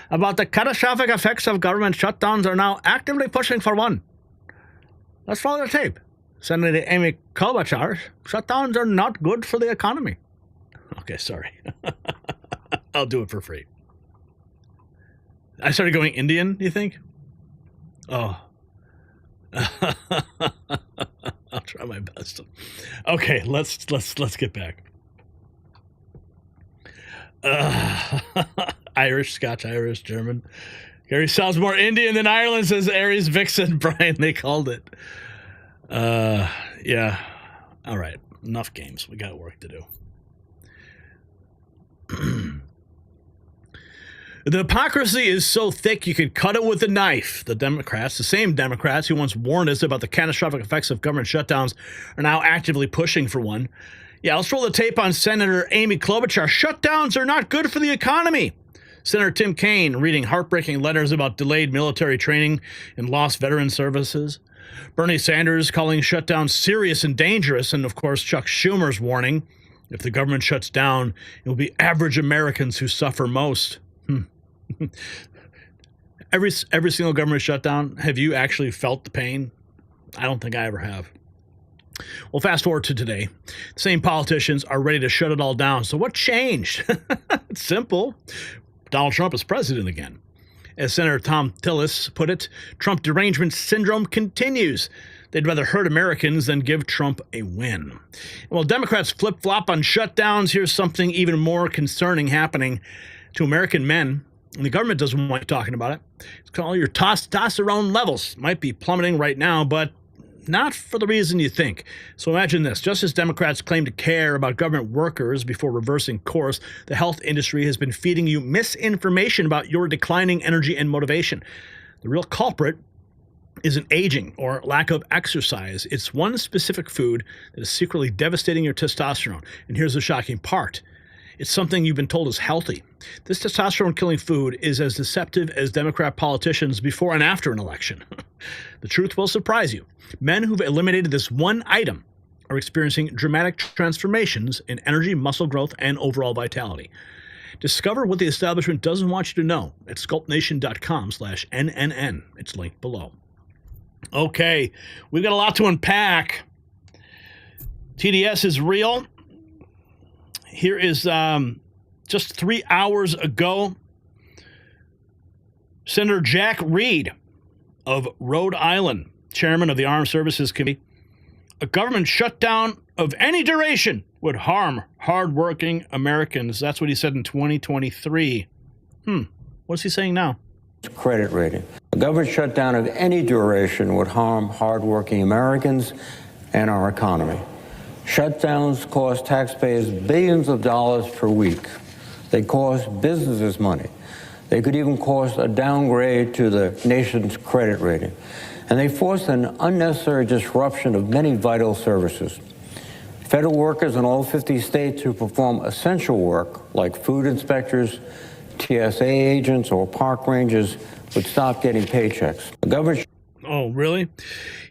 about the catastrophic effects of government shutdowns are now actively pushing for one. Let's follow the tape. Senator Amy Klobuchar, shutdowns are not good for the economy. Okay, sorry. I'll do it for free. I started going Indian, you think? Oh. I'll try my best. Okay, let's get back. Irish, Scotch, Irish, German. Gary sounds more Indian than Ireland, says Aries Vixen. Brian, they called it. Yeah. All right. Enough games. We got work to do. The hypocrisy is so thick you can cut it with a knife. The Democrats, the same Democrats who once warned us about the catastrophic effects of government shutdowns, are now actively pushing for one. Yeah, let's roll the tape on Senator Amy Klobuchar. Shutdowns are not good for the economy. Senator Tim Kaine reading heartbreaking letters about delayed military training and lost veteran services. Bernie Sanders calling shutdowns serious and dangerous. And, of course, Chuck Schumer's warning, if the government shuts down, it will be average Americans who suffer most. Every single government shutdown, have you actually felt the pain? I don't think I ever have. Well, fast forward to today. The same politicians are ready to shut it all down. So what changed? It's simple. Donald Trump is president again. As Senator Tom Tillis put it, Trump derangement syndrome continues. They'd rather hurt Americans than give Trump a win. While Democrats flip-flop on shutdowns, here's something even more concerning happening to American men. And the government doesn't want you talking about it. It's called your testosterone levels. Might be plummeting right now, but not for the reason you think. So imagine this. Just as Democrats claim to care about government workers before reversing course, the health industry has been feeding you misinformation about your declining energy and motivation. The real culprit isn't aging or lack of exercise. It's one specific food that is secretly devastating your testosterone. And here's the shocking part. It's something you've been told is healthy. This testosterone-killing food is as deceptive as Democrat politicians before and after an election. The truth will surprise you. Men who've eliminated this one item are experiencing dramatic transformations in energy, muscle growth, and overall vitality. Discover what the establishment doesn't want you to know at sculptnation.com/NNN. It's linked below. Okay, we've got a lot to unpack. TDS is real. Here is just 3 hours ago, Senator Jack Reed of Rhode Island, chairman of the Armed Services Committee, a government shutdown of any duration would harm hardworking Americans. That's what he said in 2023. What's he saying now? Credit rating. A government shutdown of any duration would harm hardworking Americans and our economy. Shutdowns cost taxpayers billions of dollars per week. They cost businesses money. They could even cost a downgrade to the nation's credit rating. And they force an unnecessary disruption of many vital services. Federal workers in all 50 states who perform essential work, like food inspectors, TSA agents, or park rangers, would stop getting paychecks. The government. Oh, really?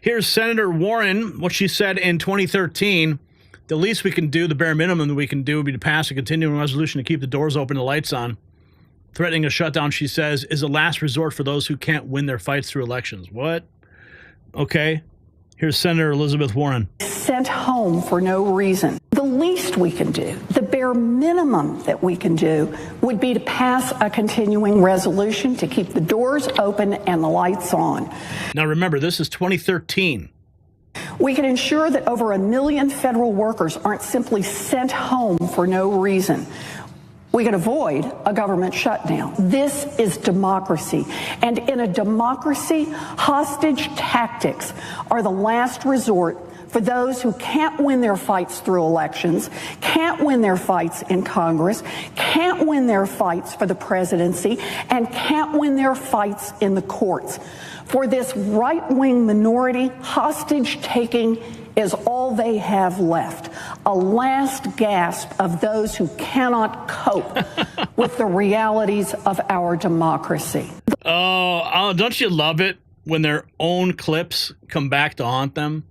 Here's Senator Warren, what she said in 2013. The least we can do, the bare minimum that we can do, would be to pass a continuing resolution to keep the doors open and the lights on. Threatening a shutdown, she says, is a last resort for those who can't win their fights through elections. What? Okay. Here's Senator Elizabeth Warren. Sent home for no reason. The least we can do, the bare minimum that we can do, would be to pass a continuing resolution to keep the doors open and the lights on. Now remember, this is 2013. We can ensure that over 1 million federal workers aren't simply sent home for no reason. We can avoid a government shutdown. This is democracy. And in a democracy, hostage tactics are the last resort for those who can't win their fights through elections, can't win their fights in Congress, can't win their fights for the presidency, and can't win their fights in the courts. For this right-wing minority, hostage-taking is all they have left, a last gasp of those who cannot cope with the realities of our democracy. Oh, don't you love it when their own clips come back to haunt them?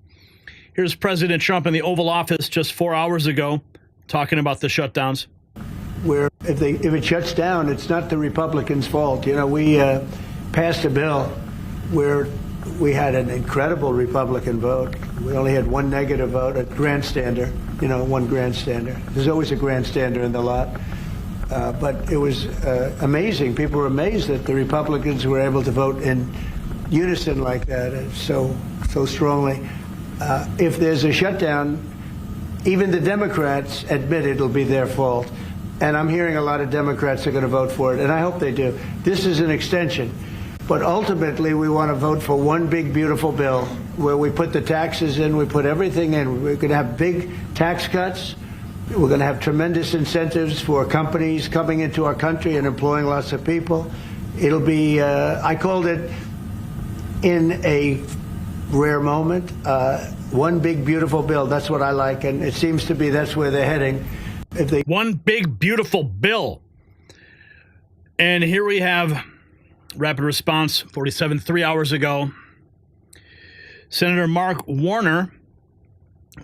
Here's President Trump in the Oval Office just 4 hours ago talking about the shutdowns. Where if it shuts down, it's not the Republicans' fault. You know, we passed a bill where we had an incredible Republican vote. We only had one negative vote, a grandstander, one grandstander. There's always a grandstander in the lot. But it was amazing. People were amazed that the Republicans were able to vote in unison like that, so strongly. If there's a shutdown, even the Democrats admit it'll be their fault. And I'm hearing a lot of Democrats are going to vote for it, and I hope they do. This is an extension. But ultimately, we want to vote for one big, beautiful bill where we put the taxes in, we put everything in. We're going to have big tax cuts. We're going to have tremendous incentives for companies coming into our country and employing lots of people. It'll be, I called it, in a rare moment, one big, beautiful bill. That's what I like, and it seems to be that's where they're heading. One big, beautiful bill. And here we have rapid response, 3 hours ago. Senator Mark Warner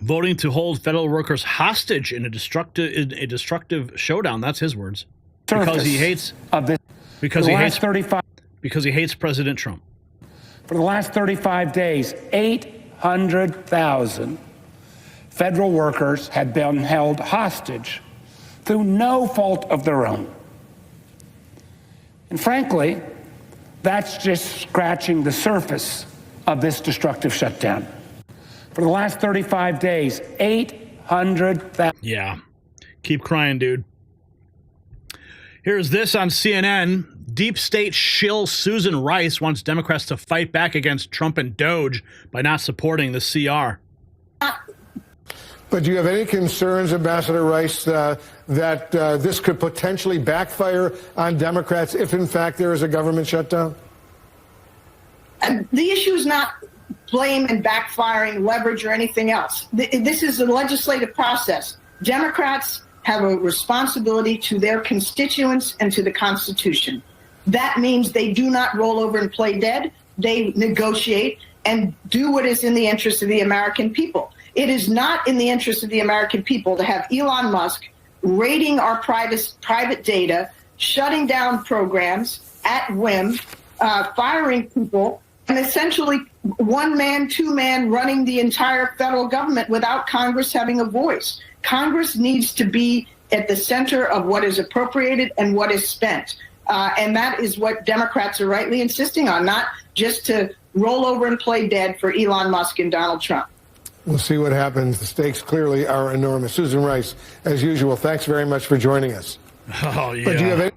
voting to hold federal workers hostage in a destructive showdown. That's his words. Because he hates President Trump. For the last 35 days, 800,000 federal workers had been held hostage through no fault of their own. And frankly, that's just scratching the surface of this destructive shutdown. For the last 35 days, 800,000. Yeah. Keep crying, dude. Here's this on CNN. Deep state shill Susan Rice wants Democrats to fight back against Trump and Doge by not supporting the CR. But do you have any concerns, Ambassador Rice, that this could potentially backfire on Democrats if, in fact, there is a government shutdown? The issue is not blame and backfiring, leverage, or anything else. This is a legislative process. Democrats have a responsibility to their constituents and to the Constitution. That means they do not roll over and play dead. They negotiate and do what is in the interest of the American people. It is not in the interest of the American people to have Elon Musk raiding our private data, shutting down programs at whim, firing people, and essentially one man, two man running the entire federal government without Congress having a voice. Congress needs to be at the center of what is appropriated and what is spent. And that is what Democrats are rightly insisting on, not just to roll over and play dead for Elon Musk and Donald Trump. We'll see what happens. The stakes clearly are enormous. Susan Rice, as usual, thanks very much for joining us. Oh, yeah. But do you have any-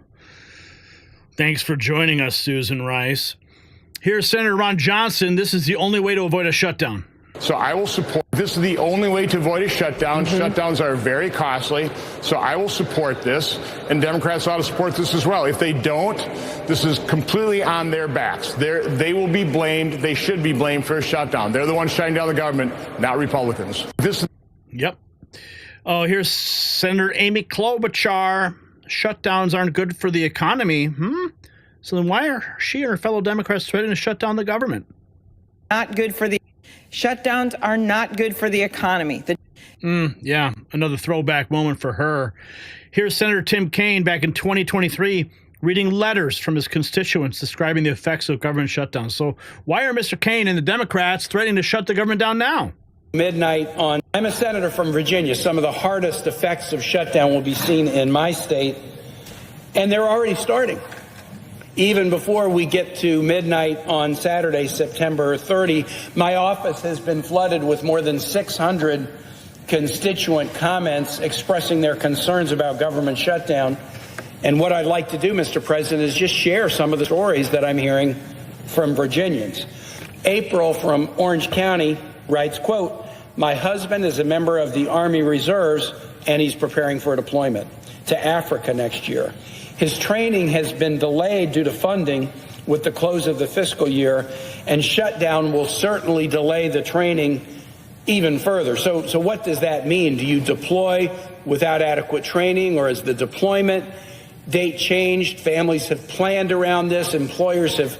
Thanks for joining us, Susan Rice. Here's Senator Ron Johnson. This is the only way to avoid a shutdown. So I will support. This is the only way to avoid a shutdown. Shutdowns are very costly. So I will support this. And Democrats ought to support this as well. If they don't, this is completely on their backs. They will be blamed. They should be blamed for a shutdown. They're the ones shutting down the government, not Republicans. Yep. Oh, here's Senator Amy Klobuchar. Shutdowns aren't good for the economy. So then why are she and her fellow Democrats threatening to shut down the government? Not good for the shutdowns are not good for the economy. Yeah, another throwback moment for her. Here's Senator Tim Kaine back in 2023 reading letters from his constituents describing the effects of government shutdowns. So why are Mr. Kaine and the Democrats threatening to shut the government down now? Midnight on. I'm a senator from Virginia. Some of the hardest effects of shutdown will be seen in my state, and they're already starting. Even before we get to midnight on Saturday, September 30, my office has been flooded with more than 600 constituent comments expressing their concerns about government shutdown. And what I'd like to do, Mr. President, is just share some of the stories that I'm hearing from Virginians. April from Orange County writes, quote, "My husband is a member of the Army Reserves and he's preparing for deployment to Africa next year. His training has been delayed due to funding with the close of the fiscal year, and shutdown will certainly delay the training even further." So what does that mean? Do you deploy without adequate training, or is the deployment date changed? Families have planned around this. Employers have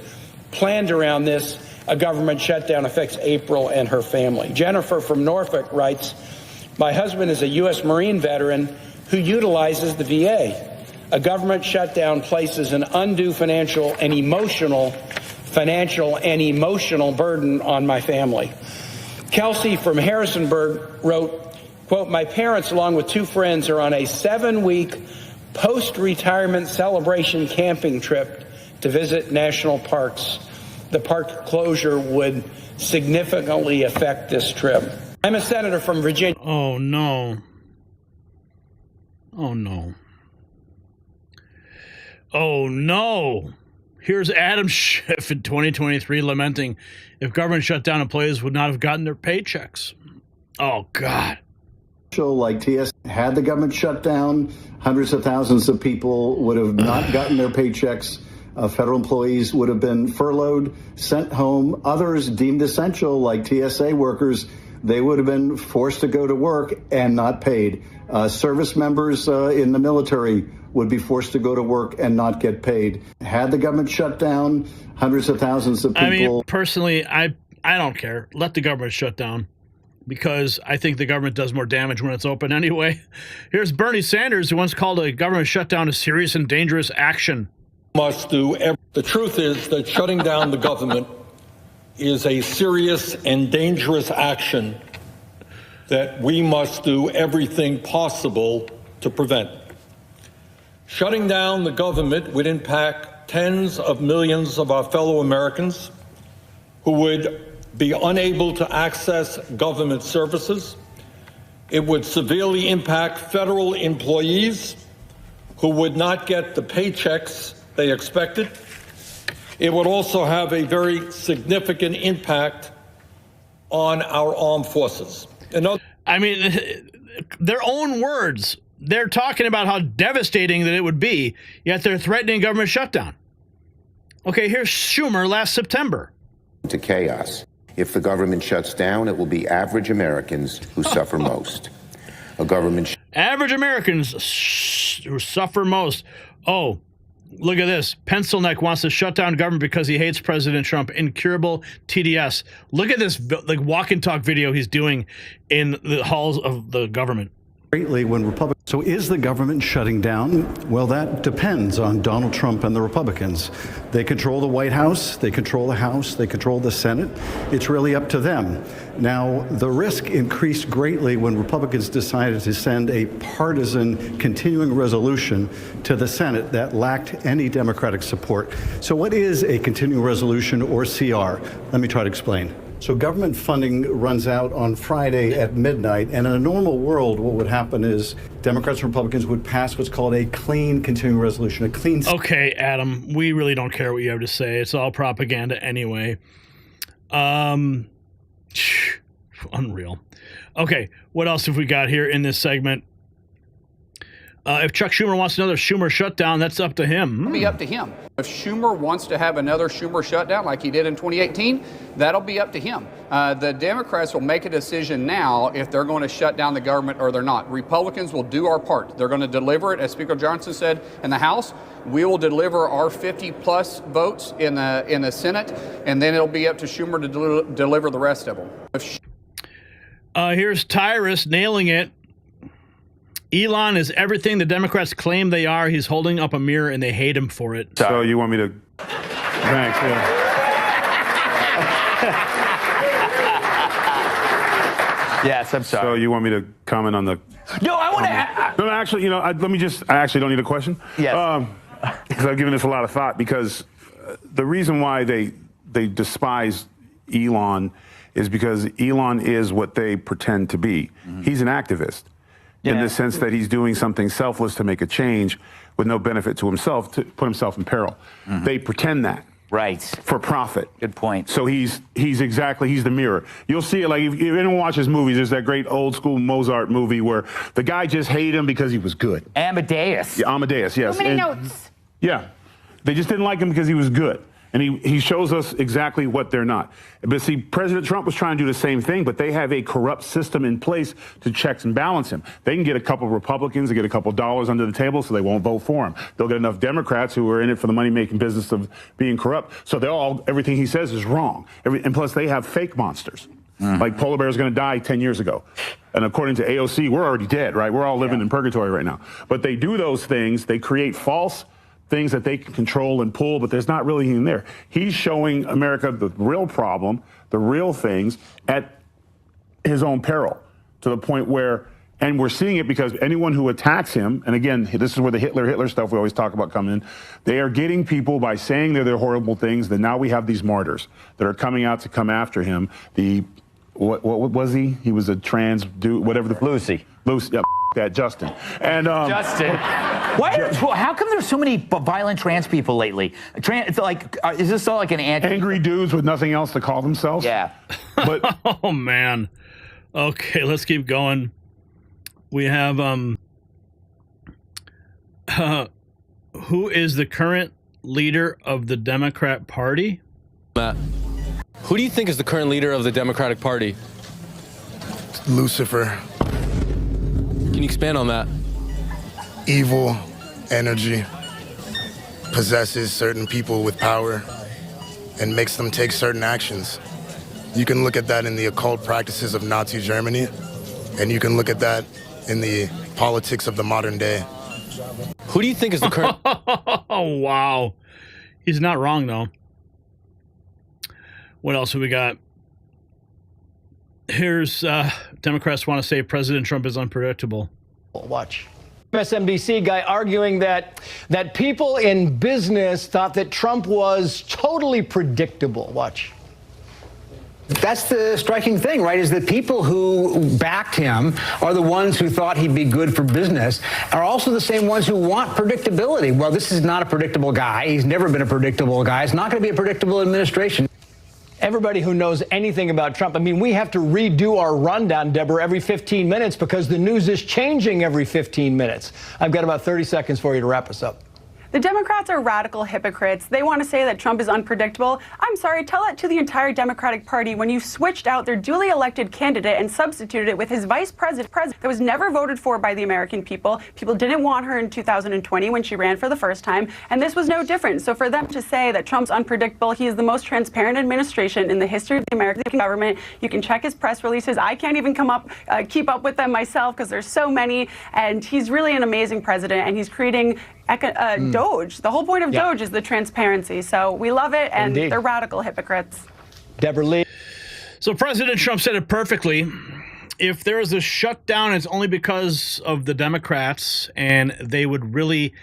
planned around this. A government shutdown affects April and her family. Jennifer from Norfolk writes, "My husband is a U.S. Marine veteran who utilizes the VA. A government shutdown places an undue financial and emotional financial and emotional burden on my family. Kelsey from Harrisonburg wrote, quote, my parents, along with 2 friends, are on a 7-week post-retirement celebration camping trip to visit national parks. The park closure would significantly affect this trip. I'm a senator from Virginia. Oh, no. Oh, no. Oh, no. Here's Adam Schiff in 2023 lamenting if government shutdown employees would not have gotten their paychecks. Oh, God. Like TS, had the government shut down, hundreds of thousands of people would have not gotten their paychecks. Federal employees would have been furloughed, sent home. Others deemed essential, like TSA workers, they would have been forced to go to work and not paid. Service members in the military would be forced to go to work and not get paid. Had the government shut down, hundreds of thousands of people. I mean, personally, I don't care. Let the government shut down, because I think the government does more damage when it's open anyway. Here's Bernie Sanders, who once called a government shutdown a serious and dangerous action. Must do. The truth is that shutting down the government is a serious and dangerous action that we must do everything possible to prevent. Shutting down the government would impact tens of millions of our fellow Americans who would be unable to access government services. It would severely impact federal employees who would not get the paychecks they expected. It would also have a very significant impact on our armed forces. I mean, their own words. They're talking about how devastating that it would be, yet they're threatening government shutdown. Okay, here's Schumer last September. To chaos. If the government shuts down, it will be average Americans who suffer most. A government... Average Americans who suffer most. Oh, look at this. Pencil Neck wants to shut down government because he hates President Trump. Incurable TDS. Look at this like walk and talk video he's doing in the halls of the government. Greatly when Republicans. So is the government shutting down? Well, that depends on Donald Trump and the Republicans. They control the White House, they control the House, they control the Senate. It's really up to them. Now, the risk increased greatly when Republicans decided to send a partisan continuing resolution to the Senate that lacked any Democratic support. So what is a continuing resolution, or CR? Let me try to explain. So government funding runs out on Friday at midnight, and in a normal world, what would happen is Democrats and Republicans would pass what's called a clean continuing resolution, a clean... Okay, Adam, we really don't care what you have to say. It's all propaganda anyway. Unreal. Okay, what else have we got here in this segment? If Chuck Schumer wants another Schumer shutdown, that's up to him. It'll be up to him. If Schumer wants to have another Schumer shutdown like he did in 2018, that'll be up to him. The Democrats will make a decision now if they're going to shut down the government or they're not. Republicans will do our part. They're going to deliver it, as Speaker Johnson said, in the House. We will deliver our 50-plus votes in the Senate, and then it'll be up to Schumer to deliver the rest of them. Here's Tyrus nailing it. Elon is everything the Democrats claim they are. He's holding up a mirror, and they hate him for it. So you want me to... Thanks, yeah. Yes, I'm sorry. So you want me to comment on the... No, I want to... No, actually, you know, let me just... I actually don't need a question. Yes. Because I've given this a lot of thought, because the reason why they despise Elon is because Elon is what they pretend to be. Mm-hmm. He's an activist. In the sense that he's doing something selfless to make a change with no benefit to himself, to put himself in peril. Mm-hmm. They pretend that. Right. For profit. Good point. So he's the mirror. You'll see it, like, if anyone watches movies, there's that great old school Mozart movie where the guy just hated him because he was good. Amadeus. Yeah, Amadeus, yes. So many notes. Yeah. They just didn't like him because he was good. And he shows us exactly what they're not. But see, President Trump was trying to do the same thing, but they have a corrupt system in place to checks and balance him. They can get a couple of Republicans to get a couple of dollars under the table, so they won't vote for him. They'll get enough Democrats who are in it for the money-making business of being corrupt, so everything he says is wrong. And plus, they have fake monsters. Mm-hmm. Like Polar Bear is going to die 10 years ago. And according to AOC, we're already dead, right? We're all living in purgatory right now. But they do those things. They create false things that they can control and pull, but there's not really anything there. He's showing America the real problem, the real things at his own peril, to the point where, and we're seeing it because anyone who attacks him, and again, this is where the Hitler stuff we always talk about come in, they are getting people by saying they're horrible things, that now we have these martyrs that are coming out to come after him. What was he? He was a trans dude, whatever the... Lucy, yeah, that, Justin. And Justin. How come there's so many violent trans people lately? It's like, is this all like an angry dudes with nothing else to call themselves? Yeah. But oh man. Okay, let's keep going. We have who is the current leader of the Democrat Party? Matt, who do you think is the current leader of the Democratic Party? Lucifer. Can you expand on that? Evil energy possesses certain people with power and makes them take certain actions. You can look at that in the occult practices of Nazi Germany, and you can look at that in the politics of the modern day. Who do you think is the current... Oh, wow. He's not wrong, though. What else have we got? Here's Democrats want to say President Trump is unpredictable. Watch. MSNBC guy arguing that people in business thought that Trump was totally predictable. Watch. That's the striking thing, right, is that people who backed him are the ones who thought he'd be good for business, are also the same ones who want predictability. Well, this is not a predictable guy. He's never been a predictable guy. It's not going to be a predictable administration. Everybody who knows anything about Trump, I mean, we have to redo our rundown, Deborah, every 15 minutes because the news is changing every 15 minutes. I've got about 30 seconds for you to wrap us up. The Democrats are radical hypocrites. They want to say that Trump is unpredictable. I'm sorry, tell that to the entire Democratic Party when you switched out their duly elected candidate and substituted it with his vice president that was never voted for by the American people. People didn't want her in 2020 when she ran for the first time, and this was no different. So for them to say that Trump's unpredictable, he is the most transparent administration in the history of the American government. You can check his press releases. I can't even keep up with them myself because there's so many, and he's really an amazing president, and he's creating Doge. The whole point of Doge is the transparency. So we love it, and they're radical hypocrites. Deborah Lee. So President Trump said it perfectly. If there is a shutdown, it's only because of the Democrats, and they would really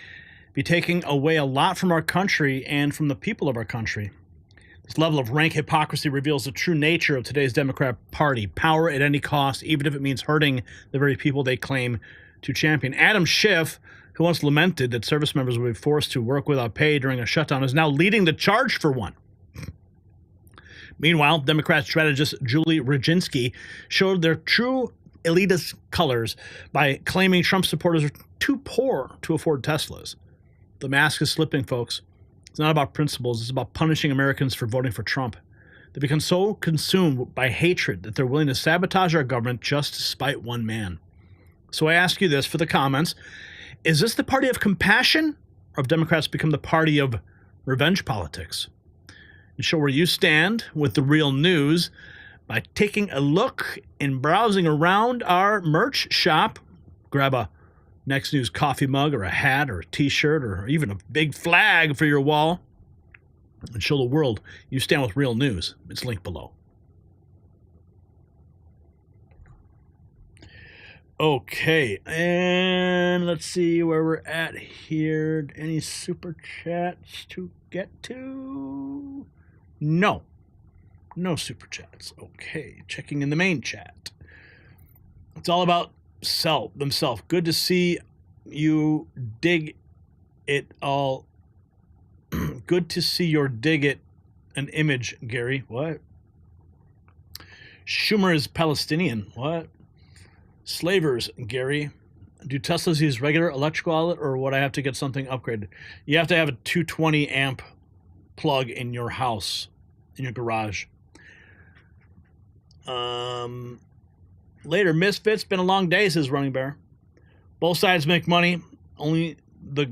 be taking away a lot from our country and from the people of our country. This level of rank hypocrisy reveals the true nature of today's Democrat Party. Power at any cost, even if it means hurting the very people they claim to champion. Adam Schiff, who once lamented that service members would be forced to work without pay during a shutdown, is now leading the charge for one. Meanwhile, Democrat strategist Julie Rodzinski showed their true elitist colors by claiming Trump supporters are too poor to afford Teslas. The mask is slipping, folks. It's not about principles. It's about punishing Americans for voting for Trump. They become so consumed by hatred that they're willing to sabotage our government just to spite one man. So I ask you this for the comments. Is this the party of compassion, or have Democrats become the party of revenge politics? And show where you stand with the real news by taking a look and browsing around our merch shop. Grab a Next News coffee mug or a hat or a t-shirt or even a big flag for your wall and show the world you stand with real news. It's linked below. Okay, and let's see where we're at here. Any super chats to get to? No super chats. Okay, checking in the main chat. It's all about themselves. Good to see you dig it all. Good to see your dig it an image, Gary. What? Schumer is Palestinian. What? Slavers, Gary. Do Teslas use regular electrical outlet, or would I have to get something upgraded? You have to have a 220 amp plug in your house, in your garage. Later, Misfits. Been a long day, says Running Bear. Both sides make money. Only the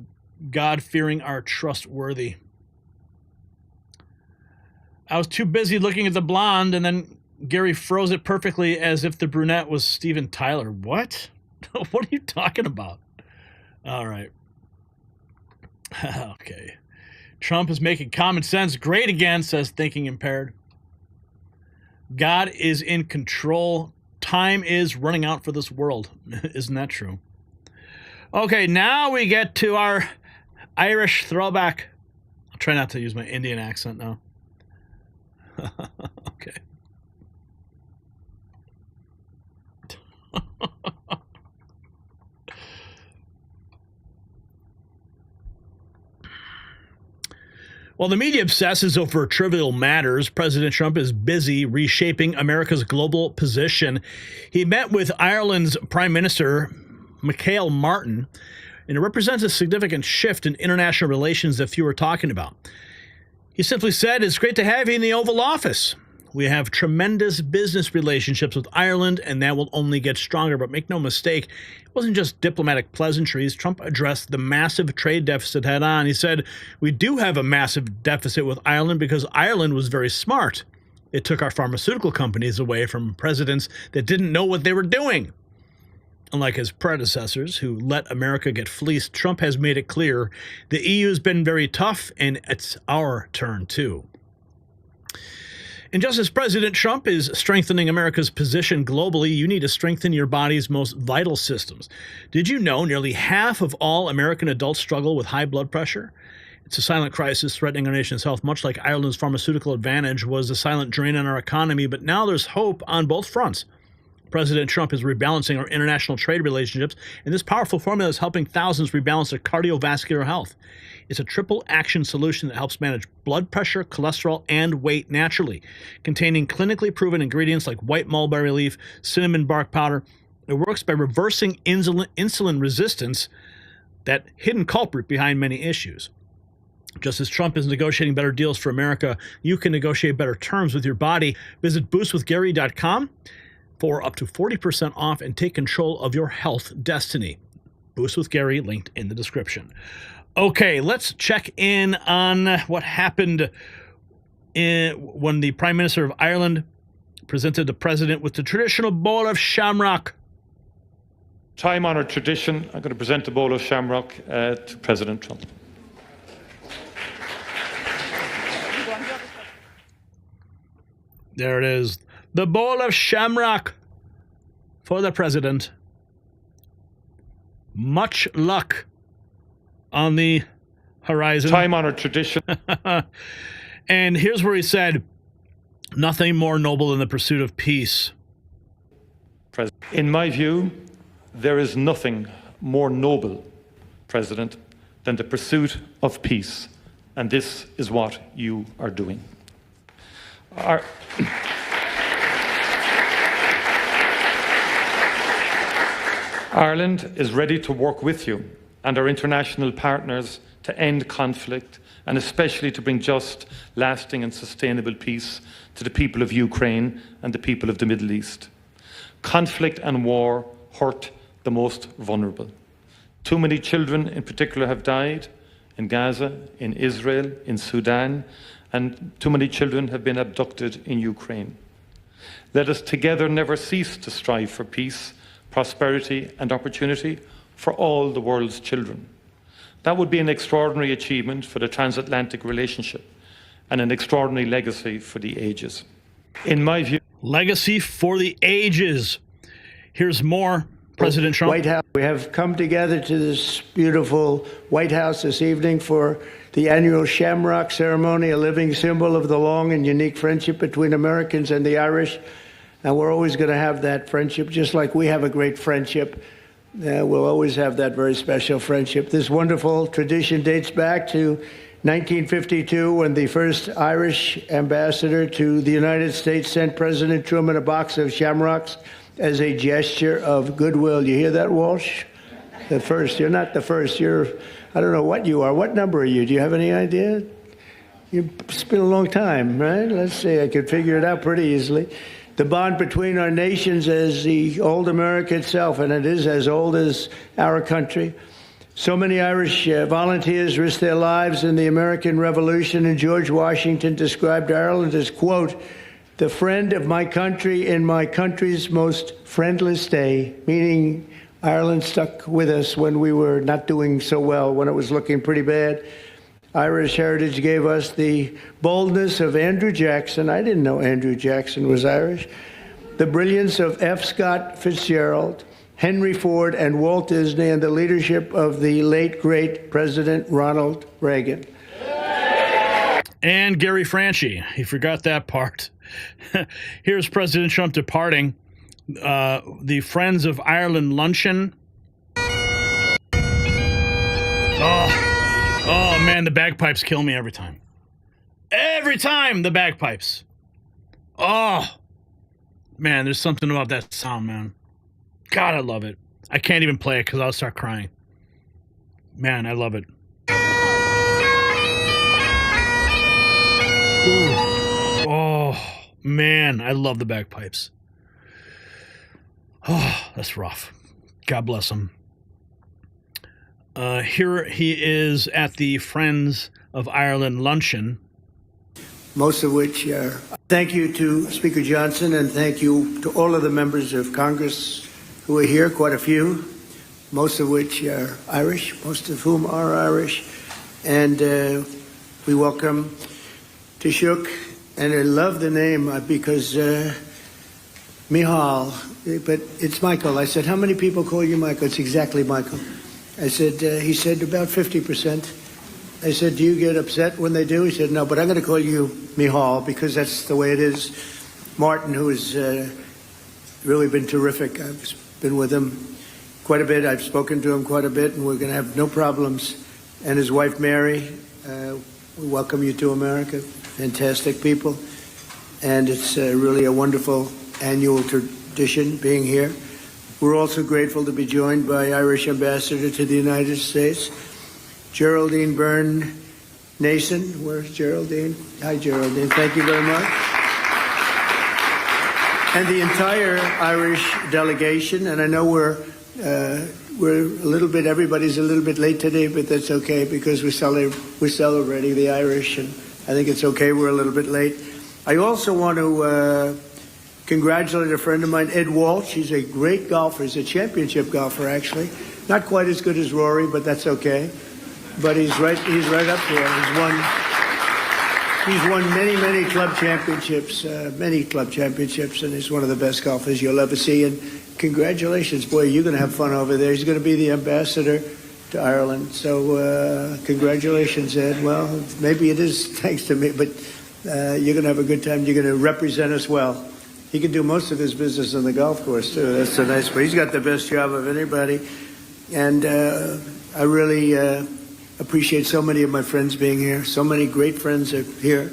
God-fearing are trustworthy. I was too busy looking at the blonde, and then Gary froze it perfectly as if the brunette was Steven Tyler. What? What are you talking about? All right. Okay. Trump is making common sense great again, says Thinking Impaired. God is in control. Time is running out for this world. Isn't that true? Okay, now we get to our Irish throwback. I'll try not to use my Indian accent now. Okay. While the media obsesses over trivial matters, President Trump is busy reshaping America's global position. He met with Ireland's Prime Minister, Michael Martin, and it represents a significant shift in international relations that few are talking about. He simply said, "It's great to have you in the Oval Office. We have tremendous business relationships with Ireland, and that will only get stronger." But make no mistake, it wasn't just diplomatic pleasantries. Trump addressed the massive trade deficit head on. He said, "We do have a massive deficit with Ireland because Ireland was very smart. It took our pharmaceutical companies away from presidents that didn't know what they were doing." Unlike his predecessors, who let America get fleeced, Trump has made it clear the EU has been very tough, and it's our turn too. And just as President Trump is strengthening America's position globally, you need to strengthen your body's most vital systems. Did you know nearly half of all American adults struggle with high blood pressure? It's a silent crisis threatening our nation's health, much like Ireland's pharmaceutical advantage was a silent drain on our economy. But now there's hope on both fronts. President Trump is rebalancing our international trade relationships, and this powerful formula is helping thousands rebalance their cardiovascular health. It's a triple action solution that helps manage blood pressure, cholesterol, and weight naturally, containing clinically proven ingredients like white mulberry leaf, cinnamon bark powder. It works by reversing insulin resistance, that hidden culprit behind many issues. Just as Trump is negotiating better deals for America, you can negotiate better terms with your body. Visit boostwithgary.com for up to 40% off and take control of your health destiny. Boost with Gary, linked in the description. Okay, let's check in on what happened when the Prime Minister of Ireland presented the president with the traditional bowl of shamrock. Time-honored tradition, I'm going to present the bowl of shamrock to President Trump. There it is. The bowl of shamrock for the president. Much luck on the horizon. Time-honored tradition. And here's where he said, "Nothing more noble than the pursuit of peace." In my view, there is nothing more noble, President, than the pursuit of peace. And this is what you are doing. Ireland is ready to work with you and our international partners to end conflict and especially to bring just, lasting and sustainable peace to the people of Ukraine and the people of the Middle East. Conflict and war hurt the most vulnerable. Too many children in particular have died in Gaza, in Israel, in Sudan, and too many children have been abducted in Ukraine. Let us together never cease to strive for peace, prosperity and opportunity for all the world's children. That would be an extraordinary achievement for the transatlantic relationship and an extraordinary legacy for the ages. In my view... Legacy for the ages. Here's more. President Trump. White House. We have come together to this beautiful White House this evening for the annual Shamrock Ceremony, a living symbol of the long and unique friendship between Americans and the Irish. And we're always going to have that friendship, just like we have a great friendship. We'll always have that very special friendship. This wonderful tradition dates back to 1952, when the first Irish ambassador to the United States sent President Truman a box of shamrocks as a gesture of goodwill. You hear that, Walsh? The first. You're not the first. You're, I don't know what you are. What number are you? Do you have any idea? It's been a long time, right? Let's see. I could figure it out pretty easily. The bond between our nations is the old America itself, and it is as old as our country. So many Irish volunteers risked their lives in the American Revolution, and George Washington described Ireland as, quote, the friend of my country in my country's most friendless day, meaning Ireland stuck with us when we were not doing so well, when it was looking pretty bad. Irish heritage gave us the boldness of Andrew Jackson. I didn't know Andrew Jackson was Irish. The brilliance of F. Scott Fitzgerald, Henry Ford, and Walt Disney, and the leadership of the late, great President Ronald Reagan. And Gary Franchi. He forgot that part. Here's President Trump departing. The Friends of Ireland luncheon. Oh, man, the bagpipes kill me every time. Every time, the bagpipes. Oh, man, there's something about that sound, man. God, I love it. I can't even play it because I'll start crying. Man, I love it. Ooh. Oh, man, I love the bagpipes. Oh, that's rough. God bless him. Here he is at the Friends of Ireland luncheon. Most of which are thank you to Speaker Johnson, and thank you to all of the members of Congress who are here, quite a few, most of which are Irish, most of whom are Irish. And we welcome Taoiseach, and I love the name because Michal, but it's Michael. I said, how many people call you Michael? It's exactly Michael. I said, he said, about 50%. I said, do you get upset when they do? He said, no, but I'm going to call you Michal because that's the way it is. Martin, who has really been terrific. I've been with him quite a bit. I've spoken to him quite a bit, and we're going to have no problems. And his wife, Mary, we welcome you to America. Fantastic people. And it's really a wonderful annual tradition being here. We're also grateful to be joined by Irish Ambassador to the United States, Geraldine Byrne Nason. Where's Geraldine? Hi, Geraldine. Thank you very much. And the entire Irish delegation. And I know we're a little bit, everybody's a little bit late today, but that's okay because we're celebrating the Irish, and I think it's okay we're a little bit late. I also want to congratulate a friend of mine, Ed Walsh. He's a great golfer. He's a championship golfer, actually. Not quite as good as Rory, but that's okay. But he's right up there. He's won many club championships, and he's one of the best golfers you'll ever see. And congratulations, boy, you're going to have fun over there. He's going to be the ambassador to Ireland. So congratulations, Ed. Well, maybe it is thanks to me, but you're going to have a good time. You're going to represent us well. He can do most of his business on the golf course, too. That's a nice way. He's got the best job of anybody. And I really appreciate so many of my friends being here. So many great friends are here.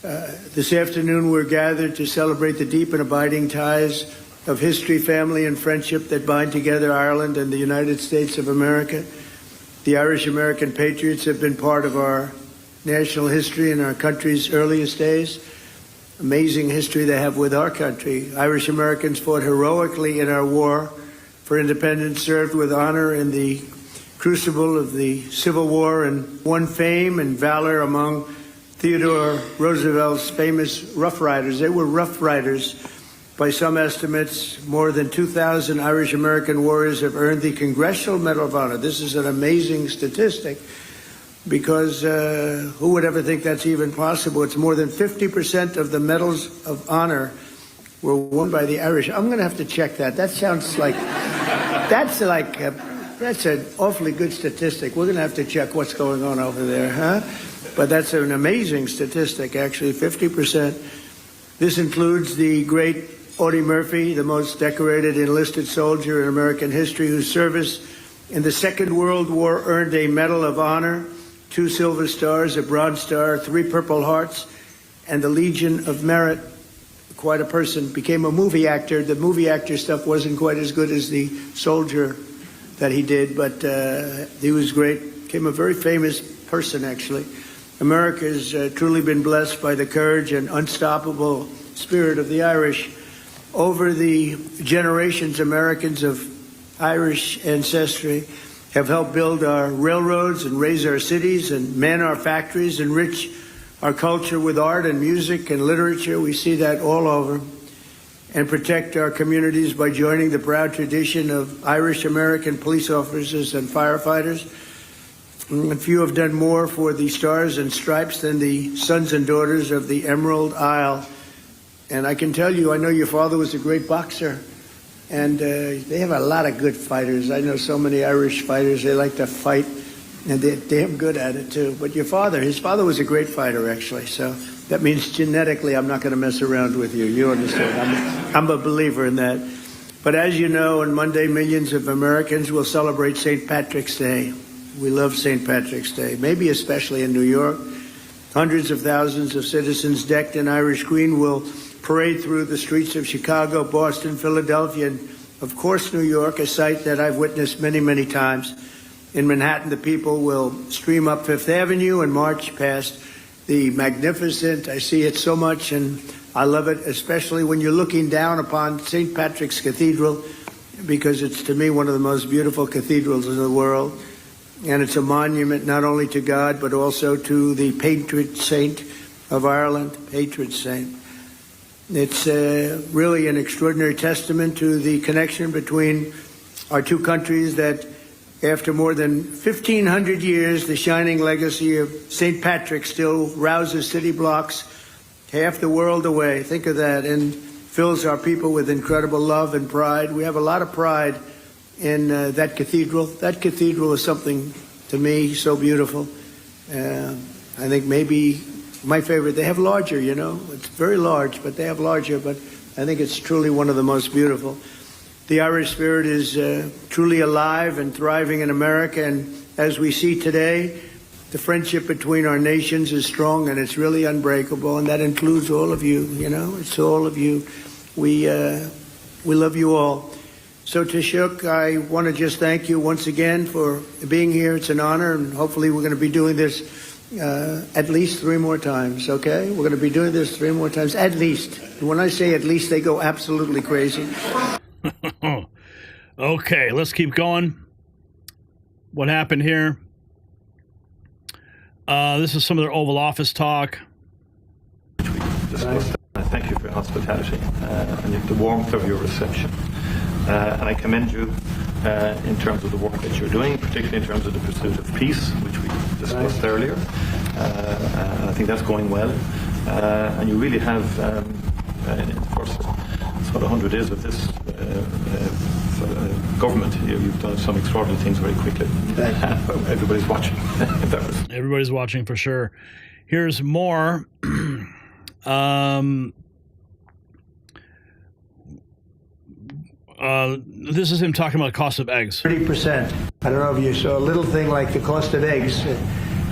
This afternoon, we're gathered to celebrate the deep and abiding ties of history, family, and friendship that bind together Ireland and the United States of America. The Irish-American patriots have been part of our national history in our country's earliest days. Amazing history they have with our country. Irish Americans fought heroically in our war for independence, served with honor in the crucible of the Civil War, and won fame and valor among Theodore Roosevelt's famous Rough Riders. They were Rough Riders. By some estimates, more than 2,000 Irish American warriors have earned the Congressional Medal of Honor. This is an amazing statistic, because who would ever think that's even possible? It's more than 50% of the medals of honor were won by the Irish. I'm going to have to check that. That sounds like, that's an awfully good statistic. We're going to have to check what's going on over there, huh? But that's an amazing statistic, actually, 50%. This includes the great Audie Murphy, the most decorated enlisted soldier in American history, whose service in the Second World War earned a Medal of Honor, 2 Silver Stars, a Bronze Star, 3 Purple Hearts, and the Legion of Merit. Quite a person. Became a movie actor. The movie actor stuff wasn't quite as good as the soldier that he did, but he was great. Became a very famous person, actually. America has truly been blessed by the courage and unstoppable spirit of the Irish. Over the generations, Americans of Irish ancestry have helped build our railroads and raise our cities and man our factories, enrich our culture with art and music and literature. We see that all over. and protect our communities by joining the proud tradition of Irish-American police officers and firefighters. And few have done more for the Stars and Stripes than the sons and daughters of the Emerald Isle. And I can tell you, I know your father was a great boxer, and they have a lot of good fighters. I know so many Irish fighters, they like to fight, and they're damn good at it too. But his father was a great fighter, actually, so that means genetically I'm not going to mess around with you. You understand? I'm a believer in that. But as you know, on Monday, millions of Americans will celebrate St. Patrick's Day. We love St. Patrick's Day, maybe especially in New York. Hundreds of thousands of citizens decked in Irish green will parade through the streets of Chicago, Boston, Philadelphia, and of course New York, a sight that I've witnessed many, many times. In Manhattan, the people will stream up Fifth Avenue and march past the magnificent, I see it so much, and I love it, especially when you're looking down upon St. Patrick's Cathedral, because it's, to me, one of the most beautiful cathedrals in the world. And it's a monument not only to God, but also to the patron saint of Ireland, patron saint. It's really an extraordinary testament to the connection between our two countries that after more than 1,500 years, the shining legacy of St. Patrick still rouses city blocks half the world away. Think of that, and fills our people with incredible love and pride. We have a lot of pride in that cathedral. That cathedral is something, to me, so beautiful. I think maybe my favorite, they have larger, you know. It's very large, but they have larger, but I think it's truly one of the most beautiful. The Irish spirit is truly alive and thriving in America, and as we see today, the friendship between our nations is strong and it's really unbreakable, and that includes all of you, you know. It's all of you. We love you all. So, Taoiseach, I want to just thank you once again for being here. It's an honor, and hopefully we're going to be doing this at least 3 more times, okay? We're going to be doing this 3 more times, at least. When I say at least, they go absolutely crazy. Okay, let's keep going. What happened here? This is some of their Oval Office talk. Thank you for your hospitality and the warmth of your reception. And I commend you in terms of the work that you're doing, particularly in terms of the pursuit of peace, which we discussed earlier. And I think that's going well. And you really have, in the first 100 days of this government, you've done some extraordinary things very quickly. Everybody's watching. Everybody's watching for sure. Here's more. This is him talking about the cost of eggs. 30%. I don't know if you saw a little thing like the cost of eggs.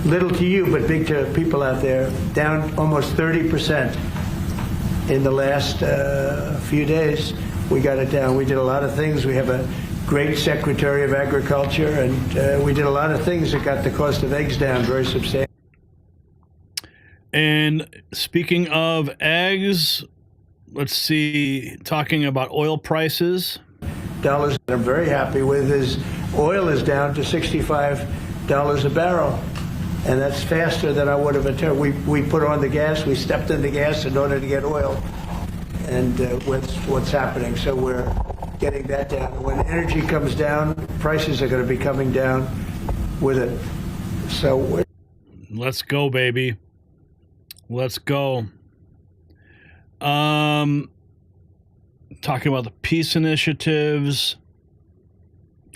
Little to you, but big to people out there. Down almost 30% in the last few days. We got it down. We did a lot of things. We have a great Secretary of Agriculture, and we did a lot of things that got the cost of eggs down very substantially. And speaking of eggs, let's see, talking about oil prices. Dollars that I'm very happy with is oil is down to $65 a barrel. And that's faster than I would have anticipated. We put on the gas, we stepped in the gas in order to get oil. And what's happening. So we're getting that down. When energy comes down, prices are going to be coming down with it. So let's go, baby. Let's go. Talking about the peace initiatives.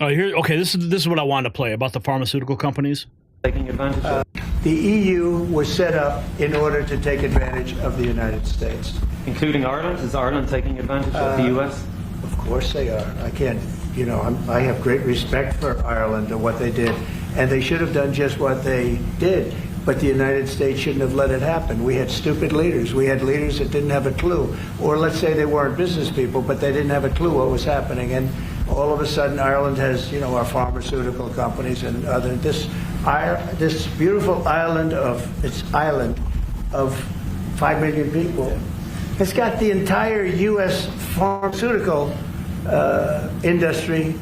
Oh, here. Okay, this is what I wanted to play about the pharmaceutical companies. Taking advantage of. The EU was set up in order to take advantage of the United States. Including Ireland? Is Ireland taking advantage of the US? Of course they are. I can't, I have great respect for Ireland and what they did. And they should have done just what they did. But the United States shouldn't have let it happen. We had stupid leaders. We had leaders that didn't have a clue. Or let's say they weren't business people, but they didn't have a clue what was happening. And all of a sudden, Ireland has, our pharmaceutical companies and other. This beautiful island of 5 million people. It's got the entire U.S. pharmaceutical industry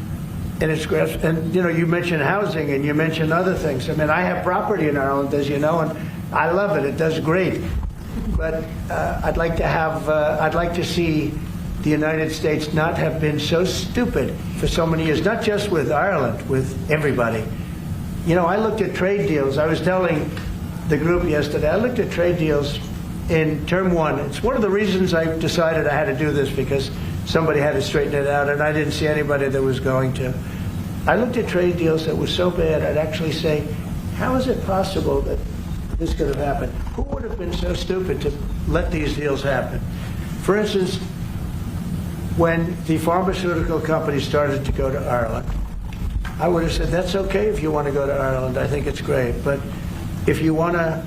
in its grasp. And, you mentioned housing and you mentioned other things. I mean, I have property in Ireland, as you know, and I love it. It does great. But I'd like to see the United States not have been so stupid for so many years, not just with Ireland, with everybody. You know, I looked at trade deals. I was telling the group yesterday, I looked at trade deals in term one. It's one of the reasons I decided I had to do this, because somebody had to straighten it out, and I didn't see anybody that was going to. I looked at trade deals that were so bad, I'd actually say, how is it possible that this could have happened? Who would have been so stupid to let these deals happen? For instance, when the pharmaceutical companies started to go to Ireland, I would have said, that's okay if you want to go to Ireland. I think it's great. But if you want to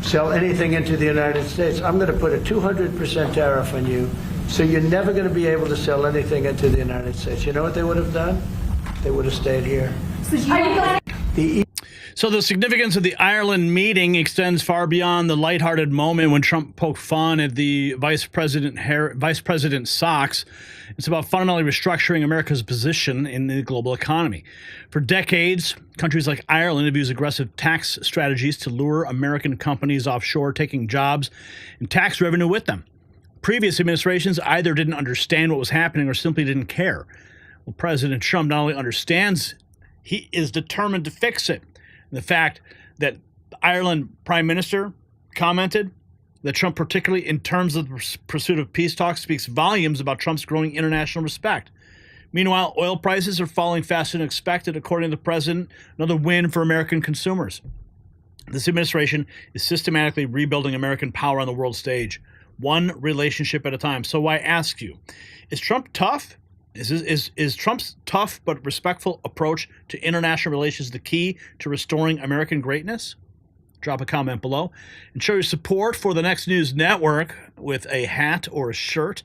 sell anything into the United States, I'm going to put a 200% tariff on you, so you're never going to be able to sell anything into the United States. You know what they would have done? They would have stayed here. So the significance of the Ireland meeting extends far beyond the lighthearted moment when Trump poked fun at the Vice President Sachs. It's about fundamentally restructuring America's position in the global economy. For decades, countries like Ireland have used aggressive tax strategies to lure American companies offshore, taking jobs and tax revenue with them. Previous administrations either didn't understand what was happening or simply didn't care. Well, President Trump not only understands, he is determined to fix it. The fact that the Ireland Prime Minister commented that Trump, particularly in terms of the pursuit of peace talks, speaks volumes about Trump's growing international respect. Meanwhile, oil prices are falling faster than expected, according to the president, another win for American consumers. This administration is systematically rebuilding American power on the world stage, one relationship at a time. So I ask you, is Trump tough? Is Trump's tough but respectful approach to international relations the key to restoring American greatness? Drop a comment below and show your support for the Next News Network with a hat or a shirt,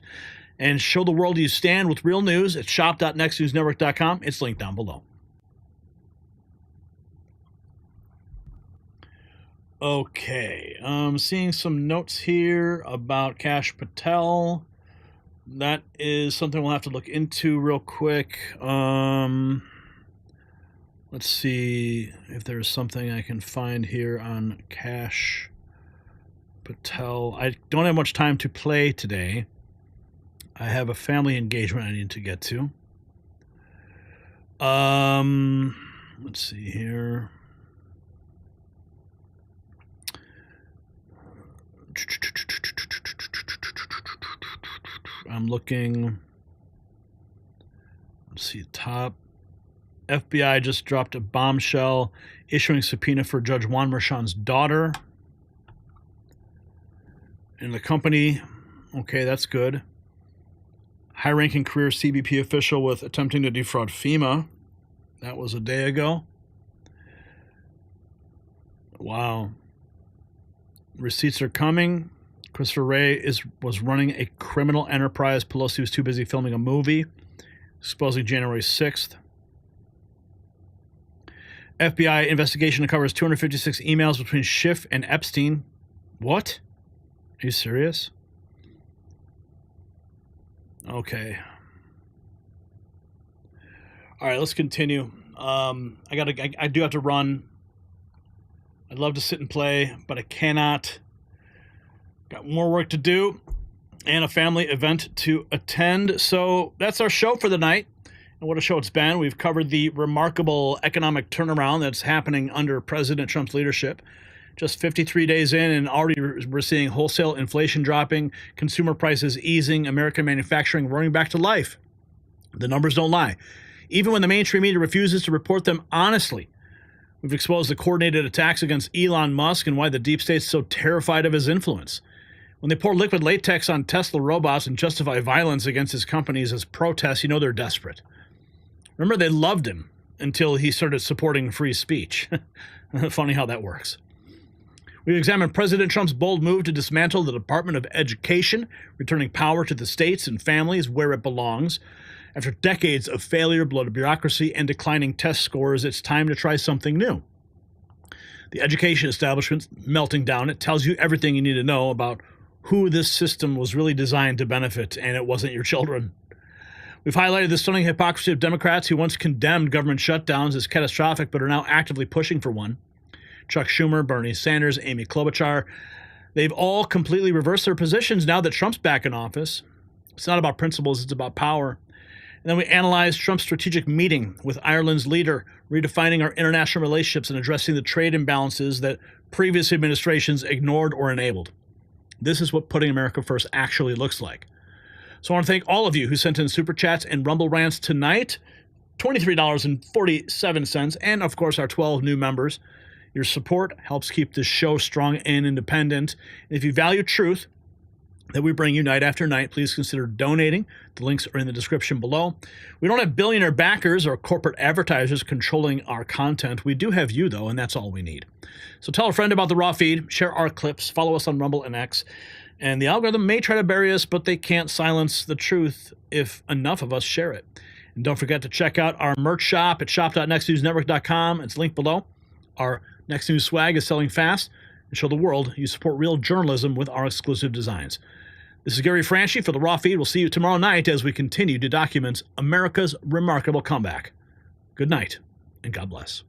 and show the world you stand with real news at shop.nextnewsnetwork.com. It's linked down below. Okay, I'm seeing some notes here about Kash Patel. That is something we'll have to look into real quick. Let's see if there's something I can find here on Kash Patel. I don't have much time to play today. I have a family engagement I need to get to. Let's see here. I'm looking. Let's see, top. FBI just dropped a bombshell, issuing subpoena for Judge Juan Merchan's daughter. And the company, okay, that's good. High-ranking career CBP official with attempting to defraud FEMA. That was a day ago. Wow. Receipts are coming. Christopher Wray was running a criminal enterprise. Pelosi was too busy filming a movie. Supposedly January 6th. FBI investigation uncovers 256 emails between Schiff and Epstein. What? Are you serious? Okay. All right, let's continue. I do have to run. I'd love to sit and play, but I cannot. Got more work to do and a family event to attend. So that's our show for the night. And what a show it's been. We've covered the remarkable economic turnaround that's happening under President Trump's leadership. Just 53 days in, and already we're seeing wholesale inflation dropping, consumer prices easing, American manufacturing roaring back to life. The numbers don't lie. Even when the mainstream media refuses to report them honestly. We've exposed the coordinated attacks against Elon Musk and why the deep state's so terrified of his influence. When they pour liquid latex on Tesla robots and justify violence against his companies as protests, you know they're desperate. Remember, they loved him until he started supporting free speech. Funny how that works. We've examined President Trump's bold move to dismantle the Department of Education, returning power to the states and families where it belongs. After decades of failure, bloated bureaucracy, and declining test scores, it's time to try something new. The education establishment's melting down. It tells you everything you need to know about who this system was really designed to benefit, and it wasn't your children. We've highlighted the stunning hypocrisy of Democrats who once condemned government shutdowns as catastrophic but are now actively pushing for one. Chuck Schumer, Bernie Sanders, Amy Klobuchar, they've all completely reversed their positions now that Trump's back in office. It's not about principles, it's about power. And then we analyze Trump's strategic meeting with Ireland's leader, redefining our international relationships and addressing the trade imbalances that previous administrations ignored or enabled. This is what putting America first actually looks like. So I want to thank all of you who sent in Super Chats and Rumble Rants tonight, $23.47, and of course our 12 new members. Your support helps keep this show strong and independent. And if you value truth that we bring you night after night, please consider donating. The links are in the description below. We don't have billionaire backers or corporate advertisers controlling our content. We do have you, though, and that's all we need. So tell a friend about the Raw feed, share our clips, follow us on Rumble and X. And the algorithm may try to bury us, but they can't silence the truth if enough of us share it. And don't forget to check out our merch shop at shop.nextnewsnetwork.com. It's linked below. Our Next News swag is selling fast. And show the world you support real journalism with our exclusive designs. This is Gary Franchi for the Raw feed. We'll see you tomorrow night as we continue to document America's remarkable comeback. Good night, and God bless.